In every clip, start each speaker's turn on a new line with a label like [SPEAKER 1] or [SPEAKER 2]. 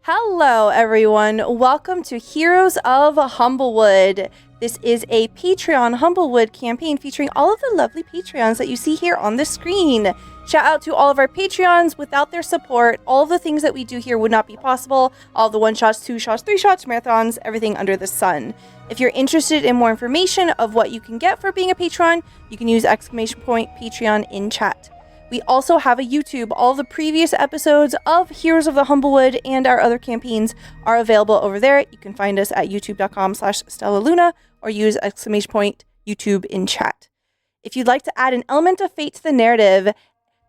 [SPEAKER 1] Hello, everyone. Welcome to Heroes of Humblewood. This is a Patreon Humblewood campaign featuring all of the lovely Patreons that you see here on the screen. Shout out to all of our Patreons. Without their support, all of the things that we do here would not be possible. All the one-shots, two-shots, three-shots, marathons, everything under the sun. If you're interested in more information of what you can get for being a patron, you can use !Patreon in chat. We also have a YouTube. All the previous episodes of Heroes of the Humblewood and our other campaigns are available over there. You can find us at youtube.com/StellaLuna or use !YouTube in chat. If you'd like to add an element of fate to the narrative,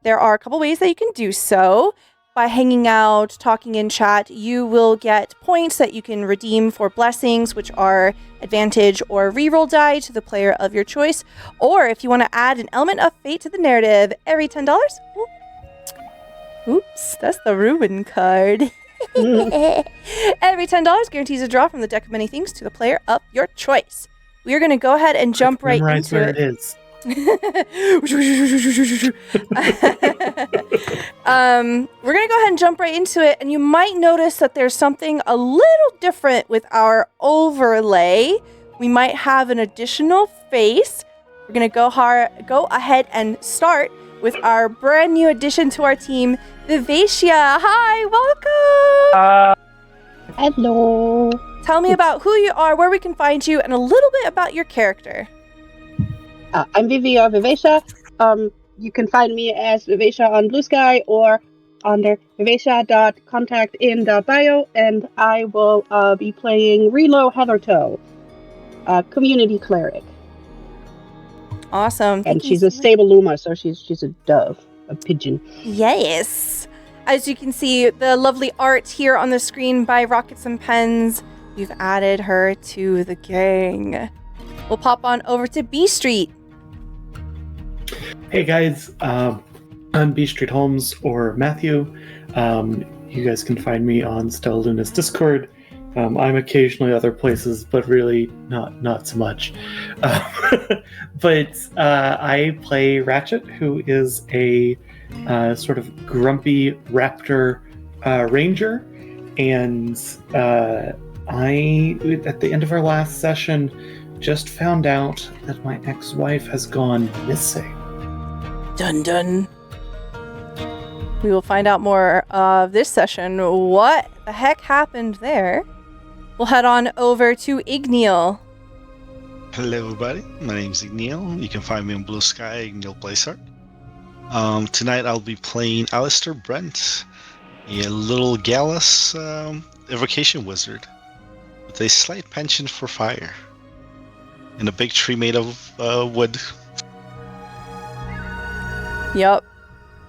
[SPEAKER 1] there are a couple ways that you can do so. By hanging out, talking in chat, you will get points that you can redeem for blessings, which are advantage or reroll die to the player of your choice. Or if you want to add an element of fate to the narrative, every $10. Oops, that's the ruin card. Every $10 guarantees a draw from the deck of many things to the player of your choice. We are going to go ahead and jump right into
[SPEAKER 2] where
[SPEAKER 1] it.
[SPEAKER 2] It is.
[SPEAKER 1] We're gonna go ahead and jump right into it, and you might notice that there's something a little different with our overlay. We might have an additional face. We're gonna go ahead and start with our brand new addition to our team, Vivacia. Hi, welcome.
[SPEAKER 3] Hello.
[SPEAKER 1] Tell me about who you are, where we can find you, and a little bit about your character.
[SPEAKER 3] I'm Vivi or Vivacia. You can find me as Vivacia on Blue Sky or under vivacia.contactin.bio, and I will be playing Relo Heathertoe, community cleric.
[SPEAKER 1] Awesome.
[SPEAKER 3] And she's a stable luma, so she's a dove, a pigeon.
[SPEAKER 1] Yes. As you can see, the lovely art here on the screen by Rockets and Pens. We've added her to the gang. We'll pop on over to B Street.
[SPEAKER 2] Hey guys, I'm B Street Holmes or Matthew. You guys can find me on Stella Luna's Discord. I'm occasionally other places, but really not so much. But I play Ratchet, who is a sort of grumpy Raptor ranger, and I, at the end of our last session, just found out that my ex-wife has gone missing.
[SPEAKER 1] Dun dun. We will find out more of this session. What the heck happened there? We'll head on over to Igneal.
[SPEAKER 4] Hello everybody, my name is Igneal. You can find me on Blue Sky, Igneal Placeart. Tonight I'll be playing Alistair Brent, a little gallus evocation wizard with a slight penchant for fire and a big tree made of wood.
[SPEAKER 1] Yep.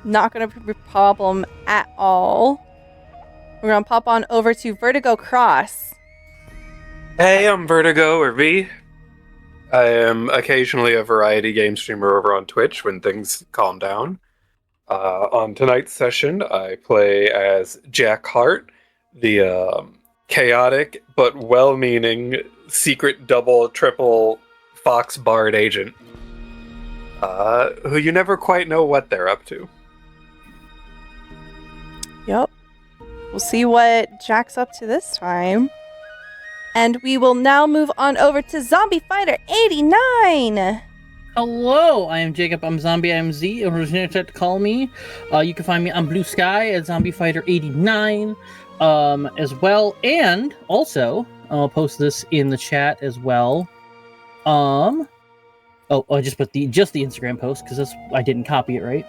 [SPEAKER 1] Not going to be a problem at all. We're going to pop on over to VertigoCross.
[SPEAKER 5] Hey, I'm Vertigo, or V. I am occasionally a variety game streamer over on Twitch when things calm down. On tonight's session, I play as Jack Hart, the chaotic but well-meaning secret double, triple Fox Bard agent, who you never quite know what they're up to.
[SPEAKER 1] Yep. We'll see what Jack's up to this time. And we will now move on over to Zombie Fighter 89.
[SPEAKER 6] Hello, I am Jacob. I'm Zombie. I'm Z. Or as you to call me. You can find me on Blue Sky at Zombie Fighter 89 as well. And also, I'll post this in the chat as well. I just put the Instagram post because I didn't copy it right.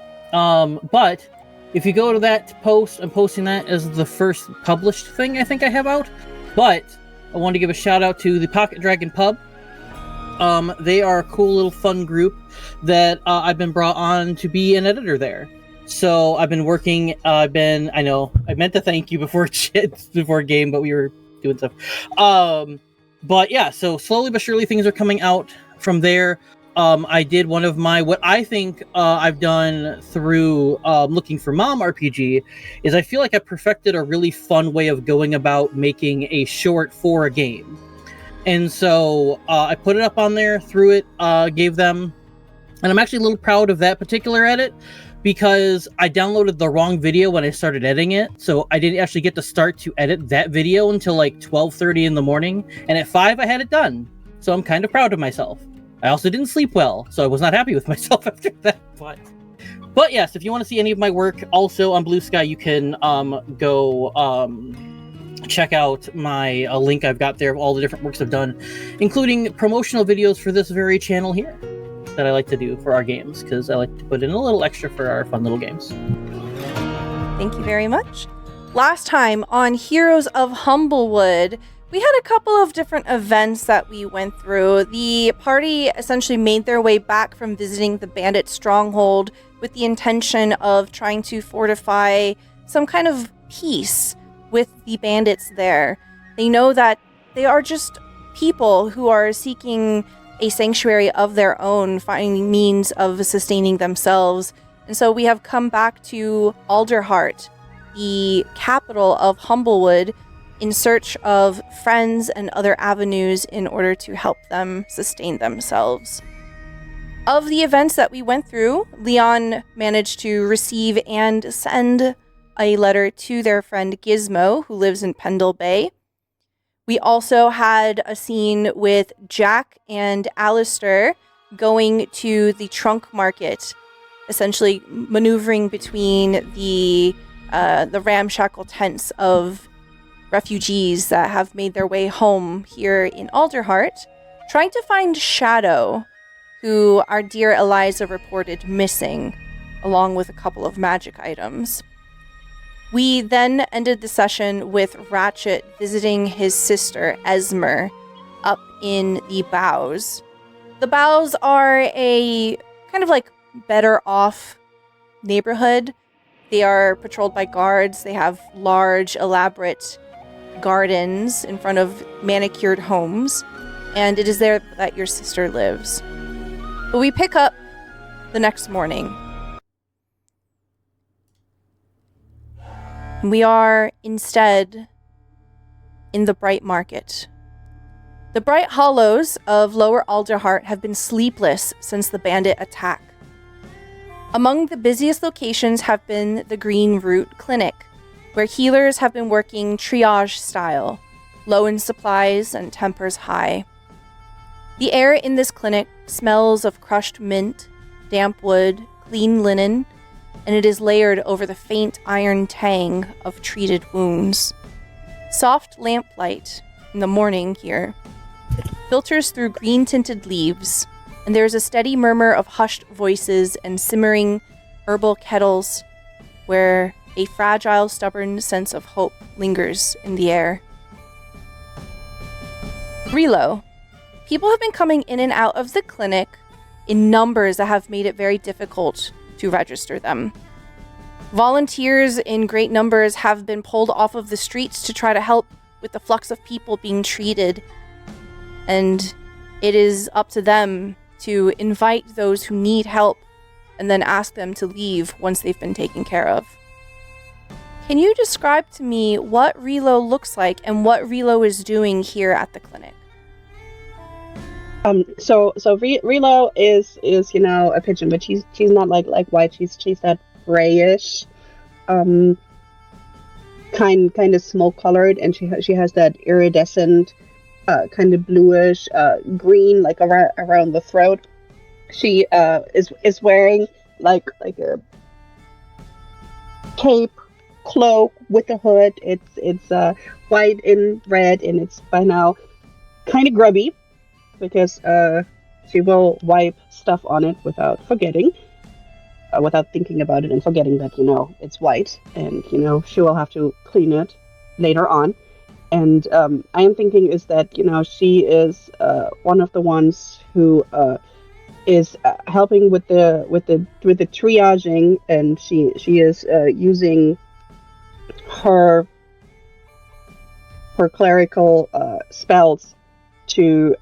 [SPEAKER 6] But if you go to that post, I'm posting that as the first published thing I think I have out. But I want to give a shout out to the Pocket Dragon Pub. They are a cool little fun group that I've been brought on to be an editor there. So I've been working. I meant to thank you before game, but we were doing stuff. But yeah, so slowly but surely things are coming out from there. I did one of my, what I think I've done through looking for Mom RPG is I feel like I perfected a really fun way of going about making a short for a game. And so I put it up on there, threw it, gave them, and I'm actually a little proud of that particular edit because I downloaded the wrong video when I started editing it, so I didn't actually get to start to edit that video until like 12:30 in the morning, and at 5 I had it done. So I'm kind of proud of myself. I also didn't sleep well, so I was not happy with myself after that. But yes, if you want to see any of my work, also on Blue Sky, you can go check out my link I've got there of all the different works I've done, including promotional videos for this very channel here that I like to do for our games, because I like to put in a little extra for our fun little games.
[SPEAKER 1] Thank you very much. Last time on Heroes of Humblewood, we had a couple of different events that we went through. The party essentially made their way back from visiting the bandit stronghold with the intention of trying to fortify some kind of peace with the bandits there. They know that they are just people who are seeking a sanctuary of their own, finding means of sustaining themselves. And so we have come back to Alderheart, the capital of Humblewood, in search of friends and other avenues in order to help them sustain themselves. Of the events that we went through, Leon managed to receive and send a letter to their friend Gizmo, who lives in Pendle Bay. We also had a scene with Jack and Alistair going to the trunk market, essentially maneuvering between the ramshackle tents of refugees that have made their way home here in Alderheart, trying to find Shadow, who our dear Eliza reported missing, along with a couple of magic items. We then ended the session with Ratchet visiting his sister, Esmer, up in the Bows. The Bows are a kind of like better off neighborhood. They are patrolled by guards. They have large, elaborate gardens in front of manicured homes, and it is there that your sister lives. But we pick up the next morning. We are instead in the Bright Market. The Bright Hollows of Lower Alderheart have been sleepless since the bandit attack. Among the busiest locations have been the Green Root Clinic, where healers have been working triage style, low in supplies and tempers high. The air in this clinic smells of crushed mint, damp wood, clean linen, and it is layered over the faint iron tang of treated wounds. Soft lamplight in the morning here filters through green-tinted leaves, and there is a steady murmur of hushed voices and simmering herbal kettles where a fragile, stubborn sense of hope lingers in the air. Relo. People have been coming in and out of the clinic in numbers that have made it very difficult to register them. Volunteers in great numbers have been pulled off of the streets to try to help with the flux of people being treated, and it is up to them to invite those who need help and then ask them to leave once they've been taken care of. Can you describe to me what Relo looks like and what Relo is doing here at the clinic?
[SPEAKER 3] So Relo is a pigeon, but she's not like white. She's that grayish, kind of smoke colored, and she has that iridescent, kind of bluish, green like around the throat. She is wearing like a cape, cloak with a hood. It's white and red, and it's by now kind of grubby, because she will wipe stuff on it without forgetting, without thinking about it and forgetting that, it's white, and, she will have to clean it later on. And I am thinking is that, she is one of the ones who is helping with the triaging, and she is using her clerical spells to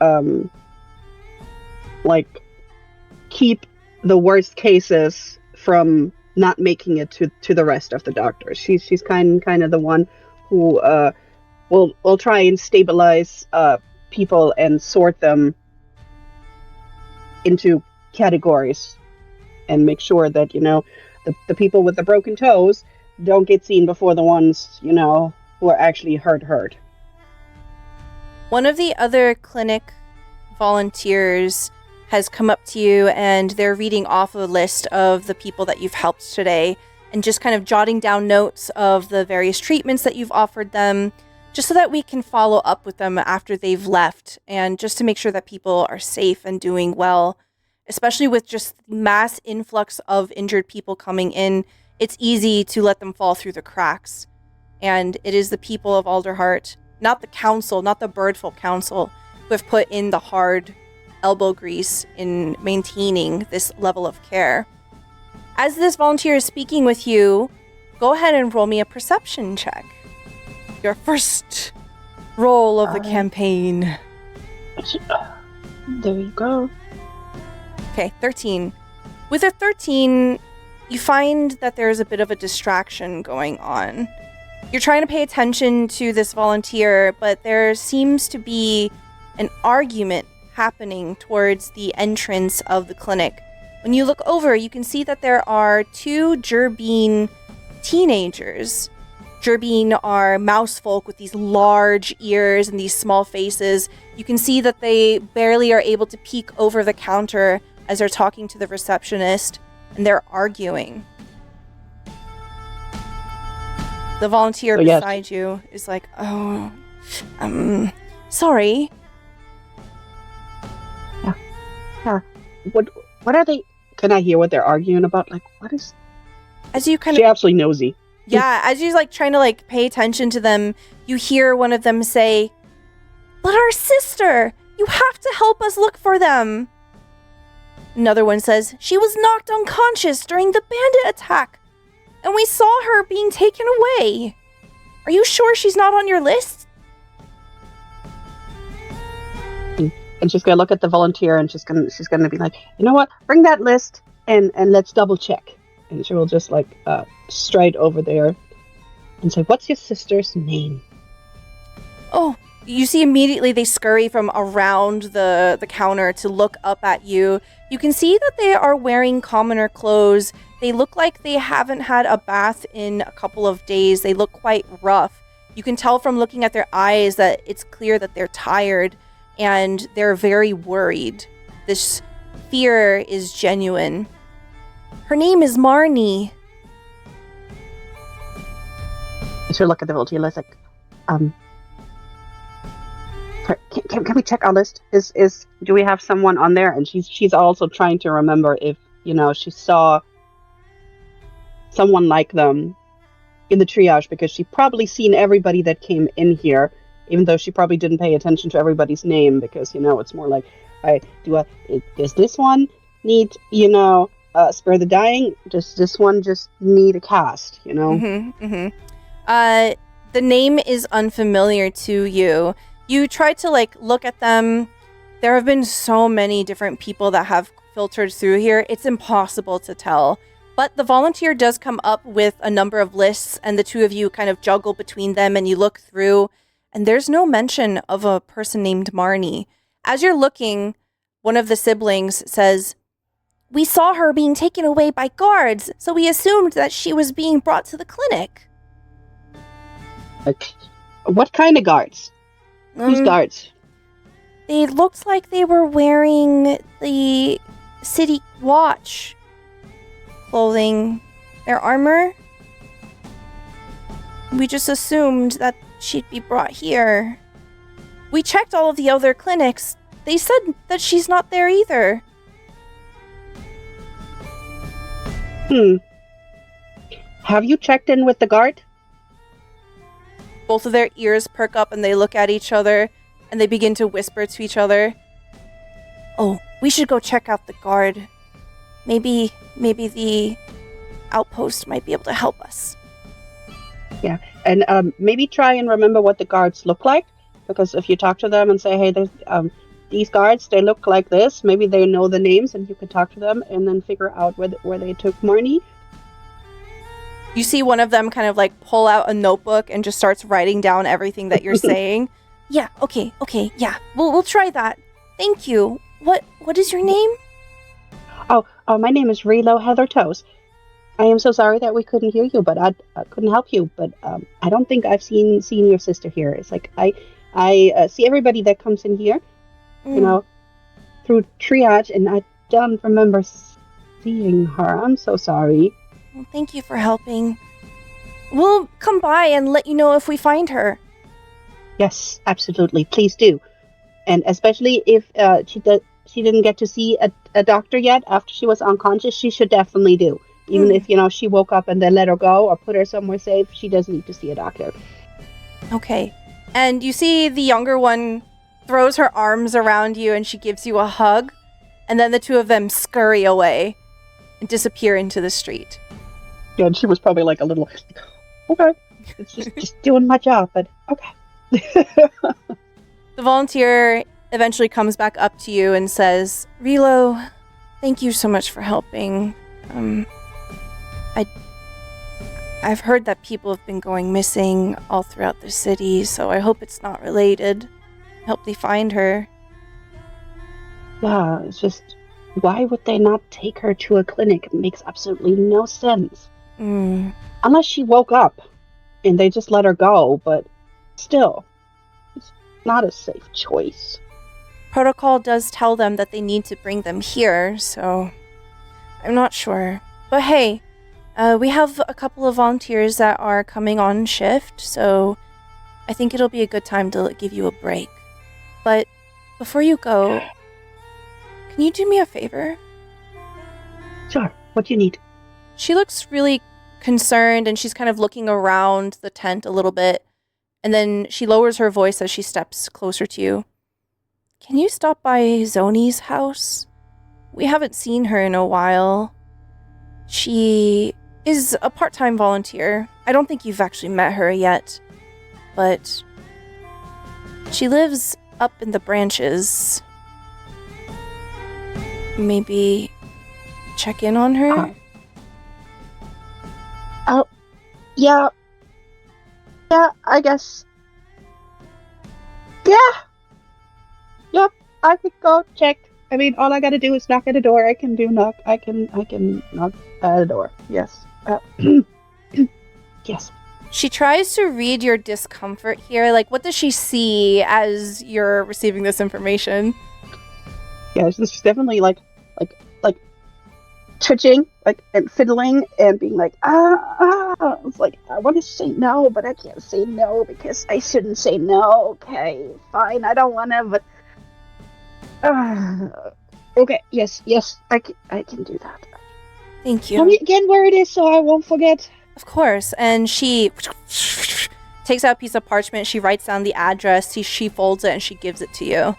[SPEAKER 3] keep the worst cases from not making it to the rest of the doctors. She's kind of the one who will try and stabilize people and sort them into categories and make sure that the people with the broken toes don't get seen before the ones, you know, who are actually hurt.
[SPEAKER 1] One of the other clinic volunteers has come up to you, and they're reading off a list of the people that you've helped today and just kind of jotting down notes of the various treatments that you've offered them, just so that we can follow up with them after they've left, and just to make sure that people are safe and doing well. Especially with just mass influx of injured people coming in, it's easy to let them fall through the cracks. And it is the people of Alderheart, not the council, not the birdfolk council, who have put in the hard elbow grease in maintaining this level of care. As this volunteer is speaking with you, go ahead and roll me a perception check. Your first roll of the campaign.
[SPEAKER 3] There you go.
[SPEAKER 1] Okay, 13. With a 13, you find that there's a bit of a distraction going on. You're trying to pay attention to this volunteer, but there seems to be an argument happening towards the entrance of the clinic. When you look over, you can see that there are 2 Gerbine teenagers. Gerbine are mouse folk with these large ears and these small faces. You can see that they barely are able to peek over the counter as they're talking to the receptionist, and they're arguing. The volunteer beside you is like, oh, sorry.
[SPEAKER 3] Yeah. What are they? Can I hear what they're arguing about? Like, what is?
[SPEAKER 1] As you kind
[SPEAKER 3] She absolutely nosy.
[SPEAKER 1] Yeah, as you're like trying to like pay attention to them, you hear one of them say, "But our sister! You have to help us look for them." Another one says, "She was knocked unconscious during the bandit attack, and we saw her being taken away. Are you sure she's not on your list?"
[SPEAKER 3] And she's gonna look at the volunteer, and she's gonna be like, "You know what? Bring that list, and let's double check." And she will just like stride over there and say, "What's your sister's name?"
[SPEAKER 1] Oh, you see immediately they scurry from around the counter to look up at you. You can see that they are wearing commoner clothes. They look like they haven't had a bath in a couple of days. They look quite rough. You can tell from looking at their eyes that it's clear that they're tired and they're very worried. This fear is genuine. Her name is Marnie.
[SPEAKER 3] And she'll look at the volunteer and like, Can we check our list? Do we have someone on there? And she's also trying to remember if, you know, she saw someone like them in the triage, because she probably seen everybody that came in here, even though she probably didn't pay attention to everybody's name, because, you know, it's more like, does this one need, you know, spare the dying? Does this one just need a cast, you know?
[SPEAKER 1] The name is unfamiliar to you. You try to like look at them. There have been so many different people that have filtered through here. It's impossible to tell. But the volunteer does come up with a number of lists, and the two of you kind of juggle between them, and you look through, and there's no mention of a person named Marnie. As you're looking, one of the siblings says, "We saw her being taken away by guards, so we assumed that she was being brought to the clinic."
[SPEAKER 3] What kind of guards? Whose guards?
[SPEAKER 1] They looked like they were wearing the city watch clothing, their armor. We just assumed that she'd be brought here. We checked all of the other clinics. They said that she's not there either.
[SPEAKER 3] Have you checked in with the guard?
[SPEAKER 1] Both of their ears perk up and they look at each other and they begin to whisper to each other. "Oh, we should go check out the guard. Maybe the outpost might be able to help us."
[SPEAKER 3] Yeah, and maybe try and remember what the guards look like, because if you talk to them and say, "Hey, there's these guards, they look like this," maybe they know the names, and you could talk to them and then figure out where they took Marnie.
[SPEAKER 1] You see one of them kind of like pull out a notebook and just starts writing down everything that you're saying. "Yeah, okay, yeah. We'll try that. Thank you. What is your name?"
[SPEAKER 3] Oh, my name is Relo Heather Toes. I am so sorry that we couldn't hear you, but I couldn't help you. But I don't think I've seen your sister here. It's like I see everybody that comes in here, you know, through triage, and I don't remember seeing her. I'm so sorry.
[SPEAKER 1] Well, thank you for helping. We'll come by and let you know if we find her.
[SPEAKER 3] Yes, absolutely. Please do. And especially if she didn't get to see a doctor yet after she was unconscious, she should definitely do. Even if, she woke up and then let her go or put her somewhere safe, she does need to see a doctor.
[SPEAKER 1] Okay. And you see the younger one throws her arms around you and she gives you a hug. And then the two of them scurry away and disappear into the street.
[SPEAKER 3] Yeah, and she was probably like a little, okay, it's just doing my job, but okay.
[SPEAKER 1] The volunteer eventually comes back up to you and says, Relo, thank you so much for helping. I've heard that people have been going missing all throughout the city, so I hope it's not related. Help they find her.
[SPEAKER 3] Yeah, it's just, why would they not take her to a clinic? It makes absolutely no sense. Unless she woke up and they just let her go, but still, it's not a safe choice.
[SPEAKER 1] Protocol does tell them that they need to bring them here, so I'm not sure. But hey, we have a couple of volunteers that are coming on shift, so I think it'll be a good time to give you a break. But before you go, can you do me a favor?
[SPEAKER 3] Sure, what do you need?
[SPEAKER 1] She looks really concerned and she's kind of looking around the tent a little bit, and then she lowers her voice as she steps closer to you. Can you stop by Zoni's house? We haven't seen her in a while. She is a part-time volunteer. I don't think you've actually met her yet, but she lives up in the branches. Maybe check in on her?
[SPEAKER 3] Yeah, I guess. Yeah. Yep, I could go check. I mean, all I gotta do is knock at a door. I can knock at a door. Yes. Yes.
[SPEAKER 1] She tries to read your discomfort here. Like, what does she see as you're receiving this information?
[SPEAKER 3] Yeah, this is definitely like twitching, and fiddling, and being like, It's like, I want to say no, but I can't say no because I shouldn't say no. Okay, fine, I don't want to, but okay, yes, I can do that.
[SPEAKER 1] Thank you.
[SPEAKER 3] Tell me again where it is so I won't forget.
[SPEAKER 1] Of course. And she takes out a piece of parchment. She writes down the address. She folds it and she gives it to you.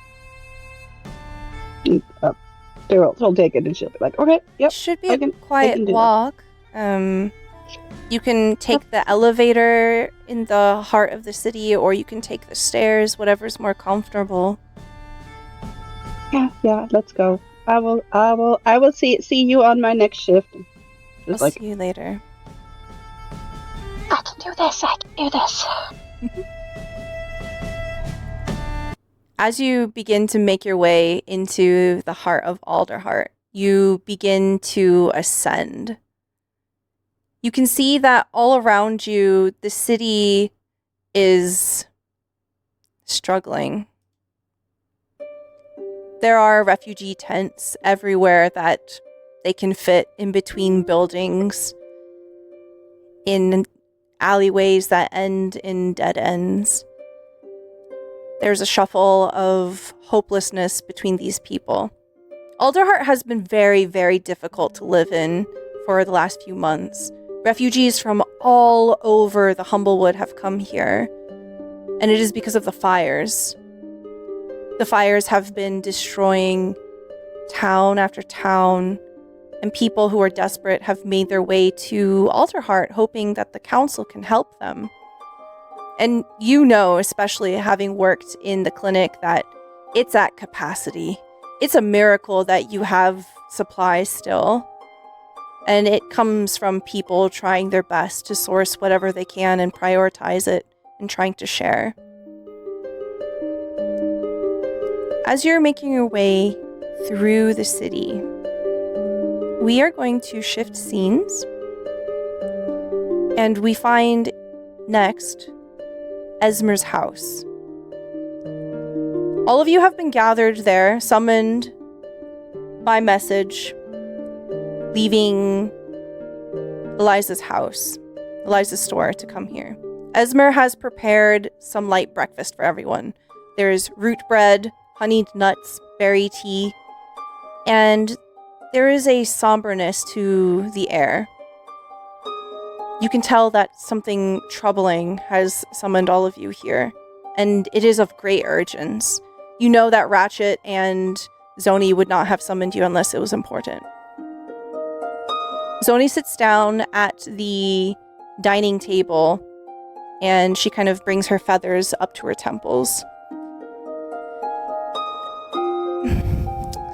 [SPEAKER 3] She'll take it and she'll be like, okay, yep.
[SPEAKER 1] It should be a quiet walk. You can take the elevator in the heart of the city, or you can take the stairs, whatever's more comfortable.
[SPEAKER 3] Yeah, let's go. I will see you on my next shift.
[SPEAKER 1] I'll see you later.
[SPEAKER 3] I can do this.
[SPEAKER 1] As you begin to make your way into the heart of Alderheart, you begin to ascend. You can see that all around you, the city is struggling. There are refugee tents everywhere that they can fit in between buildings, in alleyways that end in dead ends. There's a shuffle of hopelessness between these people. Alderheart has been very, very difficult to live in for the last few months. Refugees from all over the Humblewood have come here, and it is because of the fires. The fires have been destroying town after town, and people who are desperate have made their way to Alderheart, hoping that the council can help them. And you know, especially having worked in the clinic, that it's at capacity. It's a miracle that you have supplies still. And it comes from people trying their best to source whatever they can and prioritize it and trying to share. As you're making your way through the city, we are going to shift scenes. And we find next Esmer's house. All of you have been gathered there, summoned by message, leaving Eliza's house, Eliza's store, to come here. Esmer has prepared some light breakfast for everyone. There's root bread, honeyed nuts, berry tea, and there is a somberness to the air. You can tell that something troubling has summoned all of you here, and it is of great urgence. You know that Ratchet and Zoni would not have summoned you unless it was important. Zoni sits down at the dining table, and she kind of brings her feathers up to her temples.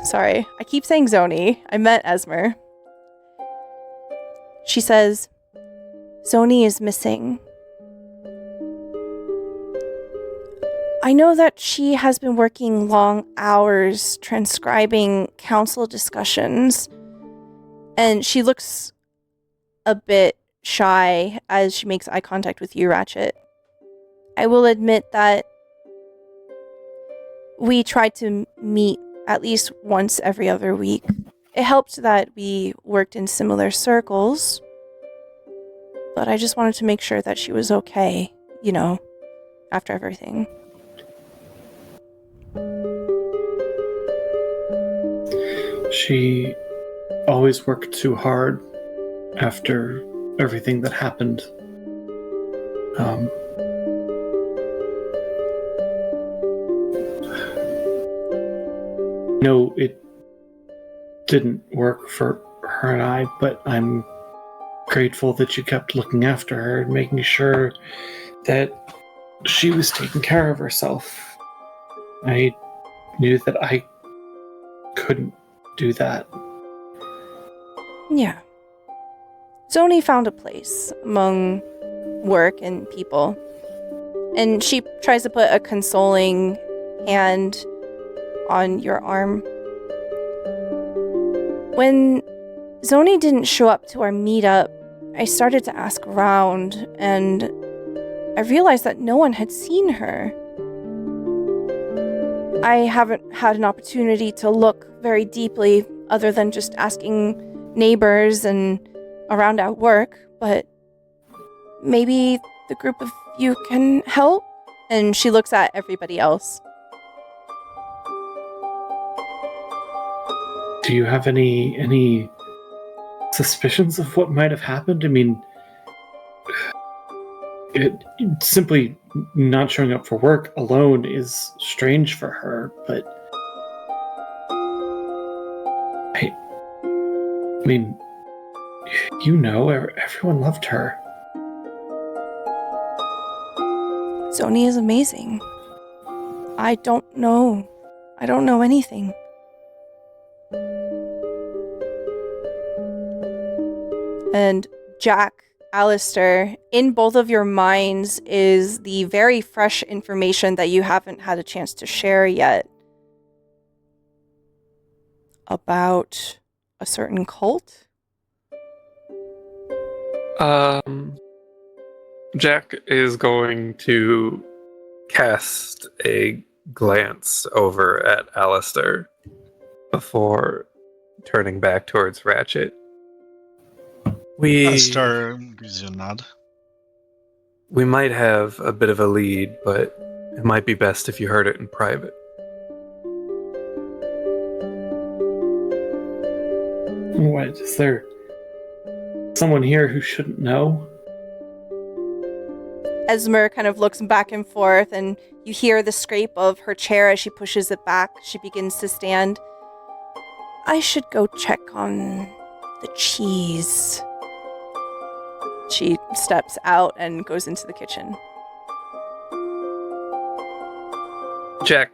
[SPEAKER 1] Sorry, I keep saying Zoni. I meant Esmer. She says, Zoni is missing. I know that she has been working long hours transcribing council discussions, and she looks a bit shy as she makes eye contact with you, Ratchet. I will admit that we tried to meet at least once every other week. It helped that we worked in similar circles, but I just wanted to make sure that she was okay, you know, after everything.
[SPEAKER 2] She always worked too hard after everything that happened. No, it didn't work for her and I, but I'm grateful that you kept looking after her and making sure that she was taking care of herself. I knew that I couldn't do that.
[SPEAKER 1] Yeah. Zoni found a place among work and people, and she tries to put a consoling hand on your arm. When Zoni didn't show up to our meetup, I started to ask around, and I realized that no one had seen her. I haven't had an opportunity to look very deeply other than just asking neighbors and around at work, but maybe the group of you can help? And she looks at everybody else.
[SPEAKER 2] Do you have any suspicions of what might have happened? I mean, it simply not showing up for work alone is strange for her, but I mean, you know, everyone loved her.
[SPEAKER 1] Zoni is amazing. I don't know anything. And Jack, Alistair, in both of your minds is the very fresh information that you haven't had a chance to share yet about a certain cult.
[SPEAKER 5] Jack is going to cast a glance over at Alistair before turning back towards Ratchet.
[SPEAKER 4] Star gives you a nod.
[SPEAKER 5] We might have a bit of a lead, but it might be best if you heard it in private.
[SPEAKER 2] What, is there someone here who shouldn't know?
[SPEAKER 1] Esmer kind of looks back and forth, and you hear the scrape of her chair as she pushes it back. She begins to stand. I should go check on the cheese. She steps out and goes into the kitchen.
[SPEAKER 5] Jack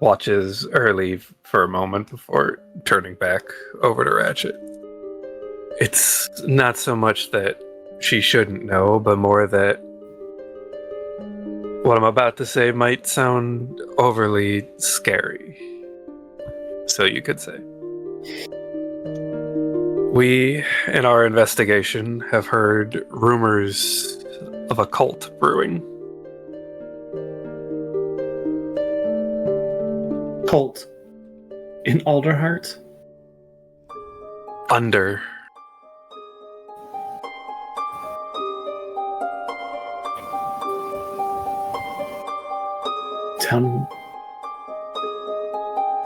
[SPEAKER 5] watches her leave for a moment before turning back over to Ratchet. It's not so much that she shouldn't know, but more that what I'm about to say might sound overly scary. So you could say. We, in our investigation, have heard rumors of a cult brewing.
[SPEAKER 2] Cult in Alderheart?
[SPEAKER 5] Under.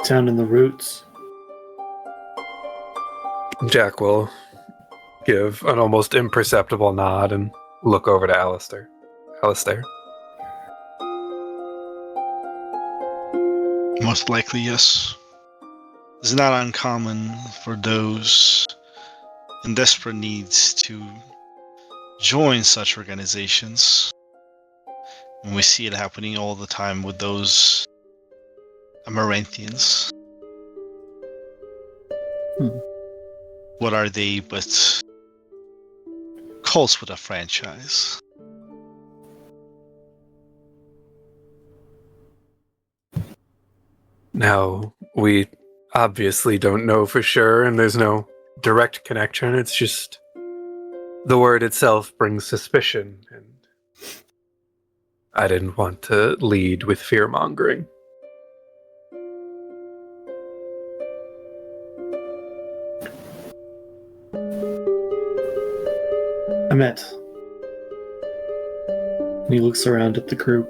[SPEAKER 2] Down in the roots.
[SPEAKER 5] Jack will give an almost imperceptible nod and look over to Alistair. Alistair.
[SPEAKER 4] Most likely, yes. It's not uncommon for those in desperate needs to join such organizations. And we see it happening all the time with those Amaranthians. What are they but cults with a franchise?
[SPEAKER 5] Now, we obviously don't know for sure, and there's no direct connection. It's just the word itself brings suspicion, and I didn't want to lead with fear-mongering.
[SPEAKER 2] Ahmet. And he looks around at the group.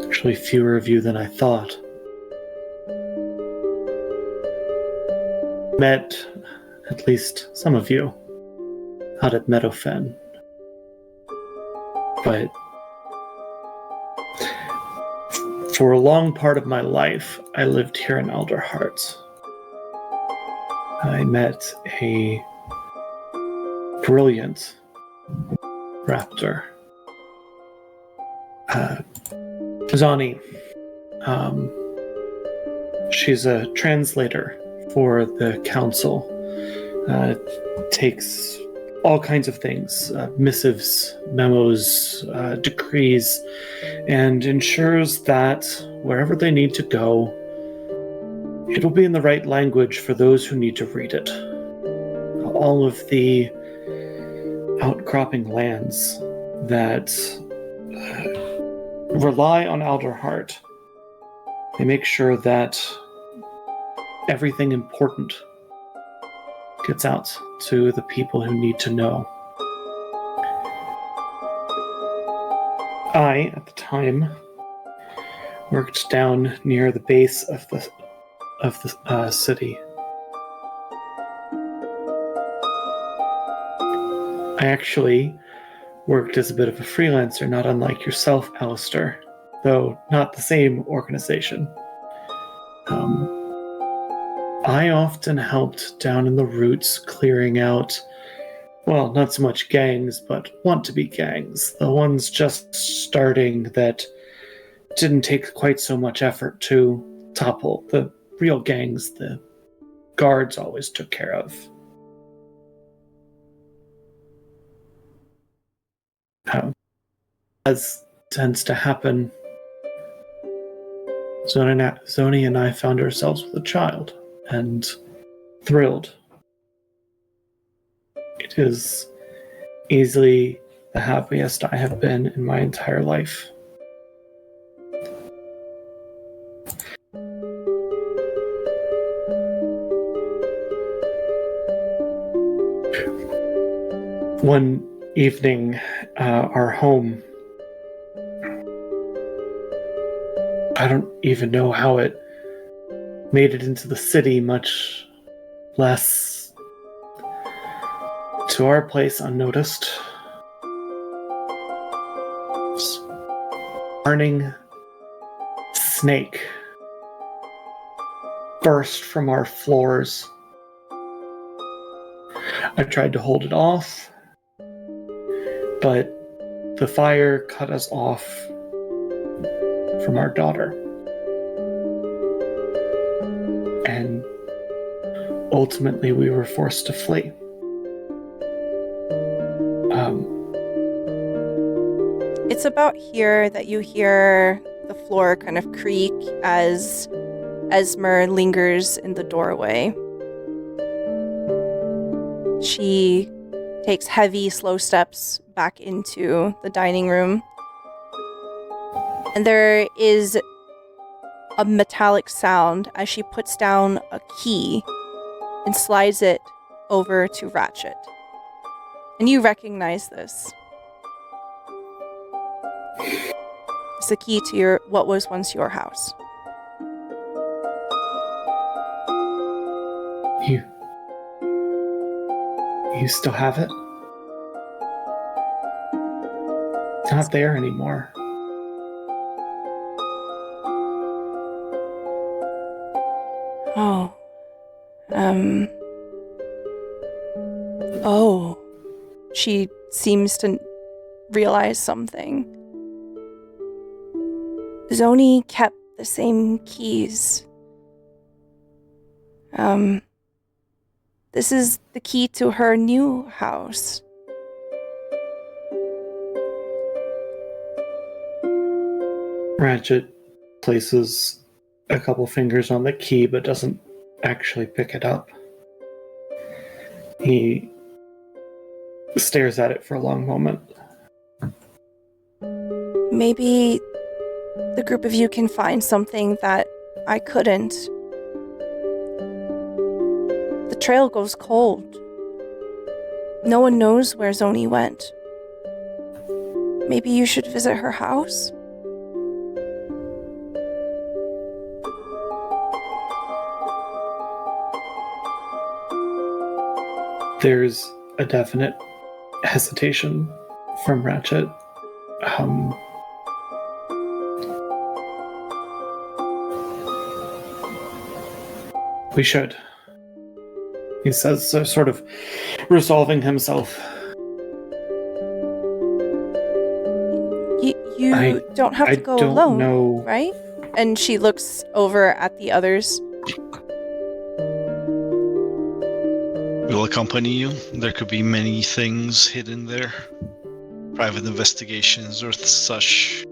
[SPEAKER 2] Actually, fewer of you than I thought. Met at least some of you out at Meadowfen. But for a long part of my life, I lived here in Alderheart. I met a brilliant Raptor. Zani. She's a translator for the council. Takes all kinds of things, missives, memos, decrees, and ensures that wherever they need to go, it'll be in the right language for those who need to read it. All of the outcropping lands that rely on Alderheart, they make sure that everything important gets out to the people who need to know. I, at the time, worked down near the base of the city. I actually worked as a bit of a freelancer, not unlike yourself, Alistair, though not the same organization. I often helped down in the roots clearing out, well, not so much gangs, but want-to-be gangs. The ones just starting that didn't take quite so much effort to topple. The real gangs the guards always took care of. As tends to happen, Zoni and I found ourselves with a child, and thrilled. It is easily the happiest I have been in my entire life. One evening, our home, I don't even know how it made it into the city, much less to our place unnoticed. Burning snake burst from our floors. I tried to hold it off, but the fire cut us off from our daughter. And ultimately we were forced to flee.
[SPEAKER 1] It's about here that you hear the floor kind of creak as Esmer lingers in the doorway. She takes heavy, slow steps back into the dining room. And there is a metallic sound as she puts down a key and slides it over to Ratchet. And you recognize this. It's the key to what was once your house.
[SPEAKER 2] You still have it? It's not there anymore.
[SPEAKER 1] Oh. Oh. She seems to realize something. Zoni kept the same keys. This is the key to her new house.
[SPEAKER 2] Ratchet places a couple fingers on the key but doesn't actually pick it up. He stares at it for a long moment.
[SPEAKER 1] Maybe the group of you can find something that I couldn't. The trail goes cold. No one knows where Zoni went. Maybe you should visit her house?
[SPEAKER 2] There's a definite hesitation from Ratchet. We should. He says, sort of resolving himself.
[SPEAKER 1] You don't have to go alone,
[SPEAKER 2] know.
[SPEAKER 1] Right? And she looks over at the others.
[SPEAKER 4] We'll accompany you. There could be many things hidden there. Private investigations or such.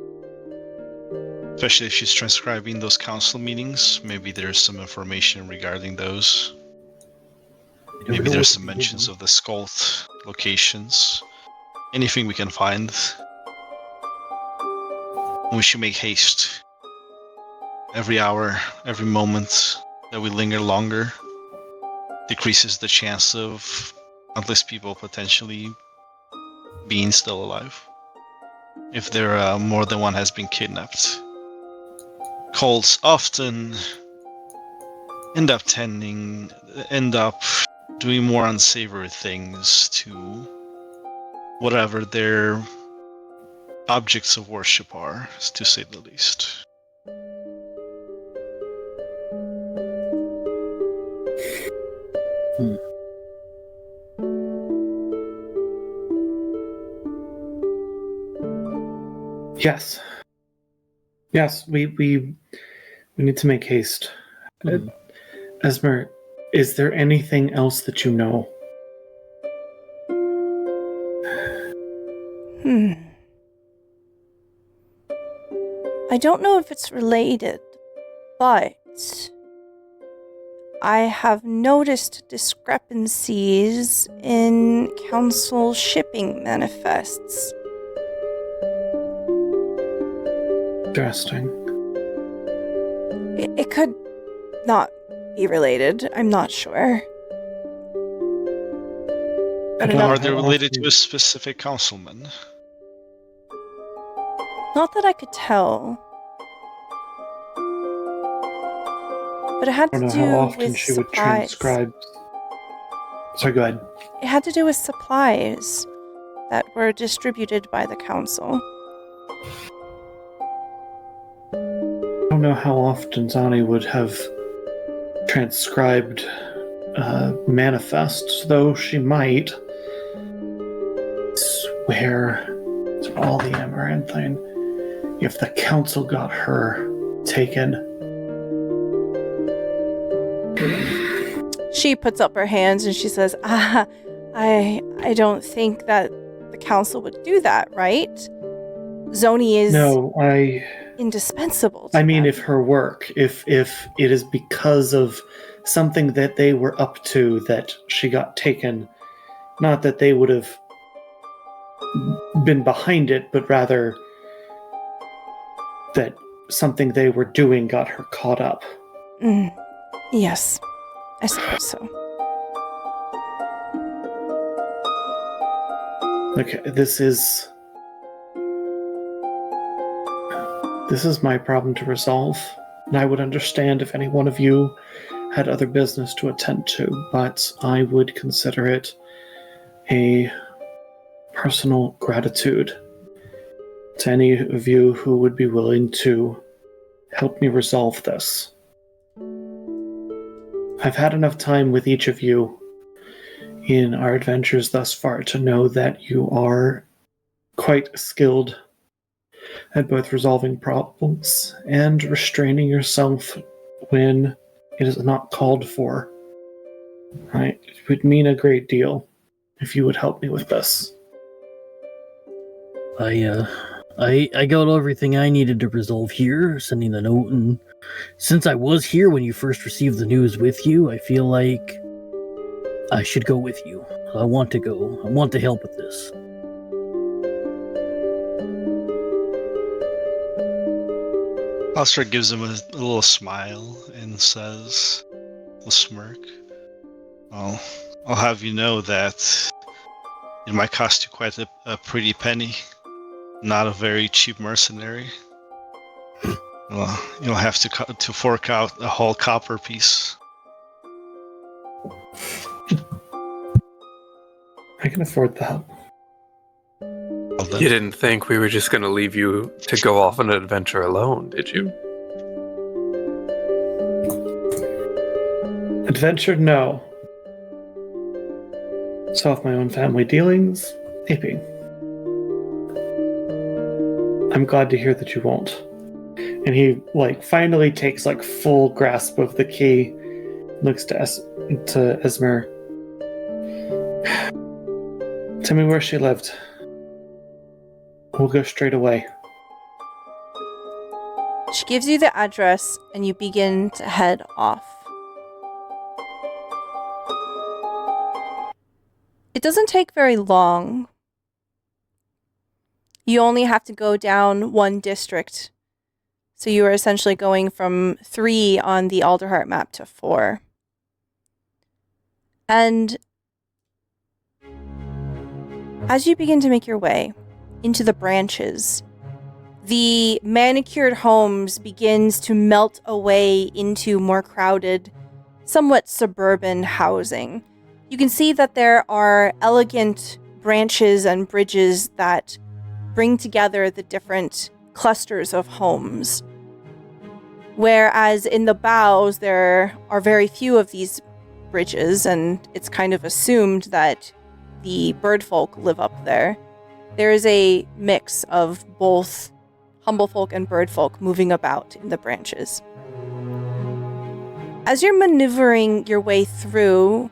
[SPEAKER 4] Especially if she's transcribing those council meetings. Maybe there's some information regarding those. Maybe there's some mentions of the Skuld locations. Anything we can find. We should make haste. Every hour, every moment that we linger longer decreases the chance of at least people potentially being still alive. If there more than one has been kidnapped. Cults often end up doing more unsavory things to whatever their objects of worship are, to say the least.
[SPEAKER 2] Yes, we need to make haste. Esmer, is there anything else that you know?
[SPEAKER 1] I don't know if it's related, but I have noticed discrepancies in council shipping manifests.
[SPEAKER 2] Interesting.
[SPEAKER 1] It could not be related. I'm not sure.
[SPEAKER 4] Are they related to a specific councilman?
[SPEAKER 1] Not that I could tell. But it had
[SPEAKER 2] I
[SPEAKER 1] to
[SPEAKER 2] don't know
[SPEAKER 1] do
[SPEAKER 2] how often
[SPEAKER 1] with
[SPEAKER 2] she would
[SPEAKER 1] supplies.
[SPEAKER 2] transcribe. Sorry, go ahead.
[SPEAKER 1] It had to do with supplies that were distributed by the council.
[SPEAKER 2] I don't know how often Zani would have transcribed manifests, though she might. Swear to all the Amaranthine, if the council got her taken.
[SPEAKER 1] She puts up her hands and she says, I don't think that the council would do that, right? Zoni is indispensable to
[SPEAKER 2] I mean,
[SPEAKER 1] them.
[SPEAKER 2] if her work, if it is because of something that they were up to that she got taken, Not that they would have been behind it, but rather that something they were doing got her caught up.
[SPEAKER 1] Yes, I suppose so.
[SPEAKER 2] Okay, this is my problem to resolve, and I would understand if any one of you had other business to attend to, but I would consider it a personal gratitude to any of you who would be willing to help me resolve this. I've had enough time with each of you in our adventures thus far to know that you are quite skilled at both resolving problems and restraining yourself when it is not called for. It would mean a great deal if you would help me with this.
[SPEAKER 6] I got everything I needed to resolve here, sending the note, and since I was here when you first received the news with you, I feel like I should go with you. I want to go. I want to help with this.
[SPEAKER 4] Alistair gives him a little smile and says, a smirk, I'll have you know that it might cost you quite a pretty penny. Not a very cheap mercenary. Well, you'll have to fork out a whole copper piece.
[SPEAKER 2] I can afford that.
[SPEAKER 4] Well,
[SPEAKER 5] You didn't think we were just going to leave you to go off on an adventure alone, did you?
[SPEAKER 2] Adventure, no. Solve my own family dealings, maybe. I'm glad to hear that you won't. And he, finally takes, full grasp of the key, looks to Esmer. Tell me where she lived. We'll go straight away.
[SPEAKER 1] She gives you the address, and you begin to head off. It doesn't take very long. You only have to go down one district. So you are essentially going from 3 on the Alderheart map to 4. And as you begin to make your way into the branches, the manicured homes begins to melt away into more crowded, somewhat suburban housing. You can see that there are elegant branches and bridges that bring together the different clusters of homes. Whereas in the boughs, there are very few of these bridges, and it's kind of assumed that the birdfolk live up there. There is a mix of both humblefolk and birdfolk moving about in the branches. As you're maneuvering your way through,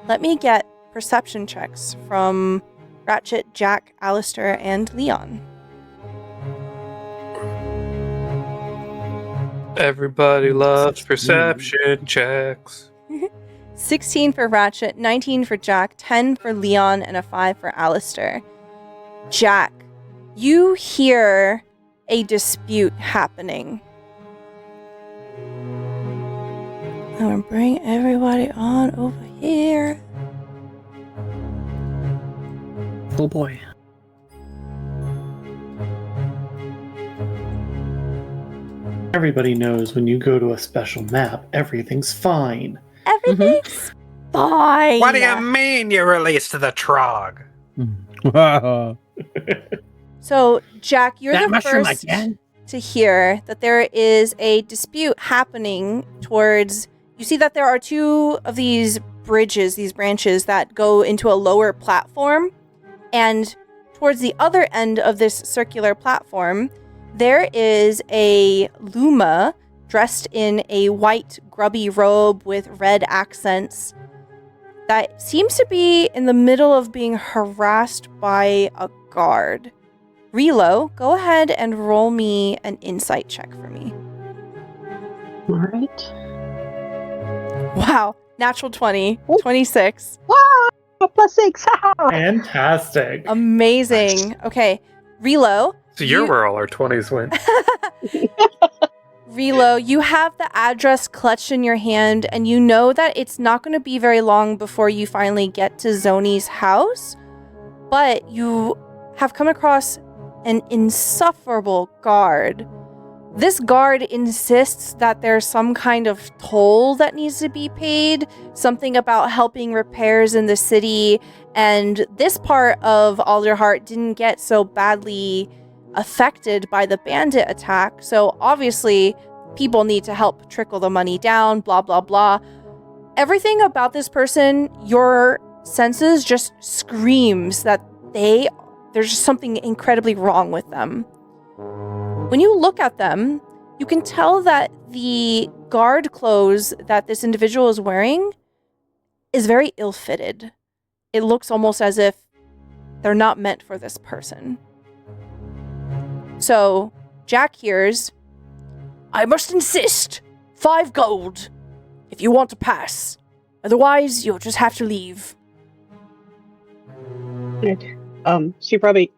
[SPEAKER 1] let me get perception checks from Ratchet, Jack, Alistair, and Leon.
[SPEAKER 5] Everybody loves perception checks.
[SPEAKER 1] 16 for Ratchet, 19 for Jack, 10 for Leon, and a 5 for Alistair. Jack, you hear a dispute happening. I'm gonna bring everybody on over here.
[SPEAKER 6] Oh boy.
[SPEAKER 2] Everybody knows when you go to a special map, everything's fine.
[SPEAKER 1] Everything's fine.
[SPEAKER 5] What do you mean you released the Trog?
[SPEAKER 1] So, Jack, you're
[SPEAKER 6] That
[SPEAKER 1] the
[SPEAKER 6] mushroom
[SPEAKER 1] first
[SPEAKER 6] again?
[SPEAKER 1] to hear that there is a dispute happening towards... You see that there are 2 of these bridges, these branches that go into a lower platform. And towards the other end of this circular platform, there is a Luma dressed in a white grubby robe with red accents that seems to be in the middle of being harassed by a guard. Relo, go ahead and roll me an insight check for me.
[SPEAKER 3] All right.
[SPEAKER 1] Wow, natural 20, 26.
[SPEAKER 3] Oh, +6.
[SPEAKER 2] Fantastic.
[SPEAKER 1] Amazing. Okay, Relo.
[SPEAKER 5] So you're where all our 20s went.
[SPEAKER 1] Relo, you have the address clutched in your hand, and you know that it's not going to be very long before you finally get to Zoni's house, but you have come across an insufferable guard. This guard insists that there's some kind of toll that needs to be paid, something about helping repairs in the city, and this part of Alderheart didn't get so badly affected by the bandit attack, so obviously people need to help trickle the money down, blah, blah, blah. Everything about this person, your senses just screams that there's just something incredibly wrong with them. When you look at them, you can tell that the guard clothes that this individual is wearing is very ill-fitted. It looks almost as if they're not meant for this person. So, Jack hears, "I must insist. 5 gold. If you want to pass. Otherwise, you'll just have to leave."
[SPEAKER 3] She probably...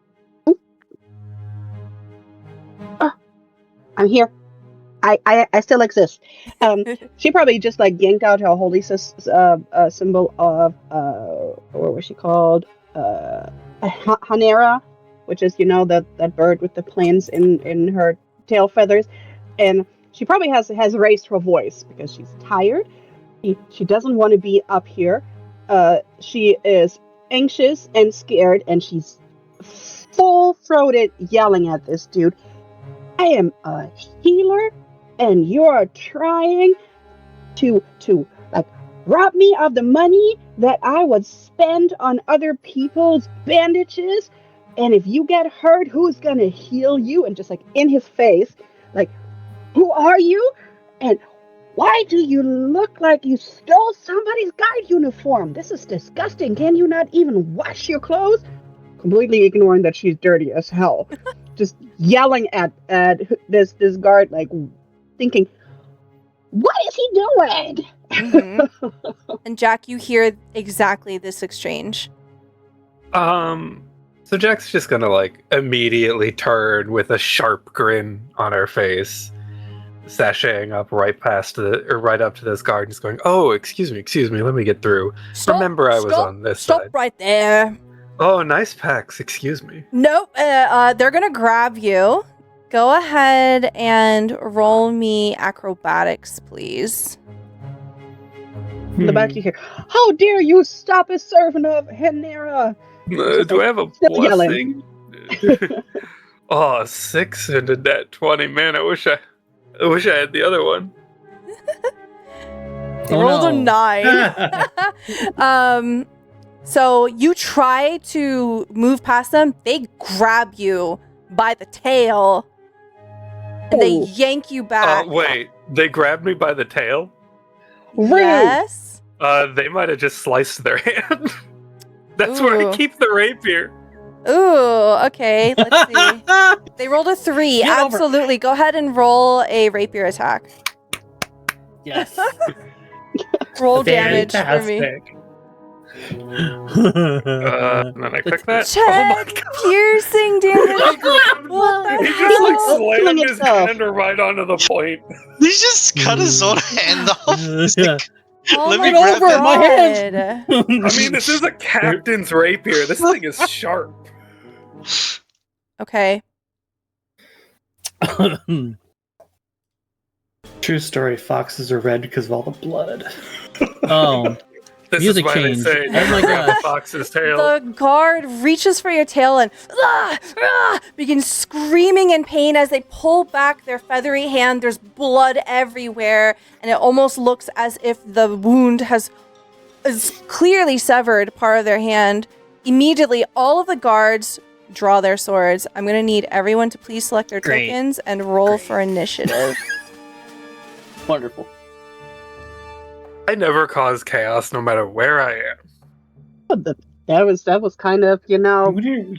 [SPEAKER 3] I'm here. I still exist. She probably just like yanked out her holy symbol of what was she called? A Hanera, which is that bird with the planes in her tail feathers, and she probably has raised her voice because she's tired. She doesn't want to be up here. She is anxious and scared, and she's full-throated yelling at this dude. "I am a healer, and you're trying to like rob me of the money that I would spend on other people's bandages. And if you get hurt, who's gonna heal you?" And just like in his face, like, "Who are you? And why do you look like you stole somebody's guard uniform? This is disgusting. Can you not even wash your clothes?" Completely ignoring that she's dirty as hell. Just yelling at this guard, like thinking, "What is he doing?"
[SPEAKER 1] Mm-hmm. And Jack, you hear exactly this exchange.
[SPEAKER 5] So Jack's just gonna like immediately turn with a sharp grin on her face, sashaying up right up to this guard and just going, "Oh, excuse me, let me get through. Remember I was on this
[SPEAKER 1] side. Stop right there.
[SPEAKER 5] Oh, nice packs, excuse me."
[SPEAKER 1] Nope, they're gonna grab you. Go ahead and roll me acrobatics, please.
[SPEAKER 3] In the back you hear, "How dare you stop a servant of Hanera!"
[SPEAKER 5] Do I have a blessing? Oh, 6 and a net 20. Man, I wish I had the other one.
[SPEAKER 1] Rolled a 9. So you try to move past them. They grab you by the tail, and they yank you back.
[SPEAKER 5] Wait, they grabbed me by the tail?
[SPEAKER 1] Yes.
[SPEAKER 5] They might have just sliced their hand. That's where I keep the rapier.
[SPEAKER 1] Ooh, okay. Let's see. They rolled a 3.
[SPEAKER 6] Get over.
[SPEAKER 1] Absolutely. Go ahead and roll a rapier attack.
[SPEAKER 6] Yes.
[SPEAKER 1] Roll damage for me.
[SPEAKER 5] And then I click that.
[SPEAKER 1] 10 piercing damage. What
[SPEAKER 5] He
[SPEAKER 1] the
[SPEAKER 5] just like
[SPEAKER 1] hell?
[SPEAKER 5] slammed his hand right onto the point.
[SPEAKER 4] He just cut his own hand off. He's like,
[SPEAKER 1] Oh
[SPEAKER 4] Let
[SPEAKER 1] my
[SPEAKER 4] me grab
[SPEAKER 1] God.
[SPEAKER 4] that.
[SPEAKER 6] My hand.
[SPEAKER 5] I mean, this is a captain's rapier. This thing is sharp.
[SPEAKER 1] Okay.
[SPEAKER 2] True story, foxes are red because of all the blood.
[SPEAKER 6] Oh.
[SPEAKER 5] This
[SPEAKER 6] Music
[SPEAKER 5] is why
[SPEAKER 6] change.
[SPEAKER 5] they say
[SPEAKER 6] Oh
[SPEAKER 5] never
[SPEAKER 6] my
[SPEAKER 5] grab
[SPEAKER 6] gosh.
[SPEAKER 5] a fox's tail.
[SPEAKER 1] The guard reaches for your tail and begins screaming in pain as they pull back their feathery hand. There's blood everywhere, and it almost looks as if the wound has clearly severed part of their hand. Immediately, all of the guards draw their swords. I'm going to need everyone to please select their
[SPEAKER 6] Great.
[SPEAKER 1] tokens and roll for initiative.
[SPEAKER 6] Wonderful.
[SPEAKER 5] I never cause chaos, no matter where I am.
[SPEAKER 3] That was kind of,
[SPEAKER 2] You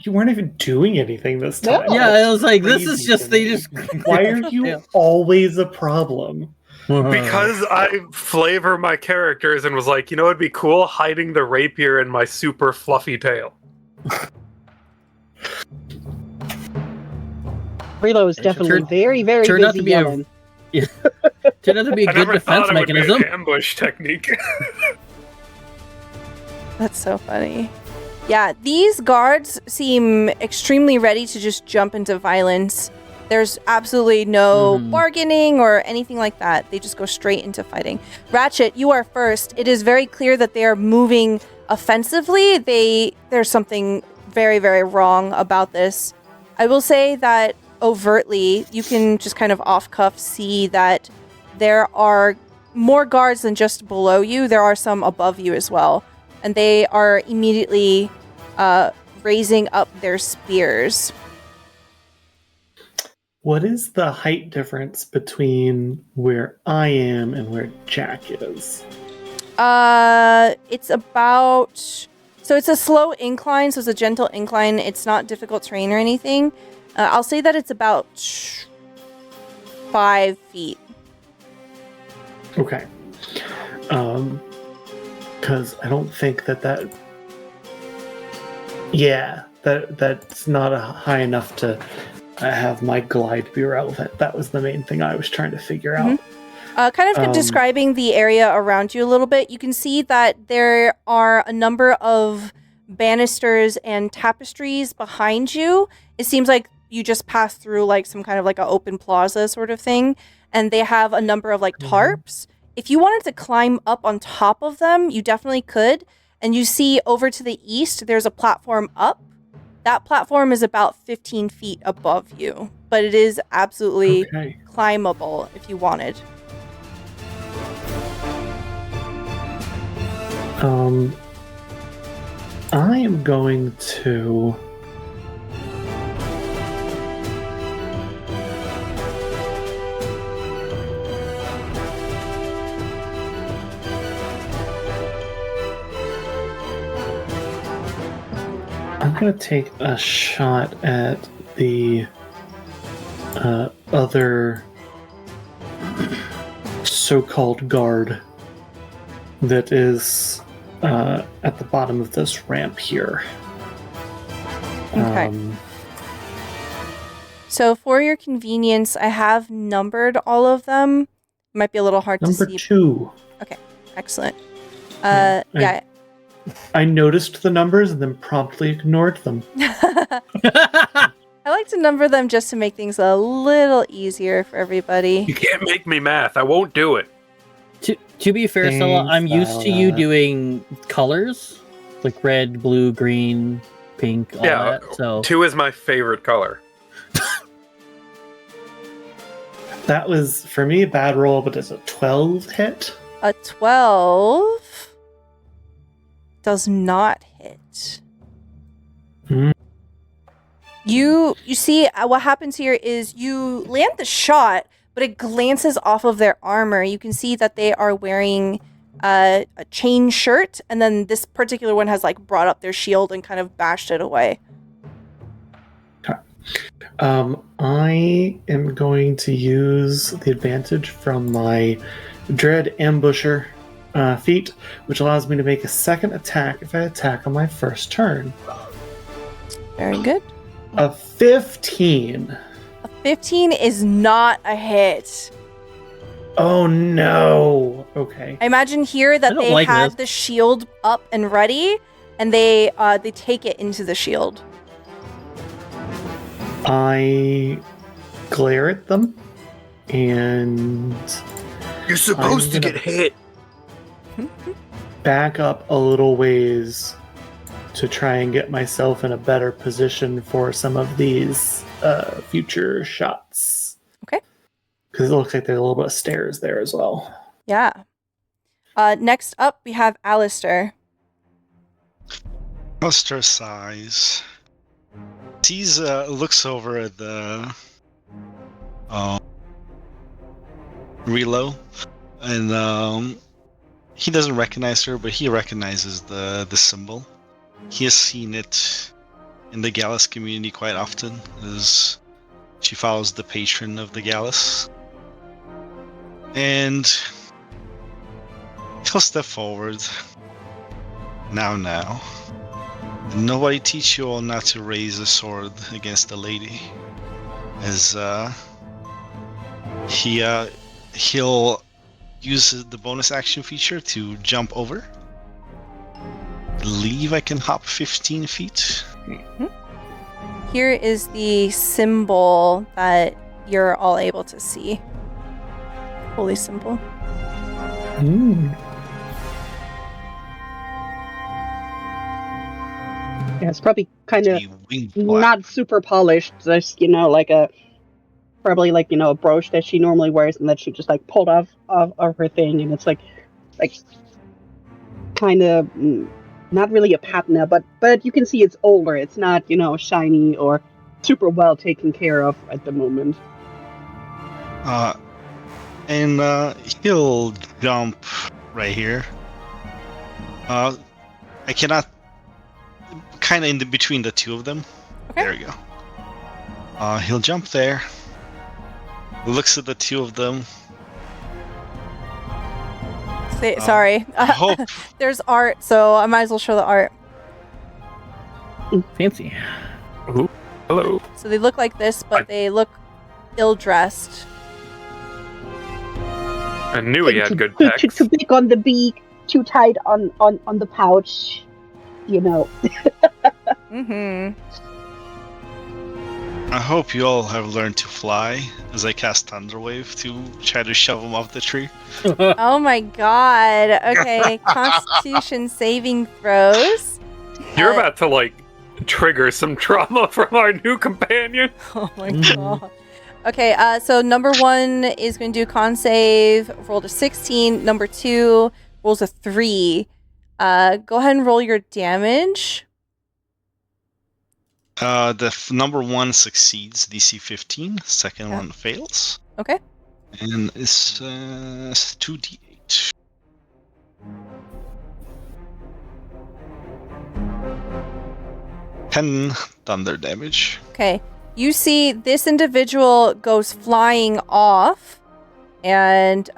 [SPEAKER 2] weren't even doing anything this time.
[SPEAKER 3] No.
[SPEAKER 6] Yeah, it was like, this
[SPEAKER 2] Crazy
[SPEAKER 6] is just,
[SPEAKER 2] to
[SPEAKER 6] they
[SPEAKER 2] me.
[SPEAKER 6] just...
[SPEAKER 2] Why are you
[SPEAKER 6] Yeah.
[SPEAKER 2] always a problem?
[SPEAKER 5] Because I flavor my characters and was like, it'd be cool hiding the rapier in my super fluffy tail.
[SPEAKER 3] Relo is definitely very, very
[SPEAKER 6] turned out
[SPEAKER 3] busy
[SPEAKER 6] to be
[SPEAKER 3] yelling.
[SPEAKER 6] Turned out to be a
[SPEAKER 5] I
[SPEAKER 6] good
[SPEAKER 5] never
[SPEAKER 6] defense
[SPEAKER 5] thought it would be
[SPEAKER 6] mechanism.
[SPEAKER 5] an ambush technique.
[SPEAKER 1] That's so funny. Yeah, these guards seem extremely ready to just jump into violence. There's absolutely no bargaining or anything like that. They just go straight into fighting. Ratchet, you are first. It is very clear that they are moving offensively. There's something very, very wrong about this. I will say that overtly, you can just kind of off-cuff see that there are more guards than just below you. There are some above you as well. And they are immediately raising up their spears.
[SPEAKER 2] What is the height difference between where I am and where Jack is?
[SPEAKER 1] It's about... So it's a slow incline, so it's a gentle incline. It's not difficult terrain or anything. I'll say that it's about 5 feet.
[SPEAKER 2] Okay. Because I don't think that... Yeah, that's not high enough to have my glide be relevant. That was the main thing I was trying to figure out.
[SPEAKER 1] Kind of describing the area around you a little bit, you can see that there are a number of banisters and tapestries behind you. It seems like you just passed through like some kind of like an open plaza sort of thing, and they have a number of like tarps. If you wanted to climb up on top of them, you definitely could. And you see over to the east, there's a platform up. That platform is about 15 feet above you, but it is absolutely climbable if you wanted.
[SPEAKER 2] I am going to... I'm going to take a shot at the other so-called guard that is at the bottom of this ramp here.
[SPEAKER 1] Okay. So for your convenience, I have numbered all of them. Might be a little hard to see.
[SPEAKER 2] Number 2.
[SPEAKER 1] Okay, excellent. Yeah.
[SPEAKER 2] I noticed the numbers and then promptly ignored them.
[SPEAKER 1] I like to number them just to make things a little easier for everybody.
[SPEAKER 5] You can't make me math. I won't do it.
[SPEAKER 6] To be fair, Stella, I'm used to you doing colors, like red, blue, green, pink, all that. So
[SPEAKER 5] 2 is my favorite color.
[SPEAKER 2] That was, for me, a bad roll, but it's a 12 hit.
[SPEAKER 1] A 12 does not hit. You see, what happens here is you land the shot, but it glances off of their armor. You can see that they are wearing a chain shirt, and then this particular one has like brought up their shield and kind of bashed it away.
[SPEAKER 2] I am going to use the advantage from my Dread Ambusher feat, which allows me to make a second attack if I attack on my first turn.
[SPEAKER 1] Very good.
[SPEAKER 2] A 15.
[SPEAKER 1] A 15 is not a hit.
[SPEAKER 2] Oh no. Okay.
[SPEAKER 1] I imagine here that they had the shield up and ready, and they take it into the shield.
[SPEAKER 2] I glare at them, and
[SPEAKER 5] you're supposed to get hit.
[SPEAKER 2] Back up a little ways to try and get myself in a better position for some of these future shots.
[SPEAKER 1] Okay.
[SPEAKER 2] Because it looks like there's a little bit of stairs there as well.
[SPEAKER 1] Yeah. Next up, we have Alistair.
[SPEAKER 4] Alistair sighs. Sees, looks over at the Relo, and he doesn't recognize her, but he recognizes the symbol. He has seen it in the Gallus community quite often, as she follows the patron of the Gallus. And he'll step forward. Now. Did nobody teach you all not to raise a sword against a lady? As he'll use the bonus action feature to jump over. Believe I can hop 15 feet.
[SPEAKER 1] Mm-hmm. Here is the symbol that you're all able to see. Holy symbol.
[SPEAKER 3] Yeah, it's probably kind of
[SPEAKER 4] A wing flap.
[SPEAKER 3] not super polished. Just like a probably like a brooch that she normally wears, and that she just like pulled off of her thing, and it's like kind of not really a patina, but you can see it's older. It's not shiny or super well taken care of at the moment.
[SPEAKER 4] And he'll jump right here. I cannot. Kind of in between the two of them.
[SPEAKER 1] Okay.
[SPEAKER 4] There we go. He'll jump there. Looks at the two of them.
[SPEAKER 1] Sorry.
[SPEAKER 4] Hope.
[SPEAKER 1] There's art, so I might as well show the art.
[SPEAKER 6] Fancy.
[SPEAKER 5] Ooh, hello.
[SPEAKER 1] So they look like this, but they look ill-dressed.
[SPEAKER 5] I knew he had good
[SPEAKER 3] Too
[SPEAKER 5] pecs.
[SPEAKER 3] big on the beak, too tight on the pouch.
[SPEAKER 1] Mm-hmm.
[SPEAKER 4] I hope you all have learned to fly as I cast Thunderwave to try to shove him off the tree.
[SPEAKER 1] Oh my god. Okay, Constitution saving throws.
[SPEAKER 5] You're about to, trigger some trauma from our new companion.
[SPEAKER 1] Oh my god. Okay, so number 1 is going to do con save, rolled a 16. Number 2 rolls a 3. Go ahead and roll your damage.
[SPEAKER 4] The number 1 succeeds, DC 15. Second one fails.
[SPEAKER 1] Okay.
[SPEAKER 4] And it's 2d8. Ten thunder damage.
[SPEAKER 1] Okay. You see this individual goes flying off, and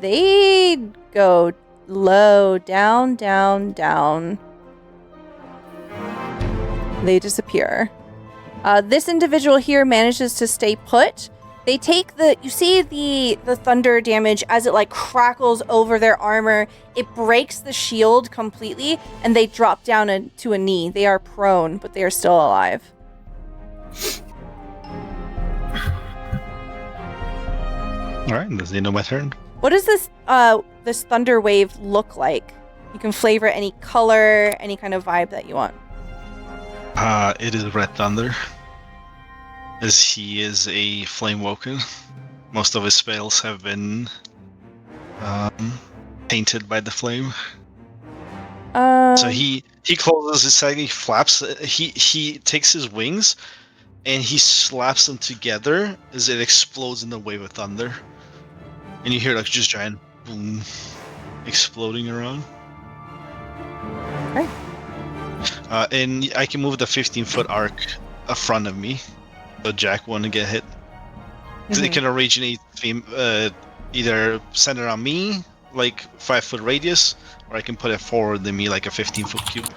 [SPEAKER 1] they go low, down, down, down. They disappear. This individual here manages to stay put. They take you see the thunder damage as it crackles over their armor. It breaks the shield completely, and they drop down to a knee. They are prone, but they are still alive.
[SPEAKER 4] Alright, does he know my turn?
[SPEAKER 1] What does this thunder wave look like? You can flavor any color, any kind of vibe that you want.
[SPEAKER 4] It is Red Thunder, as he is a Flame Woken. Most of his spells have been tainted by the flame. So he closes his side, he flaps, he takes his wings, and he slaps them together as it explodes in the wave of thunder. And you hear just giant boom exploding around.
[SPEAKER 1] Okay.
[SPEAKER 4] And I can move the 15-foot arc in front of me, so Jack won't get hit. Mm-hmm. It can originate either centered on me, 5-foot radius, or I can put it forward to me like a 15-foot cube.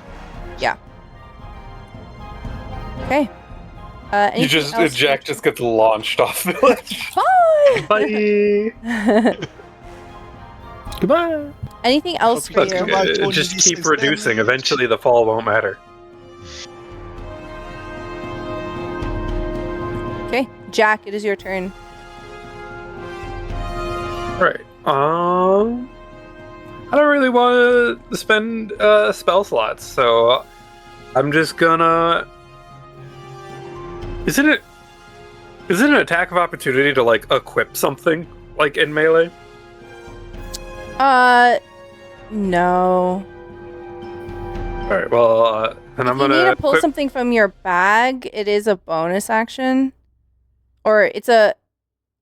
[SPEAKER 1] Yeah. Okay.
[SPEAKER 5] Jack just gets launched off village.
[SPEAKER 1] Bye.
[SPEAKER 5] Bye.
[SPEAKER 6] Goodbye.
[SPEAKER 1] Anything else for you?
[SPEAKER 5] Just keep reducing. Eventually, the fall won't matter.
[SPEAKER 1] Okay, Jack, it is your turn.
[SPEAKER 5] Right. I don't really want to spend spell slots, so I'm just gonna. Isn't it an attack of opportunity to equip something in melee?
[SPEAKER 1] No.
[SPEAKER 5] All right. Well, and I'm gonna.
[SPEAKER 1] You need to pull something from your bag. It is a bonus action, or it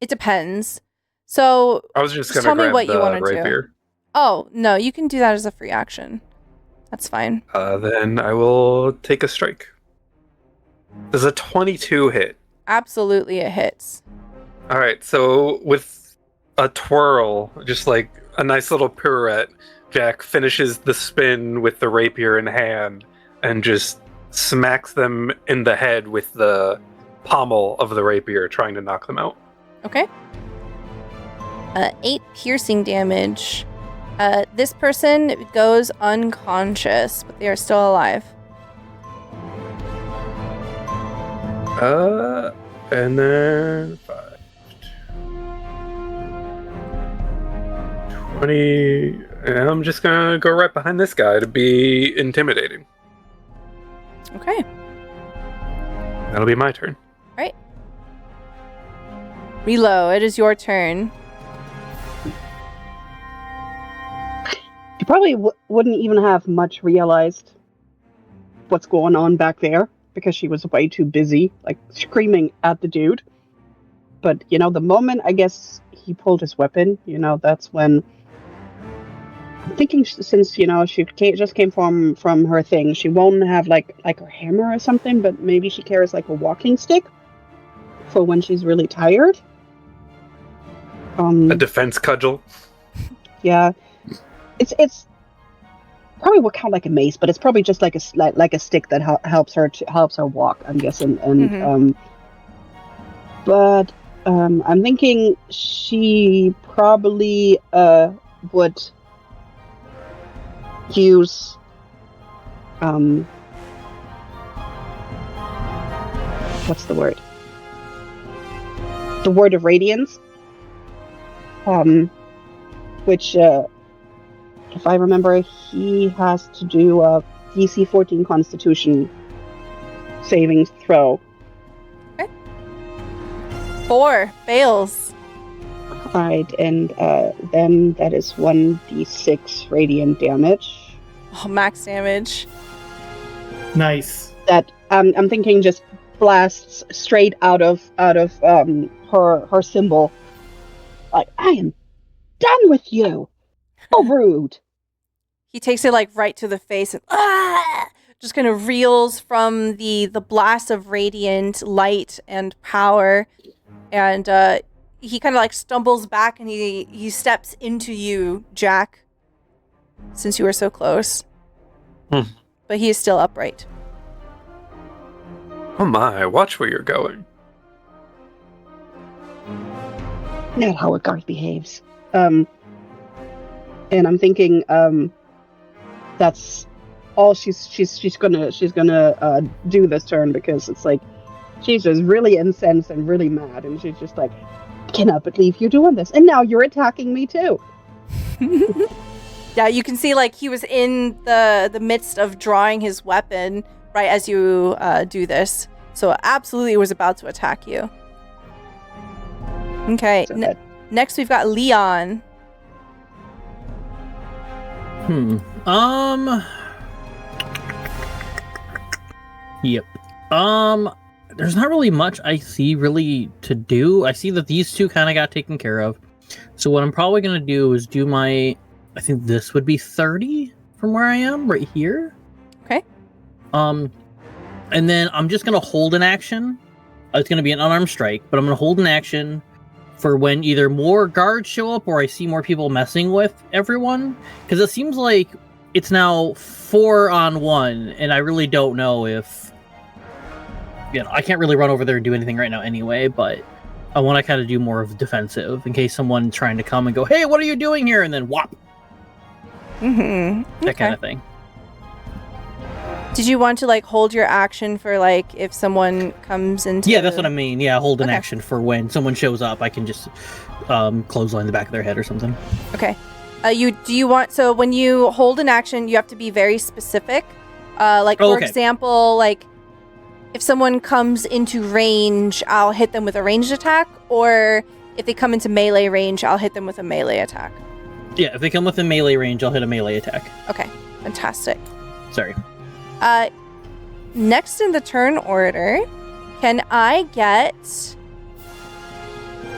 [SPEAKER 1] depends. So
[SPEAKER 5] I was just gonna
[SPEAKER 1] tell me
[SPEAKER 5] grab
[SPEAKER 1] what you want to
[SPEAKER 5] rapier.
[SPEAKER 1] do. Oh no, you can do that as a free action. That's fine.
[SPEAKER 5] Then I will take a strike. Does a 22 hit?
[SPEAKER 1] Absolutely, it hits.
[SPEAKER 5] All right. So with a twirl, just like a nice little pirouette, Jack finishes the spin with the rapier in hand and just smacks them in the head with the pommel of the rapier, trying to knock them out.
[SPEAKER 1] Okay. 8 piercing damage. This person goes unconscious, but they are still alive.
[SPEAKER 5] And then 5, 20. And I'm just gonna go right behind this guy to be intimidating.
[SPEAKER 1] Okay.
[SPEAKER 5] That'll be my turn.
[SPEAKER 1] Right. Relo, it is your turn.
[SPEAKER 3] You probably wouldn't even have much realized what's going on back there because she was way too busy, like, screaming at the dude. But, the moment, I guess, he pulled his weapon, that's when... I'm thinking since, she just came from her thing, she won't have, like her hammer or something, but maybe she carries, like, a walking stick for when she's really tired.
[SPEAKER 5] A defense cudgel?
[SPEAKER 3] Yeah. It's probably would count like a mace, but it's probably just like a stick that helps her walk, I'm guessing. And but I'm thinking she probably would use what's the word? The word of radiance. Which if I remember, he has to do a DC 14 Constitution saving throw.
[SPEAKER 1] Okay. 4 fails.
[SPEAKER 3] Alright, and then that is 1d6 radiant damage.
[SPEAKER 1] Oh, max damage.
[SPEAKER 2] Nice.
[SPEAKER 3] That I'm thinking just blasts straight out of her symbol. Like, I am done with you. Oh, rude.
[SPEAKER 1] He takes it like right to the face and just kind of reels from the blast of radiant light and power, and he kind of like stumbles back and he steps into you, Jack, since you were so close. But he is still upright.
[SPEAKER 5] Oh my, watch where you're going.
[SPEAKER 3] Not how a guard behaves. And I'm thinking that's all she's gonna do this turn, because it's like she's just really incensed and really mad, and she's just like, I cannot believe you're doing this, and now you're attacking me too.
[SPEAKER 1] Yeah, you can see like he was in the midst of drawing his weapon right as you do this, so absolutely was about to attack you. Okay, next we've got Leon.
[SPEAKER 6] Yep. There's not really much I see really to do. I see that these two kind of got taken care of. So what I'm probably going to do is do I think this would be 30 from where I am, right here.
[SPEAKER 1] Okay.
[SPEAKER 6] And then I'm just going to hold an action. It's going to be an unarmed strike, but I'm going to hold an action for when either more guards show up or I see more people messing with everyone. Because it seems like it's now 4-on-1, and I really don't know if... I can't really run over there and do anything right now anyway, but I want to kind of do more of defensive in case someone's trying to come and go, hey, what are you doing here? And then whop. That kind of thing.
[SPEAKER 1] Did you want to like hold your action for like if someone comes into...
[SPEAKER 6] Yeah, that's what I mean. Yeah, hold an action for when someone shows up. I can just clothesline the back of their head or something.
[SPEAKER 1] Okay. So when you hold an action, you have to be very specific. For example, like if someone comes into range, I'll hit them with a ranged attack, or if they come into melee range, I'll hit them with a melee attack.
[SPEAKER 6] Yeah, if they come within melee range, I'll hit a melee attack.
[SPEAKER 1] Okay, fantastic.
[SPEAKER 6] Sorry.
[SPEAKER 1] Next in the turn order, can I get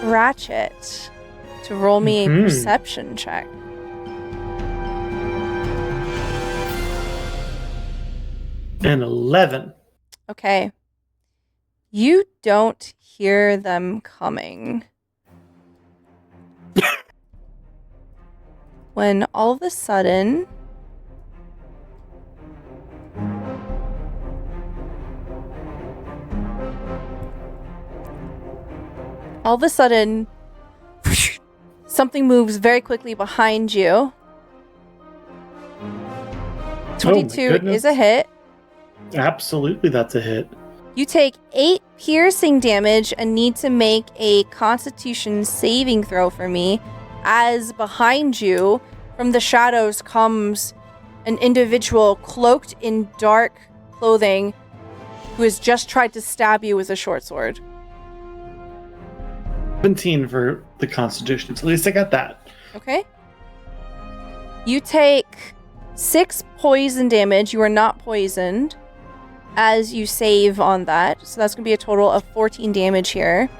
[SPEAKER 1] Ratchet to roll me a perception check?
[SPEAKER 2] An 11.
[SPEAKER 1] Okay. You don't hear them coming. when all of a sudden something moves very quickly behind you. 22 is a hit.
[SPEAKER 2] Absolutely, that's a hit.
[SPEAKER 1] You take 8 piercing damage and need to make a Constitution saving throw for me, as behind you, from the shadows, comes an individual cloaked in dark clothing who has just tried to stab you with a short sword.
[SPEAKER 2] 17 for the Constitution, so at least I got that.
[SPEAKER 1] Okay. You take 6 poison damage. You are not poisoned as you save on that. So that's going to be a total of 14 damage here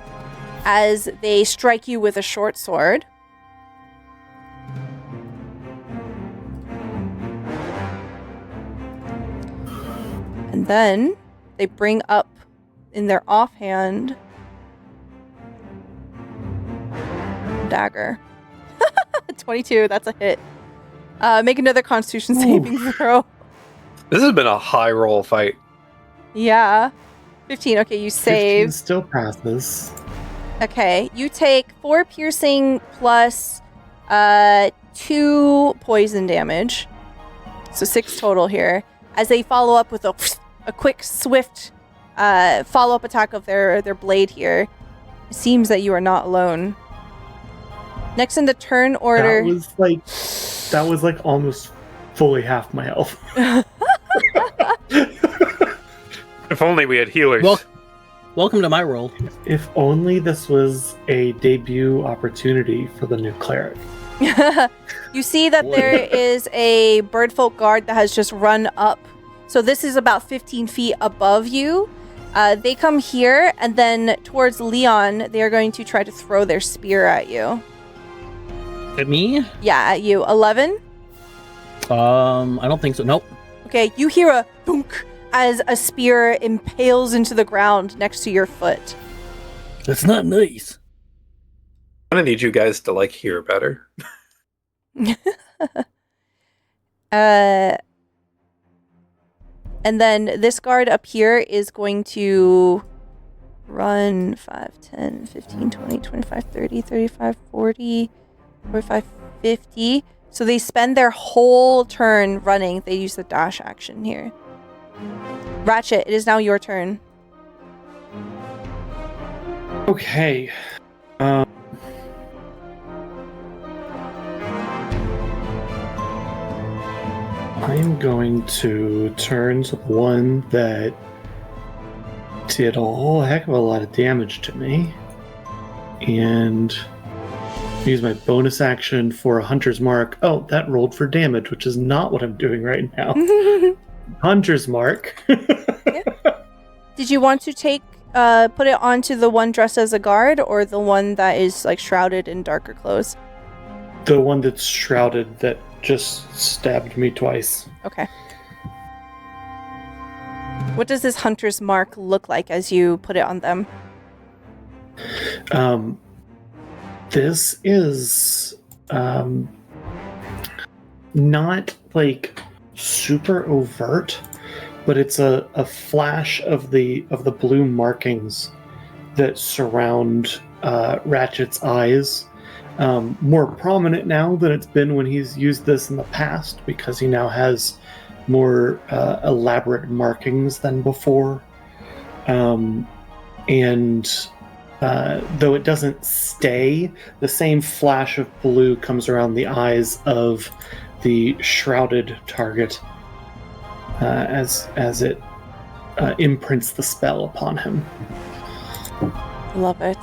[SPEAKER 1] as they strike you with a short sword. And then they bring up in their offhand dagger. 22, that's a hit. Make another Constitution saving throw.
[SPEAKER 5] This has been a high roll fight.
[SPEAKER 1] Yeah. 15. Okay, you
[SPEAKER 2] 15
[SPEAKER 1] save.
[SPEAKER 2] still passes.
[SPEAKER 1] Okay, you take 4 piercing plus 2 poison damage. So 6 total here. As they follow up with a quick, swift follow-up attack of their blade here. It seems that you are not alone. Next in the turn order...
[SPEAKER 2] That was like almost fully half my health.
[SPEAKER 5] If only we had healers.
[SPEAKER 6] Welcome to my world.
[SPEAKER 2] If only this was a debut opportunity for the new cleric.
[SPEAKER 1] You see that there is a birdfolk guard that has just run up. So this is about 15 feet above you. They come here, and then towards Leon, they are going to try to throw their spear at you.
[SPEAKER 6] At me?
[SPEAKER 1] Yeah, at you. 11?
[SPEAKER 6] I don't think so. Nope.
[SPEAKER 1] Okay, you hear a thunk as a spear impales into the ground next to your foot.
[SPEAKER 6] That's not nice.
[SPEAKER 5] I'm gonna need you guys to hear better.
[SPEAKER 1] And then this guard up here is going to run 5, 10, 15, 20, 25, 30, 35, 40, 45, 50. So they spend their whole turn running. They use the dash action here. Ratchet, it is now your turn.
[SPEAKER 2] Okay. I'm going to turn to the one that did a whole heck of a lot of damage to me. And use my bonus action for a Hunter's Mark. Oh, that rolled for damage, which is not what I'm doing right now. Hunter's Mark.
[SPEAKER 1] Yeah. Did you want to put it onto the one dressed as a guard, or the one that is shrouded in darker clothes?
[SPEAKER 2] The one that's shrouded that just stabbed me twice.
[SPEAKER 1] Okay. What does this Hunter's Mark look like as you put it on them?
[SPEAKER 2] This is not super overt, but it's a flash of the blue markings that surround Ratchet's eyes. More prominent now than it's been when he's used this in the past, because he now has more elaborate markings than before. And though it doesn't stay, the same flash of blue comes around the eyes of the shrouded target as it imprints the spell upon him.
[SPEAKER 1] Love it.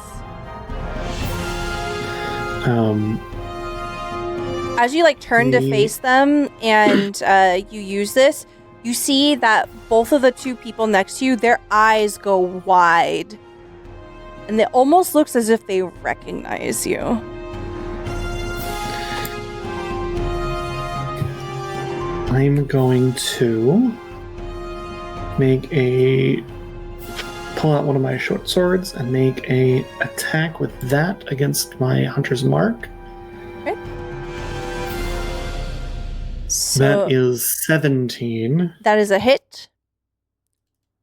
[SPEAKER 1] As you turn to face them and you use this, you see that both of the two people next to you, their eyes go wide. And it almost looks as if they recognize you.
[SPEAKER 2] I'm going to pull out one of my short swords and make a attack with that against my Hunter's Mark.
[SPEAKER 1] Okay. So
[SPEAKER 2] That is 17.
[SPEAKER 1] that is a hit.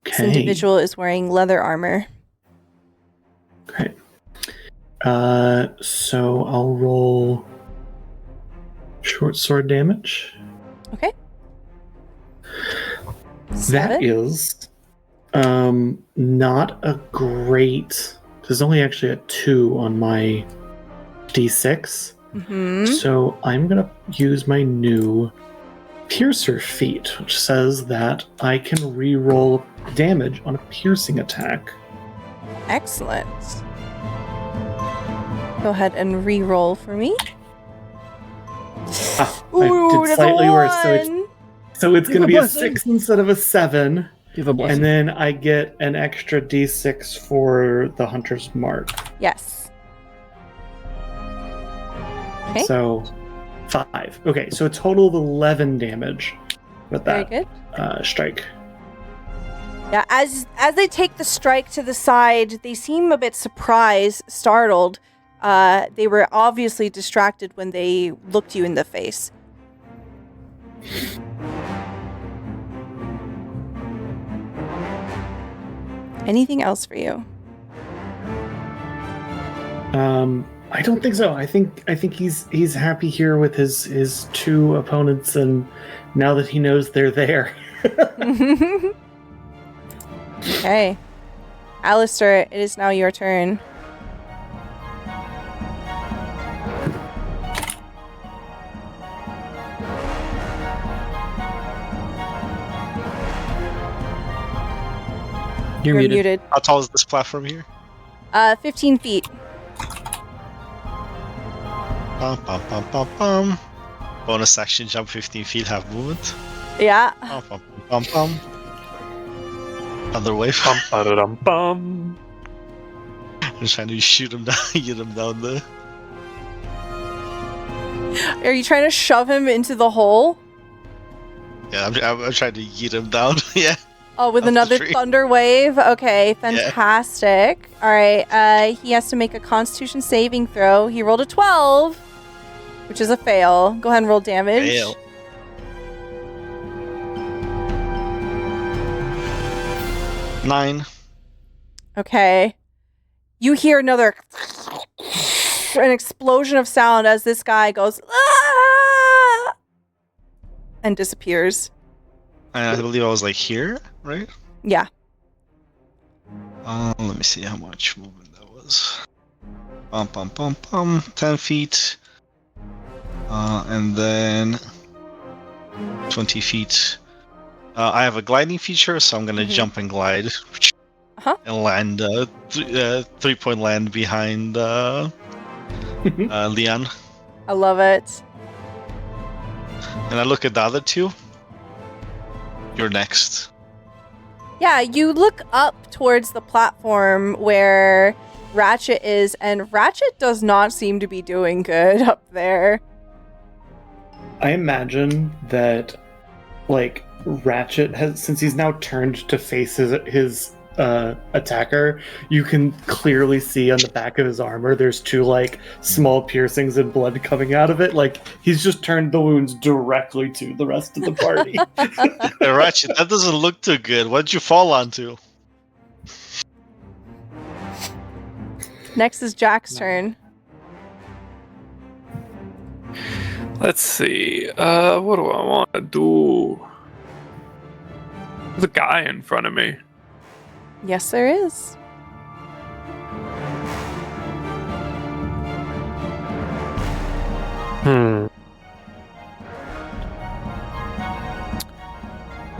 [SPEAKER 1] This
[SPEAKER 2] Okay.
[SPEAKER 1] individual is wearing leather armor.
[SPEAKER 2] Okay. So I'll roll short sword damage.
[SPEAKER 1] Okay.
[SPEAKER 2] That is not a great. There's only actually a 2 on my D6.
[SPEAKER 1] Mm-hmm.
[SPEAKER 2] So I'm gonna use my new Piercer feat, which says that I can re-roll damage on a piercing attack.
[SPEAKER 1] Excellent. Go ahead and re-roll for me.
[SPEAKER 2] I did slightly worse, so it's going to be a
[SPEAKER 6] blessing.
[SPEAKER 2] 6 instead of a 7,
[SPEAKER 6] Give a blessing.
[SPEAKER 2] and then I get an extra d6 for the Hunter's Mark.
[SPEAKER 1] Yes. Okay.
[SPEAKER 2] So 5. Okay, so a total of 11 damage with
[SPEAKER 1] Very
[SPEAKER 2] that
[SPEAKER 1] good.
[SPEAKER 2] strike.
[SPEAKER 1] Yeah, as they take the strike to the side, they seem a bit surprised, startled. They were obviously distracted when they looked you in the face. Anything else for you?
[SPEAKER 2] I don't think so. I think he's happy here with his 2 opponents, and now that he knows they're there.
[SPEAKER 1] Okay. Alistair, it is now your turn.
[SPEAKER 6] You're muted.
[SPEAKER 4] How tall is this platform here?
[SPEAKER 1] 15 feet.
[SPEAKER 4] Bum, bum, bum, bum, bum. Bonus action, jump 15 feet, have movement.
[SPEAKER 1] Yeah.
[SPEAKER 4] Bum, bum, bum, bum. Another wave.
[SPEAKER 5] Bum, ba-da-dum, bum.
[SPEAKER 4] I'm trying to shoot him down, get him down there.
[SPEAKER 1] Are you trying to shove him into the hole?
[SPEAKER 4] Yeah, I'm trying to yeet him down. Yeah.
[SPEAKER 1] Oh, with
[SPEAKER 4] Off the
[SPEAKER 1] another
[SPEAKER 4] tree.
[SPEAKER 1] thunder wave? Okay, fantastic. All right, he has to make a constitution saving throw. He rolled a 12, which is a fail. Go ahead and roll damage.
[SPEAKER 4] Fail. Nine.
[SPEAKER 1] Okay. You hear an explosion of sound as this guy goes, "Ah!" and disappears.
[SPEAKER 4] And I believe I was like here, right?
[SPEAKER 1] Yeah.
[SPEAKER 4] Let me see how much movement that was. 10 feet. And then 20 feet. I have a gliding feature, so I'm gonna jump and glide.
[SPEAKER 1] Uh-huh.
[SPEAKER 4] And land, 3-point land behind Leon.
[SPEAKER 1] I love it.
[SPEAKER 4] And I look at the other 2. You're next.
[SPEAKER 1] Yeah, you look up towards the platform where Ratchet is, and Ratchet does not seem to be doing good up there.
[SPEAKER 2] I imagine that, like, Ratchet has, since he's now turned to face his attacker, you can clearly see on the back of his armor there's 2 like small piercings and blood coming out of it. Like, he's just turned the wounds directly to the rest of the party.
[SPEAKER 4] Hey, Ratchet, that doesn't look too good. What'd you fall onto?
[SPEAKER 1] Next is Jack's turn.
[SPEAKER 5] Let's see. What do I want to do? There's a guy in front of me.
[SPEAKER 1] Yes, there is.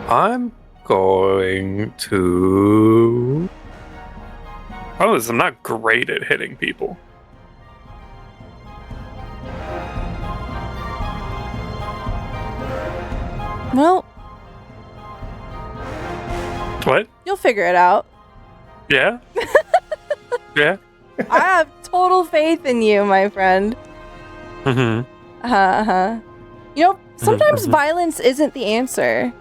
[SPEAKER 5] I'm going to... Oh, I'm not great at hitting people.
[SPEAKER 1] Well,
[SPEAKER 5] What?
[SPEAKER 1] you'll figure it out.
[SPEAKER 5] Yeah? Yeah?
[SPEAKER 1] I have total faith in you, my friend.
[SPEAKER 5] Mm-hmm.
[SPEAKER 1] You know, sometimes violence isn't the answer.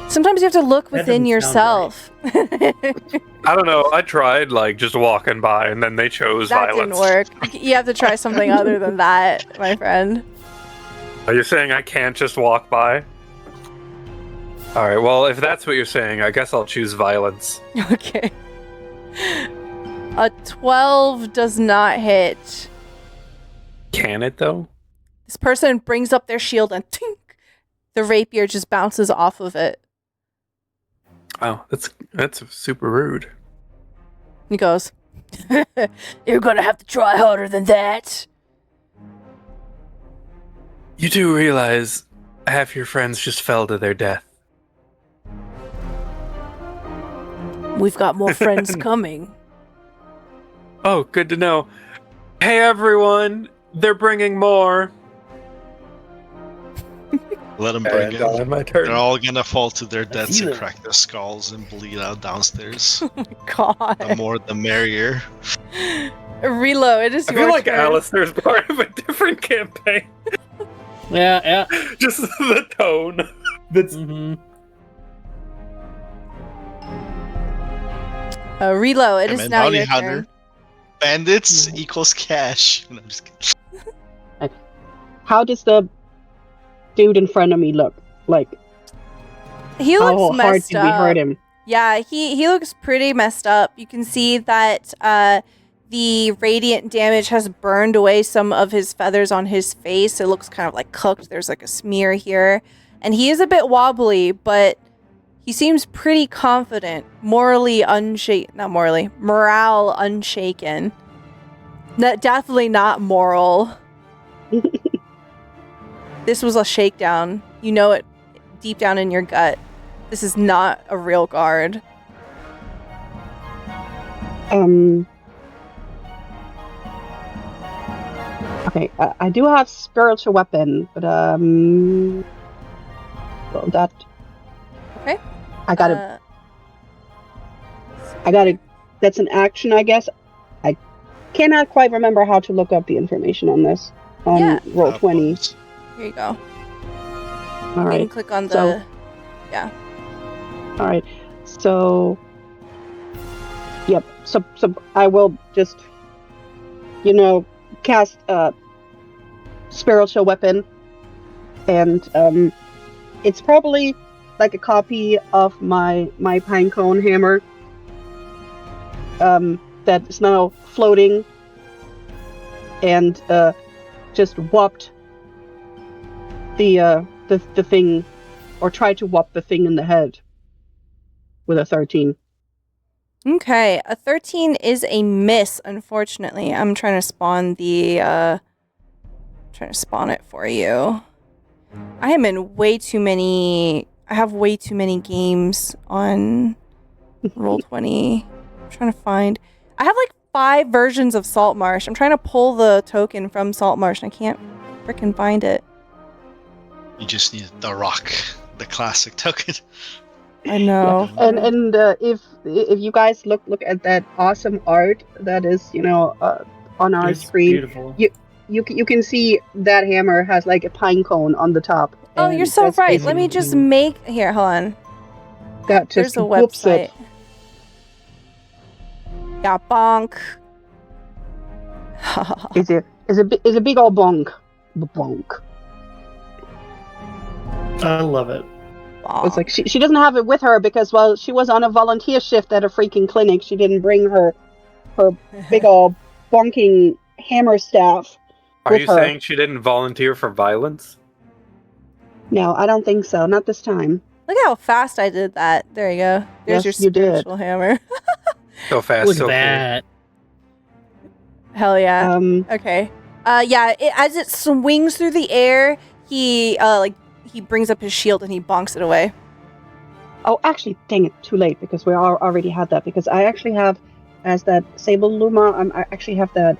[SPEAKER 1] Sometimes you have to look within
[SPEAKER 2] doesn't sound
[SPEAKER 1] yourself.
[SPEAKER 5] I don't know. I tried, like, just walking by, and then they chose
[SPEAKER 1] That
[SPEAKER 5] violence.
[SPEAKER 1] didn't work. You have to try something other than that, my friend.
[SPEAKER 5] Are you saying I can't just walk by? Alright, well, if that's what you're saying, I guess I'll choose violence.
[SPEAKER 1] Okay. A 12 does not hit.
[SPEAKER 5] Can it, though?
[SPEAKER 1] This person brings up their shield and tink, the rapier just bounces off of it.
[SPEAKER 5] Oh, that's super rude.
[SPEAKER 1] He goes, "You're gonna have to try harder than that."
[SPEAKER 5] You do realize half your friends just fell to their death.
[SPEAKER 1] We've got more friends coming.
[SPEAKER 5] Oh, good to know. Hey, everyone! They're bringing more!
[SPEAKER 4] Let them bring
[SPEAKER 5] And
[SPEAKER 4] it.
[SPEAKER 5] my turn.
[SPEAKER 4] They're all gonna fall to their deaths
[SPEAKER 6] feel
[SPEAKER 4] and
[SPEAKER 6] it.
[SPEAKER 4] crack their skulls and bleed out downstairs.
[SPEAKER 1] God.
[SPEAKER 4] The more the merrier.
[SPEAKER 1] Reload, it is
[SPEAKER 5] I
[SPEAKER 1] your
[SPEAKER 5] feel like
[SPEAKER 1] turn.
[SPEAKER 5] Alistair's part of a different campaign.
[SPEAKER 6] Yeah.
[SPEAKER 5] Just the tone. That's
[SPEAKER 6] Mm-hmm.
[SPEAKER 1] Reload, it is
[SPEAKER 4] man,
[SPEAKER 1] now
[SPEAKER 4] bounty
[SPEAKER 1] your
[SPEAKER 4] hunter.
[SPEAKER 1] turn.
[SPEAKER 4] Bandits equals cash. No, I'm just kidding.
[SPEAKER 3] How does the dude in front of me look? Like,
[SPEAKER 1] He
[SPEAKER 3] how
[SPEAKER 1] looks
[SPEAKER 3] hard
[SPEAKER 1] messed
[SPEAKER 3] did
[SPEAKER 1] up.
[SPEAKER 3] we hurt him?
[SPEAKER 1] Yeah, he looks pretty messed up. You can see that the radiant damage has burned away some of his feathers on his face. It looks kind of like cooked. There's like a smear here. And he is a bit wobbly, but he seems pretty confident. Morale unshaken. Definitely not moral. This was a shakedown. You know it deep down in your gut. This is not a real guard.
[SPEAKER 3] Okay, I do have spiritual weapon, but well, that.
[SPEAKER 1] Okay.
[SPEAKER 3] I gotta. That's an action, I guess. I cannot quite remember how to look up the information on this on
[SPEAKER 1] Yeah.
[SPEAKER 3] Roll20.
[SPEAKER 1] Here you go.
[SPEAKER 3] All
[SPEAKER 1] You can
[SPEAKER 3] right.
[SPEAKER 1] click on the.
[SPEAKER 3] So- All right. So. Yep. So I will just, cast spiritual weapon, and it's probably like a copy of my pinecone hammer. That is now floating, and just whopped the thing, or tried to whop the thing in the head with a 13.
[SPEAKER 1] Okay, a 13 is a miss, unfortunately. I'm trying to spawn it for you. I am in way too many. I have way too many games on Roll20. I'm trying to find. I have like 5 versions of Saltmarsh. I'm trying to pull the token from Saltmarsh and I can't freaking find it.
[SPEAKER 4] You just need the rock, the classic token.
[SPEAKER 1] I know.
[SPEAKER 3] And if you guys look at that awesome art that is on our
[SPEAKER 2] It's
[SPEAKER 3] screen,
[SPEAKER 2] beautiful.
[SPEAKER 3] you can see that hammer has like a pine cone on the top.
[SPEAKER 1] Oh,
[SPEAKER 3] and
[SPEAKER 1] you're so
[SPEAKER 3] that's
[SPEAKER 1] right. Let me just
[SPEAKER 3] basically-
[SPEAKER 1] make. Here, hold on.
[SPEAKER 3] that
[SPEAKER 1] There's
[SPEAKER 3] just
[SPEAKER 1] a
[SPEAKER 3] whoops
[SPEAKER 1] website.
[SPEAKER 3] it.
[SPEAKER 1] Yeah, bonk.
[SPEAKER 3] Is a big old bonk. Bonk.
[SPEAKER 2] I love it.
[SPEAKER 3] It's like she doesn't have it with her because, well, she was on a volunteer shift at a freaking clinic. She didn't bring her big old bonking hammer staff.
[SPEAKER 5] Are
[SPEAKER 3] with
[SPEAKER 5] you
[SPEAKER 3] her.
[SPEAKER 5] saying she didn't volunteer for violence?
[SPEAKER 3] No, I don't think so. Not this time.
[SPEAKER 1] Look how fast I did that. There you go. There's
[SPEAKER 3] Yes,
[SPEAKER 1] your
[SPEAKER 3] you did.
[SPEAKER 1] spiritual hammer.
[SPEAKER 5] So fast,
[SPEAKER 6] Look
[SPEAKER 5] so
[SPEAKER 6] at that.
[SPEAKER 1] Hell yeah.
[SPEAKER 3] Um,
[SPEAKER 1] Okay. Yeah. As it swings through the air, he brings up his shield and he bonks it away.
[SPEAKER 3] Oh, actually, dang it, too late because we already had that. Because I actually have, as that Sable Luma, I actually have that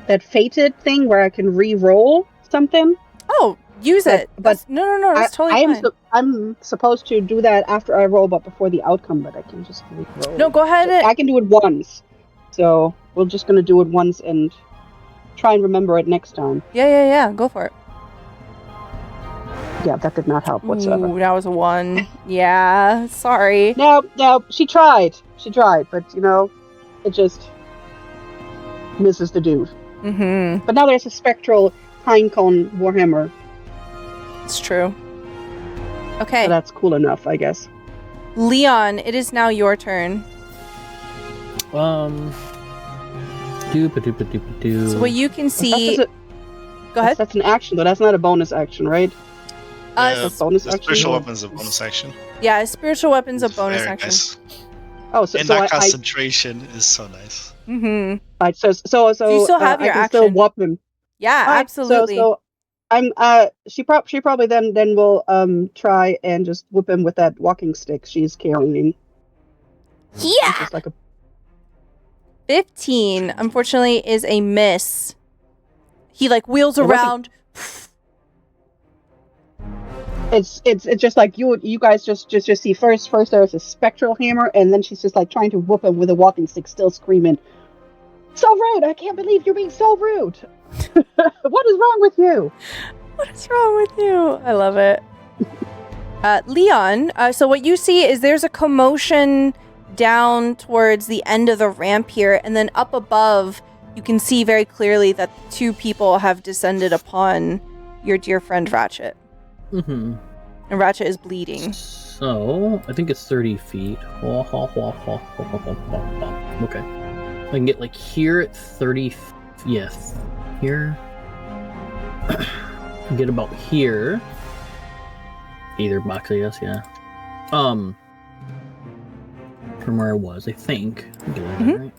[SPEAKER 3] that fated thing where I can re-roll something.
[SPEAKER 1] Oh, use it.
[SPEAKER 3] But
[SPEAKER 1] No. That's totally fine.
[SPEAKER 3] I'm supposed to do that after I roll, but before the outcome. But I can just re-roll.
[SPEAKER 1] No, go ahead.
[SPEAKER 3] I can do it once. So we're just gonna do it once and try and remember it next time.
[SPEAKER 1] Yeah. Go for it.
[SPEAKER 3] Yeah, that did not help whatsoever.
[SPEAKER 1] Ooh, that was a 1. Yeah. Sorry.
[SPEAKER 3] No, she tried, but it just misses the dude.
[SPEAKER 1] Mm-hmm.
[SPEAKER 3] But now there's a spectral pinecone warhammer
[SPEAKER 1] It's true. Okay.
[SPEAKER 3] So that's cool enough, I guess.
[SPEAKER 1] Leon, it is now your turn.
[SPEAKER 6] So
[SPEAKER 1] what you can see...
[SPEAKER 3] Go
[SPEAKER 1] ahead.
[SPEAKER 3] That's an action, though. That's not a bonus action, right?
[SPEAKER 4] The
[SPEAKER 3] bonus action.
[SPEAKER 4] spiritual weapon's a bonus action.
[SPEAKER 1] Yeah, spiritual weapon's a bonus
[SPEAKER 4] Very
[SPEAKER 1] action.
[SPEAKER 4] nice.
[SPEAKER 3] Oh, so
[SPEAKER 4] And
[SPEAKER 3] so
[SPEAKER 4] that
[SPEAKER 3] I
[SPEAKER 4] concentration is so nice.
[SPEAKER 1] Mm-hmm.
[SPEAKER 3] right, so
[SPEAKER 1] you still have
[SPEAKER 3] I
[SPEAKER 1] your
[SPEAKER 3] can still
[SPEAKER 1] action.
[SPEAKER 3] whoop him.
[SPEAKER 1] Yeah,
[SPEAKER 3] Alright,
[SPEAKER 1] absolutely.
[SPEAKER 3] So I'm she probably then will try and just whip him with that walking stick she's carrying.
[SPEAKER 1] Yeah!
[SPEAKER 3] Just like a
[SPEAKER 1] 15, unfortunately, is a miss. He, like, wheels
[SPEAKER 3] It wasn't-
[SPEAKER 1] around.
[SPEAKER 3] It's just like you guys just see first there's a spectral hammer, and then she's just like trying to whoop him with a walking stick, still screaming, "So rude! I can't believe you're being so rude! What is wrong with you?"
[SPEAKER 1] What is wrong with you? I love it. Leon, so what you see is there's a commotion down towards the end of the ramp here, and then up above, you can see very clearly that 2 people have descended upon your dear friend Ratchet.
[SPEAKER 6] Mm-hmm.
[SPEAKER 1] And Ratchet is bleeding.
[SPEAKER 6] So, I think it's 30 feet. Okay. I can get like here at 30. Yes. Here. Get about here. Either box, I guess, yeah. From where I was, I think. Right?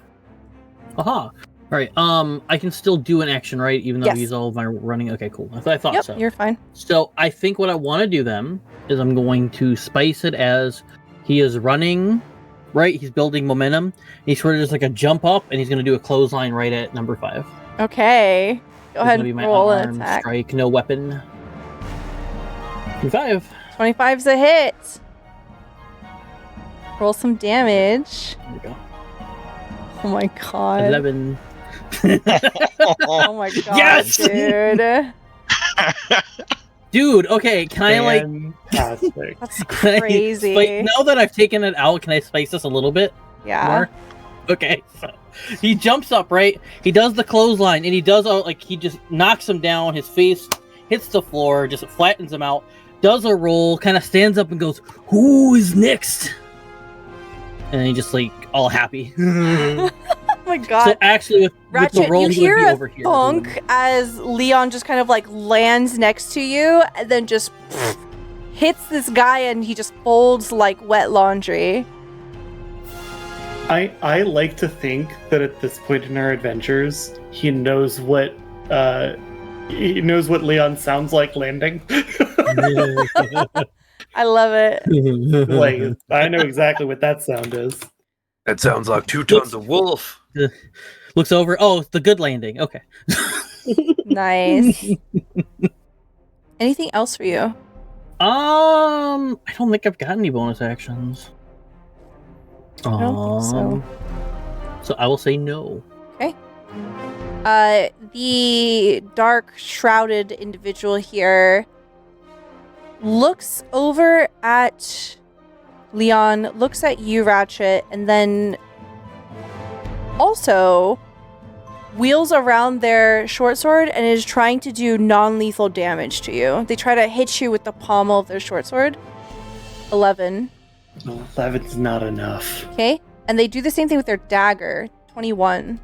[SPEAKER 6] Aha! Alright, I can still do an action, right? Even though
[SPEAKER 1] Yes.
[SPEAKER 6] I use all of my running. Okay, cool. I thought
[SPEAKER 1] Yep,
[SPEAKER 6] so.
[SPEAKER 1] you're fine.
[SPEAKER 6] So I think what I want to do then is I'm going to spice it as he is running, right? He's building momentum. He's sort of just like a jump up, and he's going to do a clothesline right at number 5.
[SPEAKER 1] Okay. Go ahead
[SPEAKER 6] Gonna be
[SPEAKER 1] and
[SPEAKER 6] my
[SPEAKER 1] roll an
[SPEAKER 6] unarmed
[SPEAKER 1] attack.
[SPEAKER 6] strike, no weapon. 5.
[SPEAKER 1] 25's a hit. Roll some damage.
[SPEAKER 6] There we go.
[SPEAKER 1] Oh my god.
[SPEAKER 6] 11.
[SPEAKER 1] Oh my god,
[SPEAKER 6] Yes!
[SPEAKER 1] dude.
[SPEAKER 6] Dude, okay, can I like
[SPEAKER 2] Fantastic.
[SPEAKER 1] That's
[SPEAKER 6] can I
[SPEAKER 1] crazy.
[SPEAKER 6] now that I've taken it out, can I spice this a little bit
[SPEAKER 1] Yeah.
[SPEAKER 6] more? Okay, so he jumps up, right? He does the clothesline, and he does like he just knocks him down. His face hits the floor, just flattens him out. Does a roll, kind of stands up and goes, "Who is next?" And he just like all happy.
[SPEAKER 1] Oh my god.
[SPEAKER 6] So actually, with
[SPEAKER 1] Ratchet,
[SPEAKER 6] the roll,
[SPEAKER 1] you
[SPEAKER 6] he would
[SPEAKER 1] hear
[SPEAKER 6] be
[SPEAKER 1] a
[SPEAKER 6] over here.
[SPEAKER 1] thunk as Leon just kind of like lands next to you and then just hits this guy and he just folds like wet laundry.
[SPEAKER 2] I like to think that at this point in our adventures, he knows what Leon sounds like landing.
[SPEAKER 1] I love it.
[SPEAKER 2] Like, I know exactly what that sound is.
[SPEAKER 5] That sounds like 2 tons of wolf.
[SPEAKER 6] Looks over. Oh, it's the good landing. Okay.
[SPEAKER 1] Nice. Anything else for you?
[SPEAKER 6] I don't think I've got any bonus actions.
[SPEAKER 1] I don't think so.
[SPEAKER 6] So I will say no.
[SPEAKER 1] Okay. The dark, shrouded individual here looks over at Leon, looks at you, Ratchet, and then also wheels around their short sword and is trying to do non-lethal damage to you. They try to hit you with the pommel of their short sword. 11.
[SPEAKER 2] 11's not enough.
[SPEAKER 1] Okay. And they do the same thing with their dagger. 21.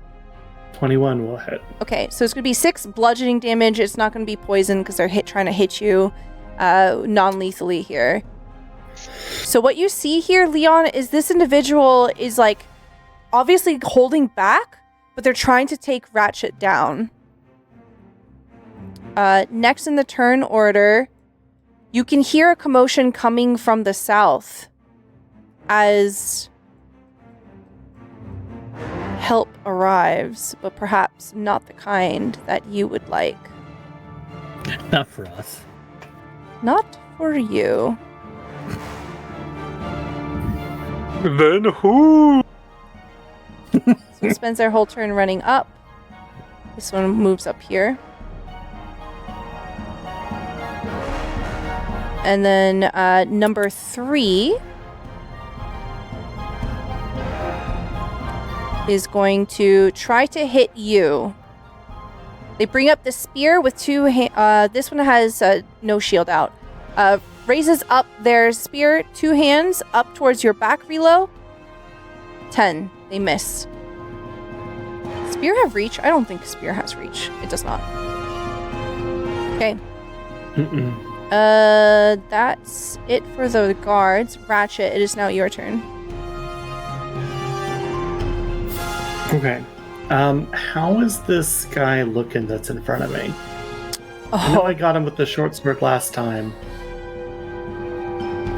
[SPEAKER 2] 21 will hit.
[SPEAKER 1] Okay, so it's going to be 6 bludgeoning damage. It's not going to be poison because they're trying to hit you non-lethally here. So what you see here, Leon, is this individual is like obviously holding back, but they're trying to take Ratchet down. Next in the turn order, you can hear a commotion coming from the south as help arrives, but perhaps not the kind that you would like.
[SPEAKER 6] Not for us.
[SPEAKER 1] Not for you.
[SPEAKER 5] Then who?
[SPEAKER 1] So spends their whole turn running up. This one moves up here. And then number 3 is going to try to hit you. They bring up the spear with 2 this one has no shield out. raises up their spear, 2 hands, up towards your back, Relo. 10. They miss. Spear have reach? I don't think spear has reach. It does not. Okay. That's it for the guards. Ratchet, it is now your turn.
[SPEAKER 2] Okay. How is this guy looking that's in front of me? I know I got him with the short sword last time.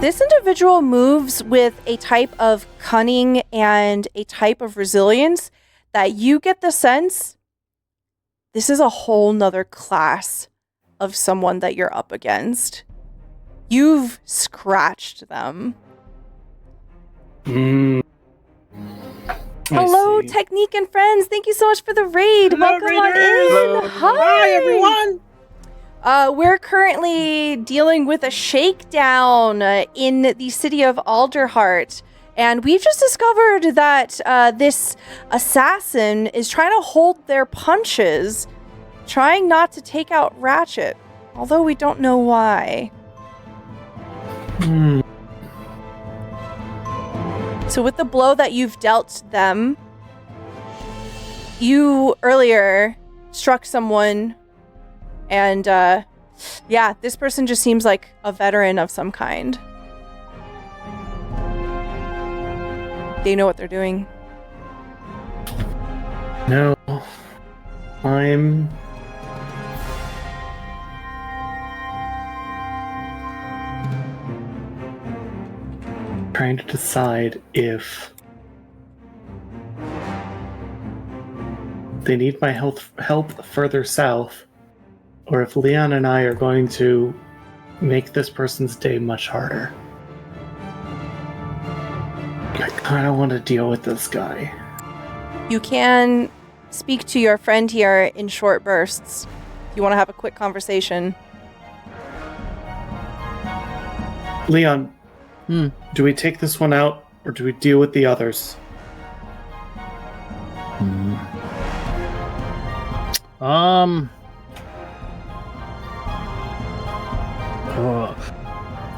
[SPEAKER 1] This individual moves with a type of cunning and a type of resilience that you get the sense this is a whole nother class of someone that you're up against. You've scratched them. Hello, Technique and friends. Thank you so much for the raid.
[SPEAKER 6] Hello,
[SPEAKER 1] Welcome on
[SPEAKER 6] raiders.
[SPEAKER 1] in.
[SPEAKER 6] Hi, everyone.
[SPEAKER 1] We're currently dealing with a shakedown in the city of Alderheart. And we've just discovered that this assassin is trying to hold their punches, trying not to take out Ratchet, although we don't know why. So with the blow that you've dealt them, you earlier struck someone, and yeah, this person just seems like a veteran of some kind. They know what they're doing.
[SPEAKER 2] No. I'm... trying to decide if they need my help further south, or if Leon and I are going to make this person's day much harder. I kind of want to deal with this guy.
[SPEAKER 1] You can speak to your friend here in short bursts. You want to have a quick conversation.
[SPEAKER 2] Leon, do we take this one out, or do we deal with the others?